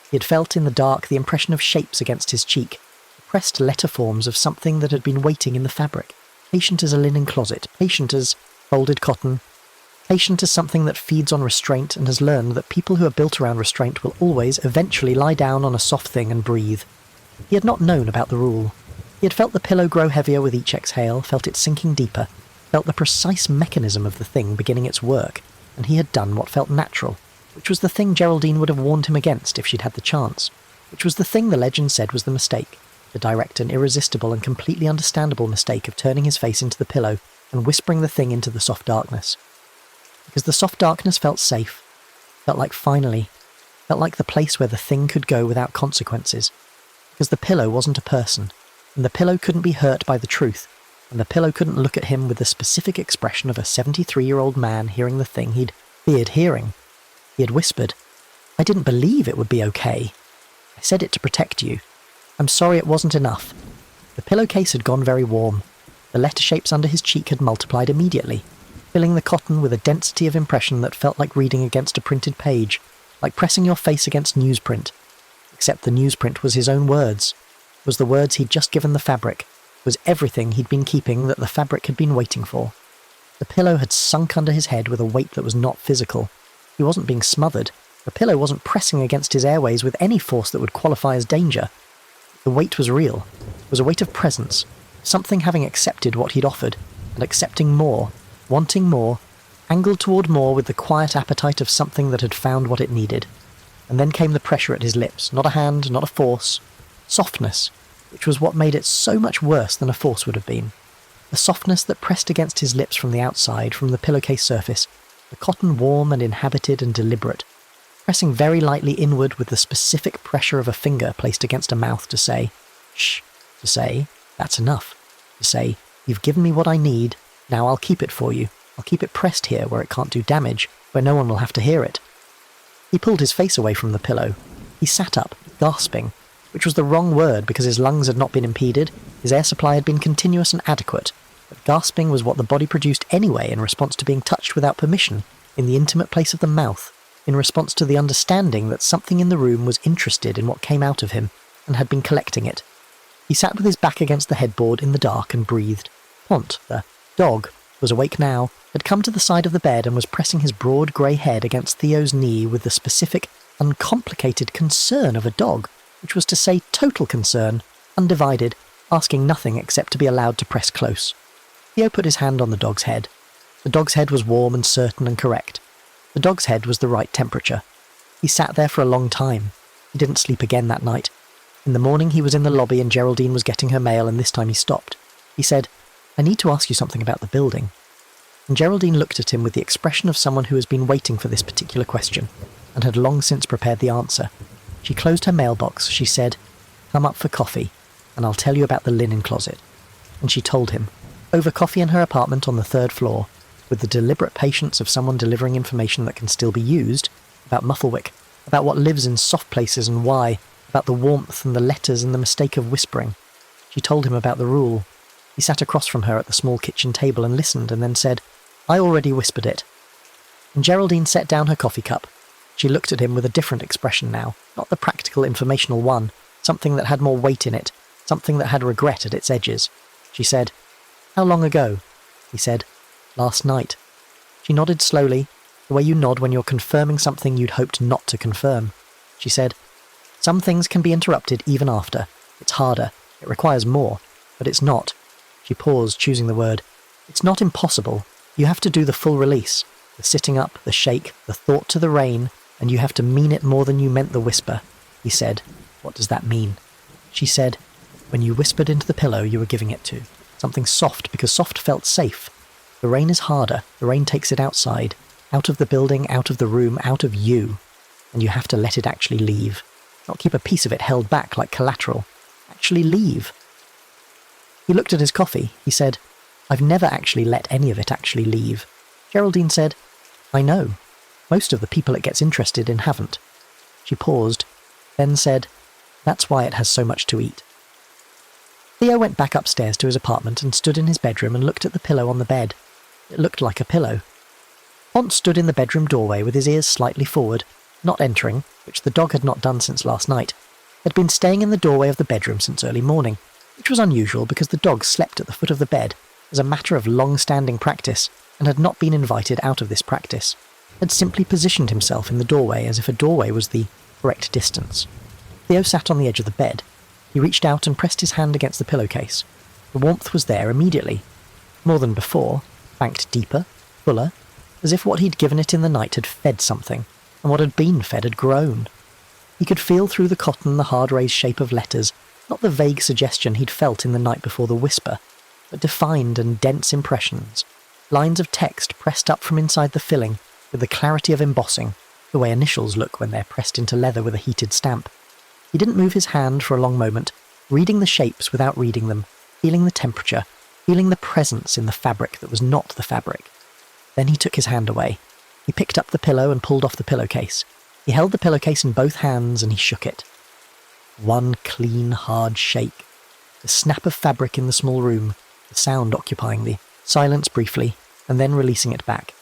He had felt in the dark the impression of shapes against his cheek, the pressed letter forms of something that had been waiting in the fabric, patient as a linen closet, patient as folded cotton, patient as something that feeds on restraint and has learned that people who are built around restraint will always, eventually lie down on a soft thing and breathe. He had not known about the rule. He had felt the pillow grow heavier with each exhale, felt it sinking deeper, felt the precise mechanism of the thing beginning its work, and he had done what felt natural, which was the thing Geraldine would have warned him against if she'd had the chance, which was the thing the legend said was the mistake, the direct and irresistible and completely understandable mistake of turning his face into the pillow and whispering the thing into the soft darkness. Because the soft darkness felt safe, felt like finally, felt like the place where the thing could go without consequences, because the pillow wasn't a person, and the pillow couldn't be hurt by the truth, and the pillow couldn't look at him with the specific expression of a 73-year-old man hearing the thing he'd feared hearing. He had whispered, "I didn't believe it would be okay. I said it to protect you. I'm sorry it wasn't enough." The pillowcase had gone very warm. The letter shapes under his cheek had multiplied immediately, filling the cotton with a density of impression that felt like reading against a printed page, like pressing your face against newsprint. Except the newsprint was his own words, was the words he'd just given the fabric, was everything he'd been keeping that the fabric had been waiting for. The pillow had sunk under his head with a weight that was not physical. He wasn't being smothered. The pillow wasn't pressing against his airways with any force that would qualify as danger. The weight was real. It was a weight of presence, something having accepted what he'd offered, and accepting more, wanting more, angled toward more with the quiet appetite of something that had found what it needed. And then came the pressure at his lips, not a hand, not a force. Softness, which was what made it so much worse than a force would have been. The softness that pressed against his lips from the outside, from the pillowcase surface, the cotton warm and inhabited and deliberate, pressing very lightly inward with the specific pressure of a finger placed against a mouth to say, "Shh," to say, "That's enough," to say, "You've given me what I need, now I'll keep it for you. I'll keep it pressed here where it can't do damage, where no one will have to hear it." He pulled his face away from the pillow. He sat up, gasping, which was the wrong word because his lungs had not been impeded, his air supply had been continuous and adequate, but gasping was what the body produced anyway in response to being touched without permission, in the intimate place of the mouth, in response to the understanding that something in the room was interested in what came out of him, and had been collecting it. He sat with his back against the headboard in the dark and breathed. Pont, the dog, was awake now, had come to the side of the bed and was pressing his broad grey head against Theo's knee with the specific, uncomplicated concern of a dog, which was to say total concern, undivided, asking nothing except to be allowed to press close. Theo put his hand on the dog's head. The dog's head was warm and certain and correct. The dog's head was the right temperature. He sat there for a long time. He didn't sleep again that night. In the morning he was in the lobby and Geraldine was getting her mail, and this time he stopped. He said, "I need to ask you something about the building." And Geraldine looked at him with the expression of someone who has been waiting for this particular question, and had long since prepared the answer. She closed her mailbox. She said, "Come up for coffee, and I'll tell you about the linen closet." And she told him, over coffee in her apartment on the 3rd floor, with the deliberate patience of someone delivering information that can still be used, about Mufflewick, about what lives in soft places and why, about the warmth and the letters and the mistake of whispering. She told him about the rule. He sat across from her at the small kitchen table and listened, and then said, "I already whispered it." And Geraldine set down her coffee cup. She looked at him with a different expression now, not the practical, informational one, something that had more weight in it, something that had regret at its edges. She said, "How long ago?" He said, "Last night." She nodded slowly, the way you nod when you're confirming something you'd hoped not to confirm. She said, "Some things can be interrupted even after. It's harder. It requires more. But it's not." She paused, choosing the word. "It's not impossible. You have to do the full release. The sitting up, the shake, the thought to the rain, and you have to mean it more than you meant the whisper." He said, "What does that mean?" She said, "When you whispered into the pillow you were giving it to. Something soft, because soft felt safe. The rain is harder. The rain takes it outside. Out of the building, out of the room, out of you. And you have to let it actually leave. Not keep a piece of it held back like collateral. Actually leave." He looked at his coffee. He said, "I've never actually let any of it actually leave." Geraldine said, "I know. Most of the people it gets interested in haven't." She paused, then said, "That's why it has so much to eat." Theo went back upstairs to his apartment and stood in his bedroom and looked at the pillow on the bed. It looked like a pillow. Pont stood in the bedroom doorway with his ears slightly forward, not entering, which the dog had not done since last night. Had been staying in the doorway of the bedroom since early morning, which was unusual because the dog slept at the foot of the bed as a matter of long-standing practice and had not been invited out of this practice, had simply positioned himself in the doorway as if a doorway was the correct distance. Theo sat on the edge of the bed. He reached out and pressed his hand against the pillowcase. The warmth was there immediately. More than before, banked deeper, fuller, as if what he'd given it in the night had fed something, and what had been fed had grown. He could feel through the cotton the hard-raised shape of letters, not the vague suggestion he'd felt in the night before the whisper, but defined and dense impressions, lines of text pressed up from inside the filling with the clarity of embossing, the way initials look when they're pressed into leather with a heated stamp. He didn't move his hand for a long moment, reading the shapes without reading them, feeling the temperature, feeling the presence in the fabric that was not the fabric. Then he took his hand away. He picked up the pillow and pulled off the pillowcase. He held the pillowcase in both hands and he shook it. One clean, hard shake. The snap of fabric in the small room, the sound occupying the silence briefly, and then releasing it back.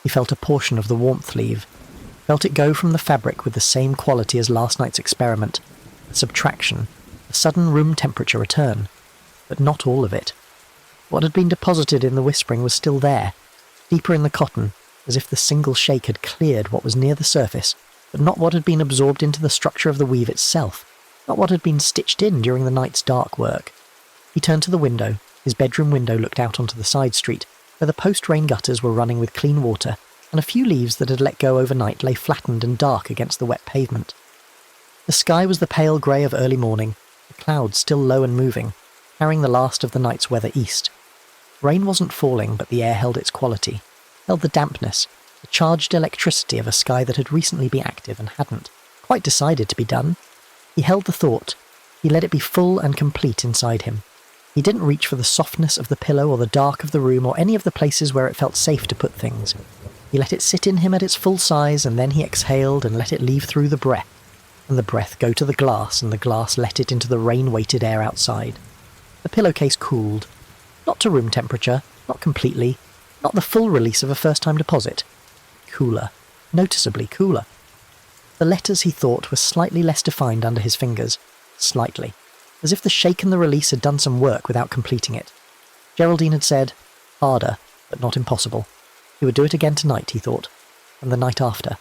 He felt a portion of the warmth leave, felt it go from the fabric with the same quality as last night's experiment, a subtraction, a sudden room temperature return, but not all of it. What had been deposited in the whispering was still there, deeper in the cotton, as if the single shake had cleared what was near the surface, but not what had been absorbed into the structure of the weave itself, not what had been stitched in during the night's dark work. He turned to the window. His bedroom window looked out onto the side street, where the post-rain gutters were running with clean water, and a few leaves that had let go overnight lay flattened and dark against the wet pavement. The sky was the pale grey of early morning, the clouds still low and moving, carrying the last of the night's weather east. Rain wasn't falling, but the air held its quality, held the dampness, the charged electricity of a sky that had recently been active and hadn't quite decided to be done. He held the thought. He let it be full and complete inside him. He didn't reach for the softness of the pillow or the dark of the room or any of the places where it felt safe to put things. He let it sit in him at its full size, and then he exhaled and let it leave through the breath, and the breath go to the glass, and the glass let it into the rain-weighted air outside. The pillowcase cooled. Not to room temperature, not completely, not the full release of a first-time deposit. Cooler. Noticeably cooler. The letters, he thought, were slightly less defined under his fingers. Slightly. As if the shake and the release had done some work without completing it. Geraldine had said, harder, but not impossible. He would do it again tonight, he thought, and the night after.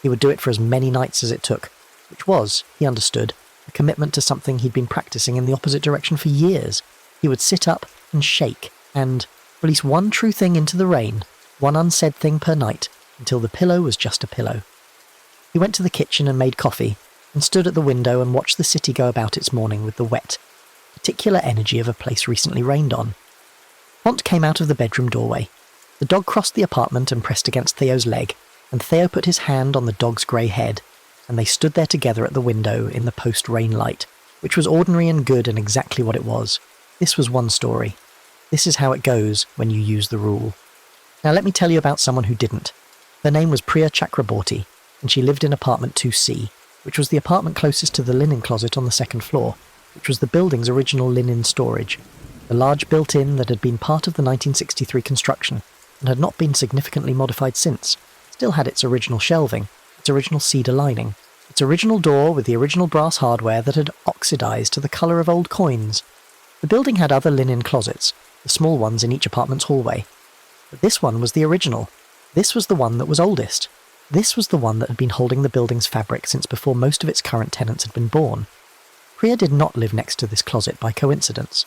He would do it for as many nights as it took, which was, he understood, a commitment to something he'd been practicing in the opposite direction for years. He would sit up and shake, and release one true thing into the rain, one unsaid thing per night, until the pillow was just a pillow. He went to the kitchen and made coffee, and stood at the window and watched the city go about its morning with the wet, particular energy of a place recently rained on. Pont came out of the bedroom doorway. The dog crossed the apartment and pressed against Theo's leg, and Theo put his hand on the dog's grey head, and they stood there together at the window in the post-rain light, which was ordinary and good and exactly what it was. This was one story. This is how it goes when you use the rule. Now let me tell you about someone who didn't. Her name was Priya Chakraborty, and she lived in apartment 2C, which was the apartment closest to the linen closet on the second floor, which was the building's original linen storage, the large built-in that had been part of the 1963 construction and had not been significantly modified since, still had its original shelving, its original cedar lining, its original door with the original brass hardware that had oxidized to the colour of old coins. The building had other linen closets, the small ones in each apartment's hallway. But this one was the original. This was the one that was oldest. This was the one that had been holding the building's fabric since before most of its current tenants had been born. Priya did not live next to this closet by coincidence.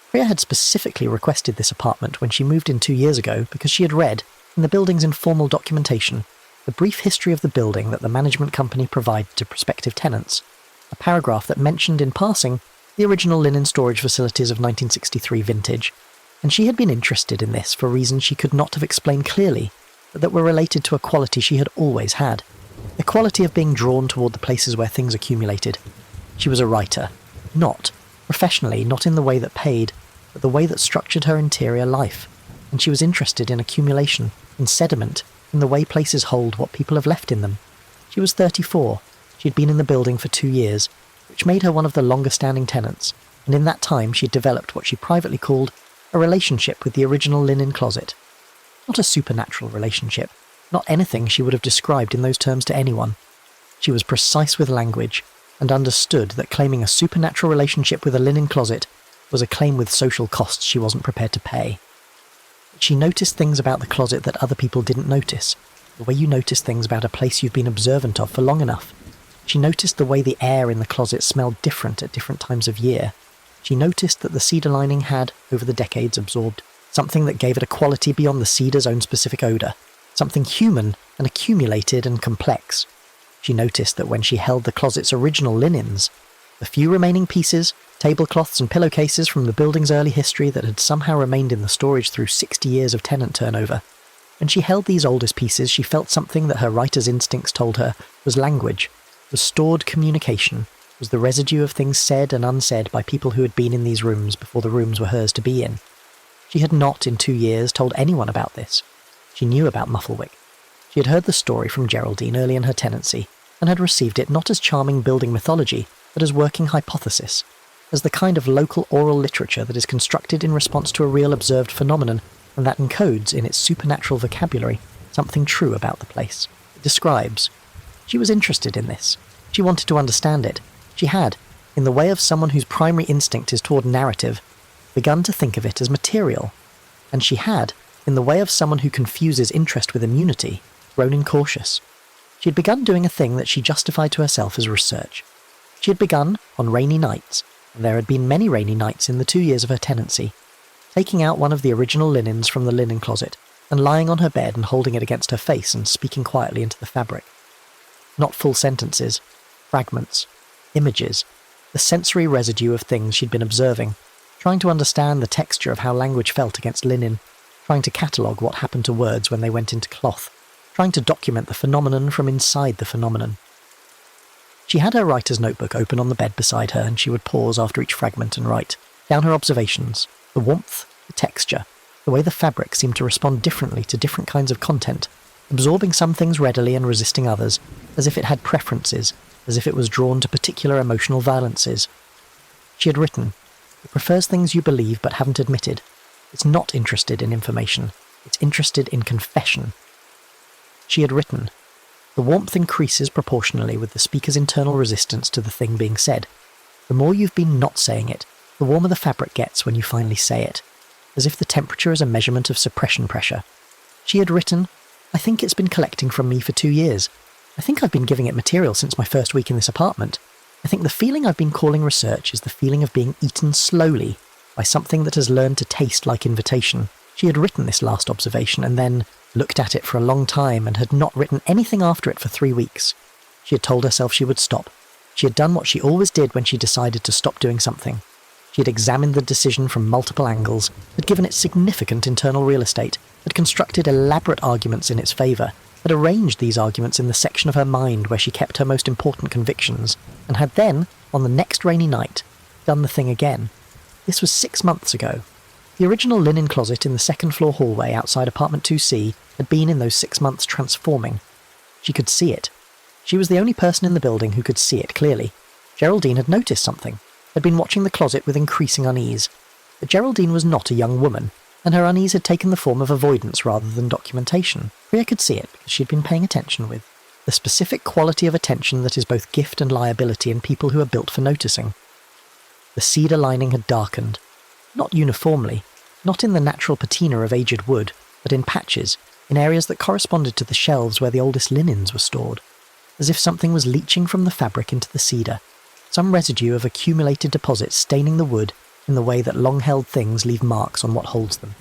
Priya had specifically requested this apartment when she moved in 2 years ago because she had read, in the building's informal documentation, the brief history of the building that the management company provided to prospective tenants, a paragraph that mentioned in passing the original linen storage facilities of 1963 vintage, and she had been interested in this for reasons she could not have explained clearly, but that were related to a quality she had always had, the quality of being drawn toward the places where things accumulated. She was a writer, not, professionally, not in the way that paid, but the way that structured her interior life, and she was interested in accumulation, in sediment, in the way places hold what people have left in them. She was 34, she had been in the building for 2 years, which made her one of the longer-standing tenants, and in that time she had developed what she privately called a relationship with the original linen closet. Not a supernatural relationship, not anything she would have described in those terms to anyone. She was precise with language, and understood that claiming a supernatural relationship with a linen closet was a claim with social costs she wasn't prepared to pay. But she noticed things about the closet that other people didn't notice, the way you notice things about a place you've been observant of for long enough. She noticed the way the air in the closet smelled different at different times of year. She noticed that the cedar lining had, over the decades, absorbed something that gave it a quality beyond the cedar's own specific odour, something human and accumulated and complex. She noticed that when she held the closet's original linens, the few remaining pieces, tablecloths and pillowcases from the building's early history that had somehow remained in the storage through 60 years of tenant turnover, when she held these oldest pieces she felt something that her writer's instincts told her was language, was stored communication, was the residue of things said and unsaid by people who had been in these rooms before the rooms were hers to be in. She had not, in 2 years, told anyone about this. She knew about Mufflewick. She had heard the story from Geraldine early in her tenancy, and had received it not as charming building mythology, but as working hypothesis, as the kind of local oral literature that is constructed in response to a real observed phenomenon, and that encodes, in its supernatural vocabulary, something true about the place. It describes. She was interested in this. She wanted to understand it. She had, in the way of someone whose primary instinct is toward narrative, begun to think of it as material. And she had, in the way of someone who confuses interest with immunity, grown incautious. She had begun doing a thing that she justified to herself as research. She had begun on rainy nights, and there had been many rainy nights in the 2 years of her tenancy, taking out one of the original linens from the linen closet, and lying on her bed and holding it against her face and speaking quietly into the fabric. Not full sentences, fragments, images, the sensory residue of things she'd been observing, trying to understand the texture of how language felt against linen, trying to catalogue what happened to words when they went into cloth, trying to document the phenomenon from inside the phenomenon. She had her writer's notebook open on the bed beside her, and she would pause after each fragment and write down her observations, the warmth, the texture, the way the fabric seemed to respond differently to different kinds of content, absorbing some things readily and resisting others, as if it had preferences, as if it was drawn to particular emotional violences. She had written, "It prefers things you believe but haven't admitted. It's not interested in information. It's interested in confession." She had written, "The warmth increases proportionally with the speaker's internal resistance to the thing being said. The more you've been not saying it, the warmer the fabric gets when you finally say it, as if the temperature is a measurement of suppression pressure." She had written, "I think it's been collecting from me for 2 years. I think I've been giving it material since my first week in this apartment. I think the feeling I've been calling research is the feeling of being eaten slowly by something that has learned to taste like invitation." She had written this last observation and then looked at it for a long time and had not written anything after it for 3 weeks. She had told herself she would stop. She had done what she always did when she decided to stop doing something. She had examined the decision from multiple angles, had given it significant internal real estate, had constructed elaborate arguments in its favour, had arranged these arguments in the section of her mind where she kept her most important convictions, and had then, on the next rainy night, done the thing again. This was 6 months ago. The original linen closet in the second-floor hallway outside apartment 2C had been in those 6 months transforming. She could see it. She was the only person in the building who could see it clearly. Geraldine had noticed something, had been watching the closet with increasing unease. But Geraldine was not a young woman, and her unease had taken the form of avoidance rather than documentation. Priya could see it because she had been paying attention with the specific quality of attention that is both gift and liability in people who are built for noticing. The cedar lining had darkened, not uniformly, not in the natural patina of aged wood, but in patches, in areas that corresponded to the shelves where the oldest linens were stored, as if something was leaching from the fabric into the cedar, some residue of accumulated deposits staining the wood in the way that long-held things leave marks on what holds them.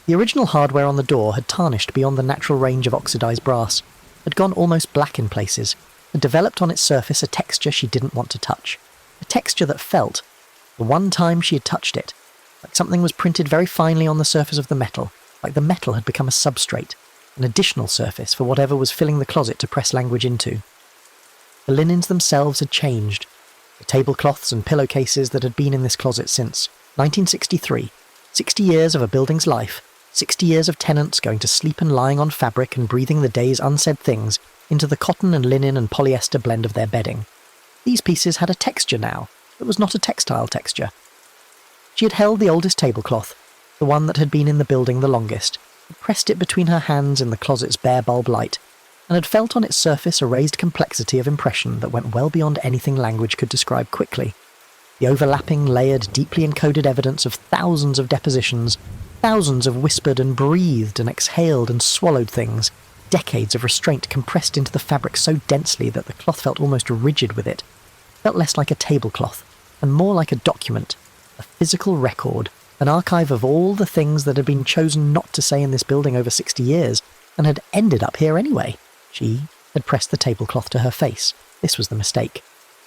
The original hardware on the door had tarnished beyond the natural range of oxidized brass, had gone almost black in places, had developed on its surface a texture she didn't want to touch, a texture that felt, the one time she had touched it, like something was printed very finely on the surface of the metal, like the metal had become a substrate, an additional surface for whatever was filling the closet to press language into. The linens themselves had changed. The tablecloths and pillowcases that had been in this closet since 1963, 60 years of a building's life, 60 years of tenants going to sleep and lying on fabric and breathing the day's unsaid things into the cotton and linen and polyester blend of their bedding. These pieces had a texture now that was not a textile texture. She had held the oldest tablecloth, the one that had been in the building the longest, had pressed it between her hands in the closet's bare bulb light, and had felt on its surface a raised complexity of impression that went well beyond anything language could describe quickly. The overlapping, layered, deeply encoded evidence of thousands of depositions, thousands of whispered and breathed and exhaled and swallowed things, decades of restraint compressed into the fabric so densely that the cloth felt almost rigid with it, felt less like a tablecloth, and more like a document, a physical record, an archive of all the things that had been chosen not to say in this building over 60 years, and had ended up here anyway. She had pressed the tablecloth to her face. This was the mistake.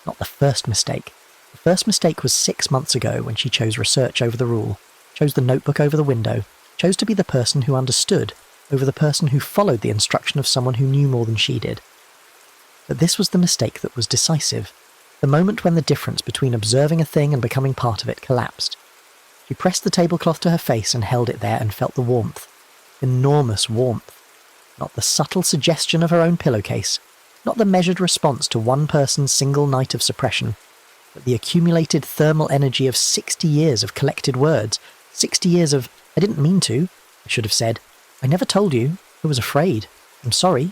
Not the first mistake. The first mistake was 6 months ago when she chose research over the rule, chose the notebook over the window, chose to be the person who understood over the person who followed the instruction of someone who knew more than she did. But this was the mistake that was decisive, the moment when the difference between observing a thing and becoming part of it collapsed. She pressed the tablecloth to her face and held it there and felt the warmth. Enormous warmth. Not the subtle suggestion of her own pillowcase, not the measured response to one person's single night of suppression, but the accumulated thermal energy of 60 years of collected words, 60 years of, I didn't mean to, I should have said, I never told you, I was afraid, I'm sorry.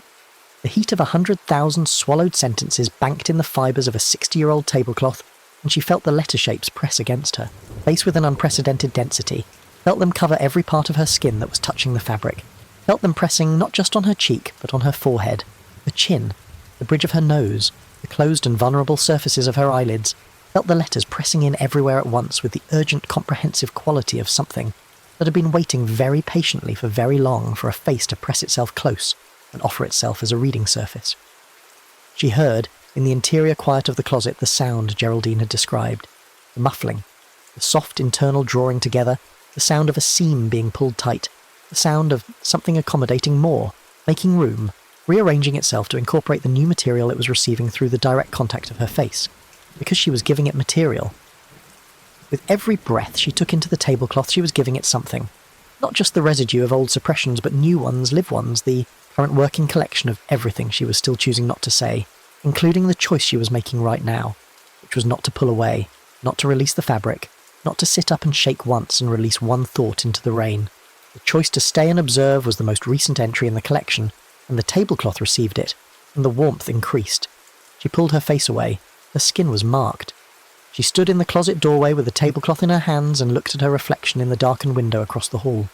The heat of 100,000 swallowed sentences banked in the fibres of a 60-year-old tablecloth, and she felt the letter shapes press against her, faced with an unprecedented density, felt them cover every part of her skin that was touching the fabric, felt them pressing not just on her cheek, but on her forehead, her chin, the bridge of her nose, the closed and vulnerable surfaces of her eyelids, felt the letters pressing in everywhere at once with the urgent, comprehensive quality of something that had been waiting very patiently for very long for a face to press itself close and offer itself as a reading surface. She heard, in the interior quiet of the closet, the sound Geraldine had described, the muffling, the soft internal drawing together, the sound of a seam being pulled tight, the sound of something accommodating more, making room, rearranging itself to incorporate the new material it was receiving through the direct contact of her face, because she was giving it material. With every breath she took into the tablecloth, she was giving it something. Not just the residue of old suppressions, but new ones, live ones, the current working collection of everything she was still choosing not to say, including the choice she was making right now, which was not to pull away, not to release the fabric, not to sit up and shake once and release one thought into the rain. The choice to stay and observe was the most recent entry in the collection, and the tablecloth received it, and the warmth increased. She pulled her face away. Her skin was marked. She stood in the closet doorway with the tablecloth in her hands and looked at her reflection in the darkened window across the hall.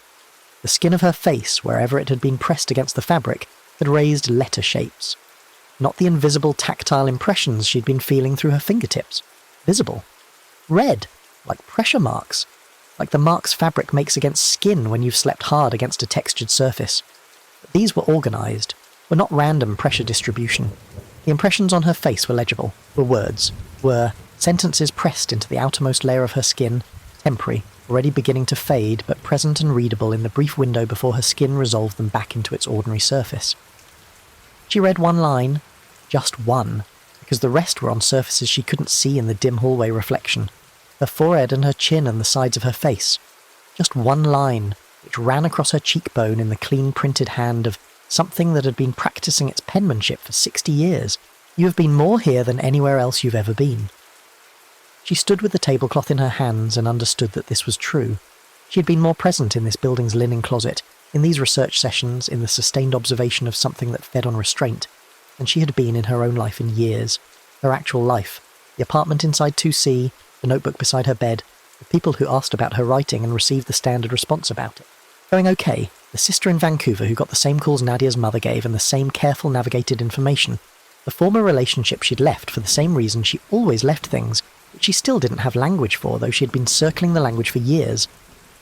The skin of her face, wherever it had been pressed against the fabric, had raised letter shapes. Not the invisible tactile impressions she'd been feeling through her fingertips. Visible. Red, like pressure marks, like the marks fabric makes against skin when you've slept hard against a textured surface. But these were organised, were not random pressure distribution. The impressions on her face were legible, were words, were sentences pressed into the outermost layer of her skin, temporary, already beginning to fade, but present and readable in the brief window before her skin resolved them back into its ordinary surface. She read one line, just one, because the rest were on surfaces she couldn't see in the dim hallway reflection. Her forehead and her chin and the sides of her face. Just one line, which ran across her cheekbone in the clean printed hand of something that had been practicing its penmanship for 60 years. You have been more here than anywhere else you've ever been. She stood with the tablecloth in her hands and understood that this was true. She had been more present in this building's linen closet, in these research sessions, in the sustained observation of something that fed on restraint, than she had been in her own life in years. Her actual life. The apartment inside 2C, the notebook beside her bed, the people who asked about her writing and received the standard response about it. Going okay, the sister in Vancouver who got the same calls Nadia's mother gave and the same careful navigated information. The former relationship she'd left for the same reason she always left things, which she still didn't have language for, though she had been circling the language for years.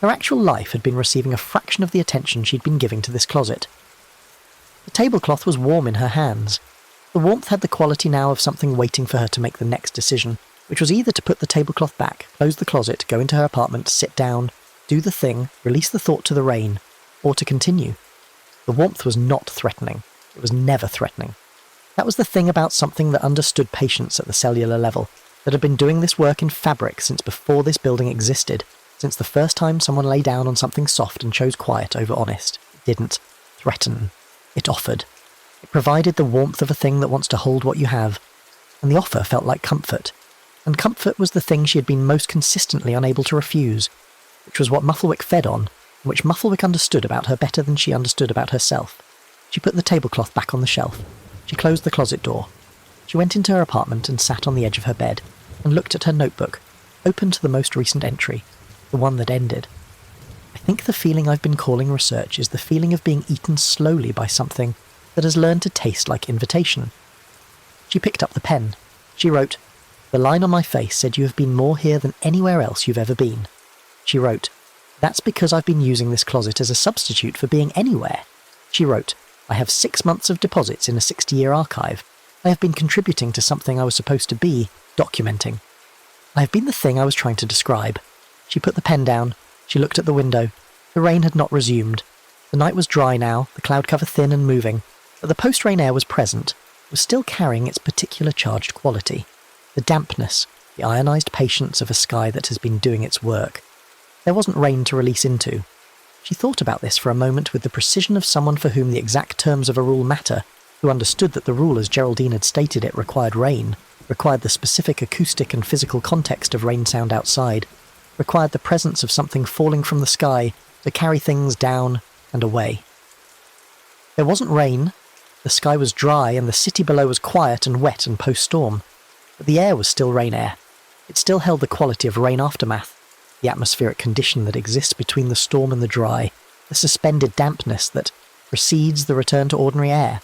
Her actual life had been receiving a fraction of the attention she'd been giving to this closet. The tablecloth was warm in her hands. The warmth had the quality now of something waiting for her to make the next decision, which was either to put the tablecloth back, close the closet, go into her apartment, sit down, do the thing, release the thought to the rain, or to continue. The warmth was not threatening. It was never threatening. That was the thing about something that understood patience at the cellular level, that had been doing this work in fabric since before this building existed, since the first time someone lay down on something soft and chose quiet over honest. It didn't threaten. It offered. It provided the warmth of a thing that wants to hold what you have, and the offer felt like comfort. And comfort was the thing she had been most consistently unable to refuse, which was what Mufflewick fed on, and which Mufflewick understood about her better than she understood about herself. She put the tablecloth back on the shelf. She closed the closet door. She went into her apartment and sat on the edge of her bed, and looked at her notebook, open to the most recent entry, the one that ended. I think the feeling I've been calling research is the feeling of being eaten slowly by something that has learned to taste like invitation. She picked up the pen. She wrote, "The line on my face said you have been more here than anywhere else you've ever been." She wrote, "That's because I've been using this closet as a substitute for being anywhere." She wrote, "I have 6 months of deposits in a 60-year archive. I have been contributing to something I was supposed to be, documenting. I have been the thing I was trying to describe." She put the pen down. She looked at the window. The rain had not resumed. The night was dry now, the cloud cover thin and moving, but the post-rain air was present, was still carrying its particular charged quality. The dampness, the ionised patience of a sky that has been doing its work. There wasn't rain to release into. She thought about this for a moment with the precision of someone for whom the exact terms of a rule matter, who understood that the rule as Geraldine had stated it required rain, required the specific acoustic and physical context of rain sound outside, required the presence of something falling from the sky to carry things down and away. There wasn't rain, the sky was dry and the city below was quiet and wet and post-storm, but the air was still rain air. It still held the quality of rain aftermath, the atmospheric condition that exists between the storm and the dry, the suspended dampness that precedes the return to ordinary air.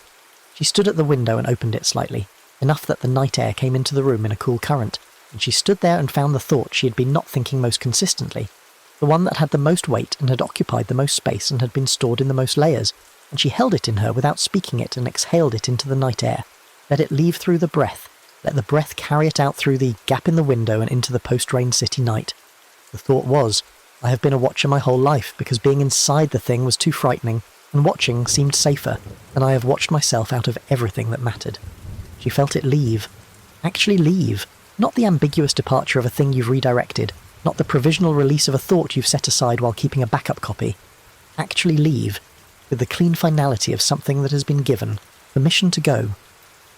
She stood at the window and opened it slightly, enough that the night air came into the room in a cool current, and she stood there and found the thought she had been not thinking most consistently, the one that had the most weight and had occupied the most space and had been stored in the most layers, and she held it in her without speaking it and exhaled it into the night air, let it leave through the breath, let the breath carry it out through the gap in the window and into the post-rain city night. The thought was, I have been a watcher my whole life because being inside the thing was too frightening, and watching seemed safer, and I have watched myself out of everything that mattered. She felt it leave. Actually leave. Not the ambiguous departure of a thing you've redirected, not the provisional release of a thought you've set aside while keeping a backup copy. Actually leave, with the clean finality of something that has been given, permission to go.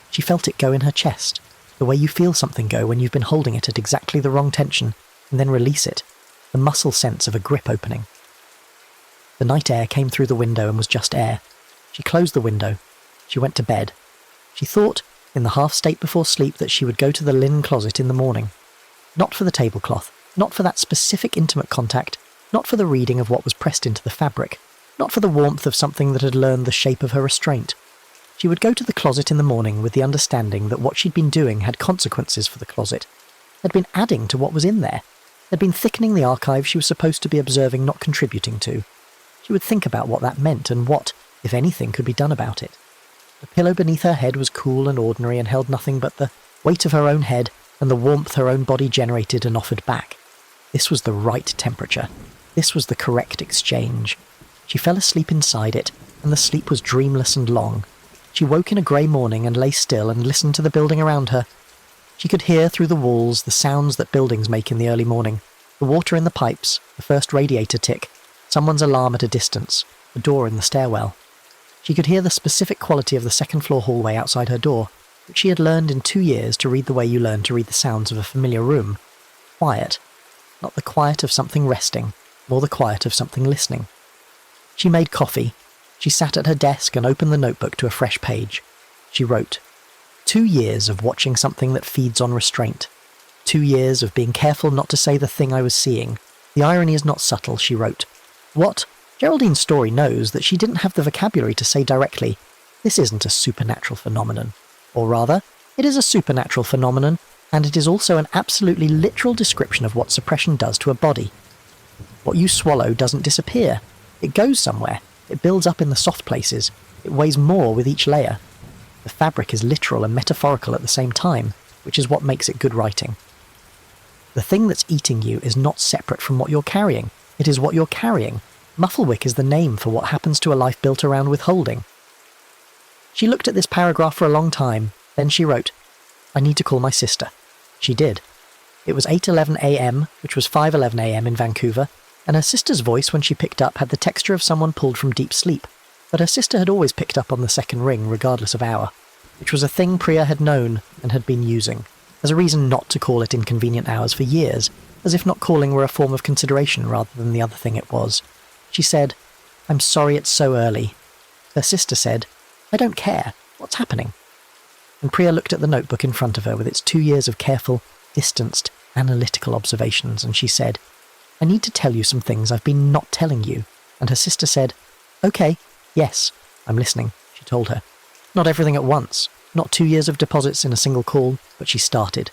She felt it go in her chest, the way you feel something go when you've been holding it at exactly the wrong tension, and then release it, the muscle sense of a grip opening. The night air came through the window and was just air. She closed the window. She went to bed. She thought, in the half-state before sleep, that she would go to the linen closet in the morning. Not for the tablecloth, not for that specific intimate contact, not for the reading of what was pressed into the fabric, not for the warmth of something that had learned the shape of her restraint. She would go to the closet in the morning with the understanding that what she'd been doing had consequences for the closet, had been adding to what was in there, had been thickening the archive she was supposed to be observing, not contributing to. She would think about what that meant and what, if anything, could be done about it. The pillow beneath her head was cool and ordinary and held nothing but the weight of her own head and the warmth her own body generated and offered back. This was the right temperature. This was the correct exchange. She fell asleep inside it, and the sleep was dreamless and long. She woke in a grey morning and lay still and listened to the building around her. She could hear through the walls the sounds that buildings make in the early morning, the water in the pipes, the first radiator tick, someone's alarm at a distance, the door in the stairwell. She could hear the specific quality of the second-floor hallway outside her door, which she had learned in 2 years to read the way you learn to read the sounds of a familiar room. Quiet. Not the quiet of something resting, more the quiet of something listening. She made coffee. She sat at her desk and opened the notebook to a fresh page. She wrote, 2 years of watching something that feeds on restraint. 2 years of being careful not to say the thing I was seeing. The irony is not subtle, she wrote. What? Geraldine's story knows that she didn't have the vocabulary to say directly, this isn't a supernatural phenomenon. Or rather, it is a supernatural phenomenon, and it is also an absolutely literal description of what suppression does to a body. What you swallow doesn't disappear. It goes somewhere. It builds up in the soft places. It weighs more with each layer. The fabric is literal and metaphorical at the same time, which is what makes it good writing. The thing that's eating you is not separate from what you're carrying. It is what you're carrying. Mufflewick is the name for what happens to a life built around withholding. She looked at this paragraph for a long time, then she wrote, I need to call my sister. She did. It was 8:11 a.m., which was 5:11 a.m. in Vancouver, and her sister's voice when she picked up had the texture of someone pulled from deep sleep, but her sister had always picked up on the second ring regardless of hour, which was a thing Priya had known and had been using, as a reason not to call at inconvenient hours for years, as if not calling were a form of consideration rather than the other thing it was. She said, I'm sorry it's so early. Her sister said, I don't care. What's happening? And Priya looked at the notebook in front of her with its 2 years of careful, distanced, analytical observations, and she said, I need to tell you some things I've been not telling you. And her sister said, OK, yes, I'm listening, she told her. Not everything at once, not 2 years of deposits in a single call, but she started.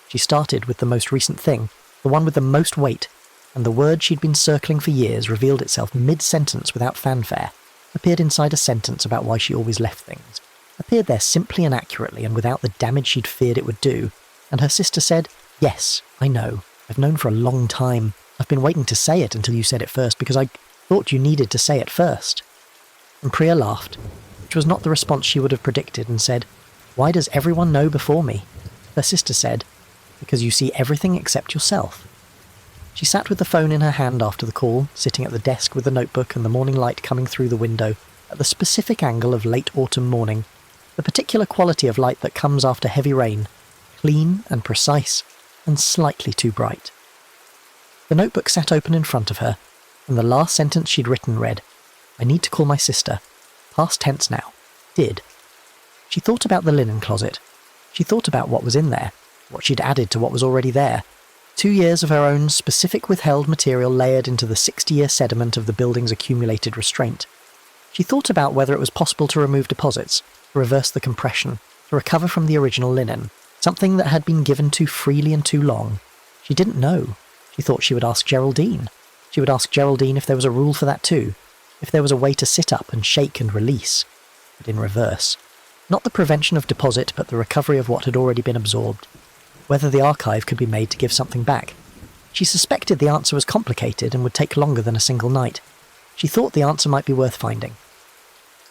She started with the most recent thing, the one with the most weight, and the word she'd been circling for years revealed itself mid-sentence without fanfare, appeared inside a sentence about why she always left things, appeared there simply and accurately and without the damage she'd feared it would do, and her sister said, yes, I know, I've known for a long time. I've been waiting to say it until you said it first because I thought you needed to say it first. And Priya laughed, which was not the response she would have predicted, and said, why does everyone know before me? Her sister said, because you see everything except yourself. She sat with the phone in her hand after the call, sitting at the desk with the notebook and the morning light coming through the window at the specific angle of late autumn morning, the particular quality of light that comes after heavy rain, clean and precise and slightly too bright. The notebook sat open in front of her, and the last sentence she'd written read, "I need to call my sister. Past tense now. Did." She thought about the linen closet. She thought about what was in there, what she'd added to what was already there. 2 years of her own specific withheld material layered into the 60-year sediment of the building's accumulated restraint. She thought about whether it was possible to remove deposits, to reverse the compression, to recover from the original linen, something that had been given too freely and too long. She didn't know. She thought she would ask Geraldine. She would ask Geraldine if there was a rule for that too, if there was a way to sit up and shake and release, but in reverse. Not the prevention of deposit, but the recovery of what had already been absorbed. Whether the archive could be made to give something back. She suspected the answer was complicated and would take longer than a single night. She thought the answer might be worth finding.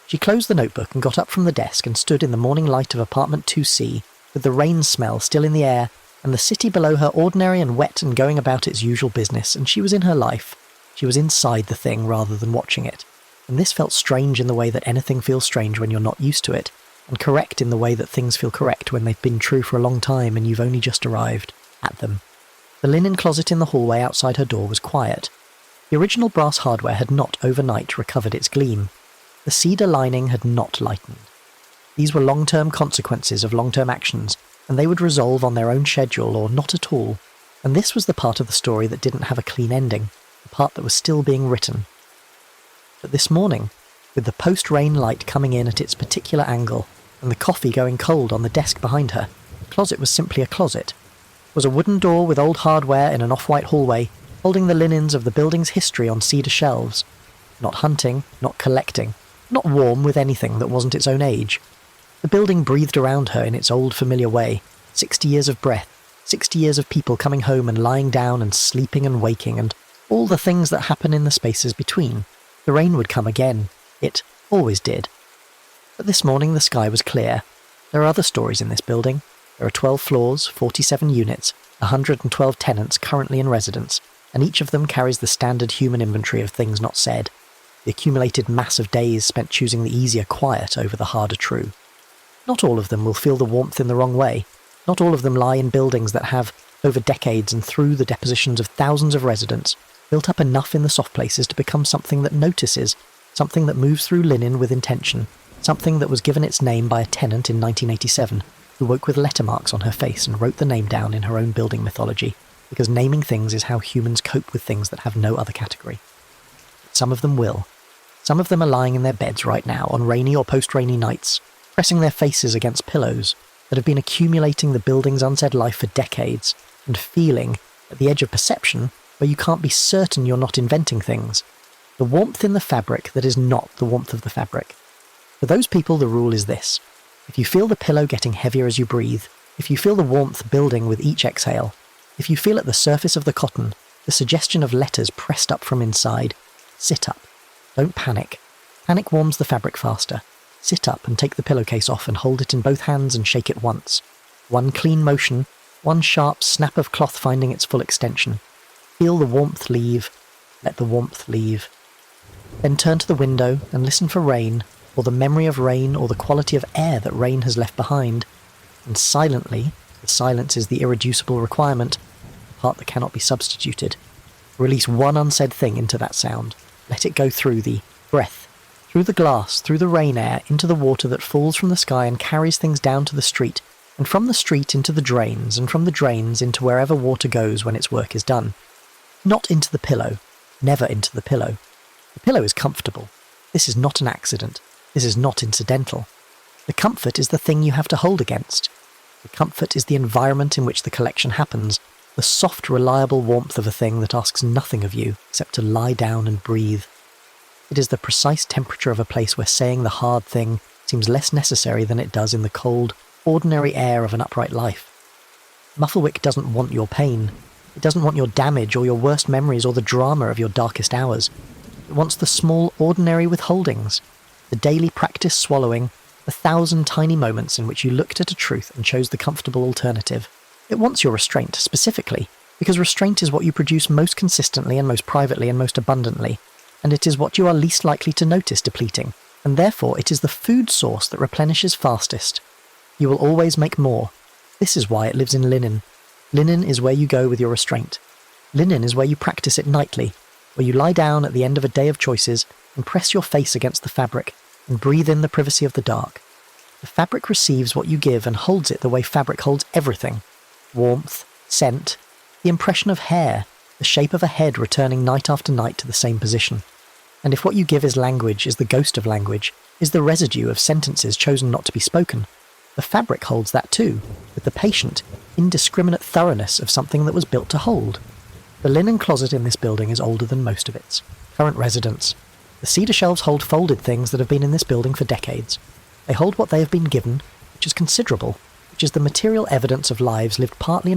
She closed the notebook and got up from the desk and stood in the morning light of apartment 2C, with the rain smell still in the air, and the city below her ordinary and wet and going about its usual business, and she was in her life. She was inside the thing rather than watching it, and this felt strange in the way that anything feels strange when you're not used to it, and correct in the way that things feel correct when they've been true for a long time and you've only just arrived at them. The linen closet in the hallway outside her door was quiet. The original brass hardware had not overnight recovered its gleam. The cedar lining had not lightened. These were long-term consequences of long-term actions, and they would resolve on their own schedule or not at all, and this was the part of the story that didn't have a clean ending, the part that was still being written. But this morning, with the post-rain light coming in at its particular angle, and the coffee going cold on the desk behind her, the closet was simply a closet. It was a wooden door with old hardware in an off-white hallway, holding the linens of the building's history on cedar shelves. Not hunting, not collecting, not warm with anything that wasn't its own age. The building breathed around her in its old familiar way, 60 years of breath, 60 years of people coming home and lying down and sleeping and waking, and all the things that happen in the spaces between. The rain would come again. It always did. But this morning the sky was clear. There are other stories in this building. There are 12 floors, 47 units, 112 tenants currently in residence, and each of them carries the standard human inventory of things not said, the accumulated mass of days spent choosing the easier quiet over the harder true. Not all of them will feel the warmth in the wrong way. Not all of them lie in buildings that have, over decades and through the depositions of thousands of residents, built up enough in the soft places to become something that notices, something that moves through linen with intention, something that was given its name by a tenant in 1987, who woke with letter marks on her face and wrote the name down in her own building mythology, because naming things is how humans cope with things that have no other category. But some of them will. Some of them are lying in their beds right now on rainy or post-rainy nights, pressing their faces against pillows that have been accumulating the building's unsaid life for decades, and feeling, at the edge of perception, where you can't be certain you're not inventing things, the warmth in the fabric that is not the warmth of the fabric. For those people, the rule is this. If you feel the pillow getting heavier as you breathe, if you feel the warmth building with each exhale, if you feel at the surface of the cotton the suggestion of letters pressed up from inside, sit up. Don't panic. Panic warms the fabric faster. Sit up and take the pillowcase off and hold it in both hands and shake it once. One clean motion, one sharp snap of cloth finding its full extension. Feel the warmth leave. Let the warmth leave. Then turn to the window and listen for rain, or the memory of rain, or the quality of air that rain has left behind. And silently, the silence is the irreducible requirement, the part that cannot be substituted. Release one unsaid thing into that sound. Let it go through the breath, through the glass, through the rain air, into the water that falls from the sky and carries things down to the street, and from the street into the drains, and from the drains into wherever water goes when its work is done. Not into the pillow. Never into the pillow. The pillow is comfortable. This is not an accident. This is not incidental. The comfort is the thing you have to hold against. The comfort is the environment in which the collection happens, the soft, reliable warmth of a thing that asks nothing of you except to lie down and breathe. It is the precise temperature of a place where saying the hard thing seems less necessary than it does in the cold, ordinary air of an upright life. Mufflewick doesn't want your pain. It doesn't want your damage or your worst memories or the drama of your darkest hours. It wants the small, ordinary withholdings, the daily practice swallowing, the 1,000 tiny moments in which you looked at a truth and chose the comfortable alternative. It wants your restraint, specifically. Because restraint is what you produce most consistently and most privately and most abundantly, and it is what you are least likely to notice depleting, and therefore it is the food source that replenishes fastest. You will always make more. This is why it lives in linen. Linen is where you go with your restraint. Linen is where you practice it nightly, where you lie down at the end of a day of choices and press your face against the fabric and breathe in the privacy of the dark. The fabric receives what you give and holds it the way fabric holds everything. Warmth, scent, the impression of hair, the shape of a head returning night after night to the same position. And if what you give is language, is the ghost of language, is the residue of sentences chosen not to be spoken, the fabric holds that too, with the patient, indiscriminate thoroughness of something that was built to hold. The linen closet in this building is older than most of its current residents. The cedar shelves hold folded things that have been in this building for decades. They hold what they have been given, which is considerable, which is the material evidence of lives lived partly in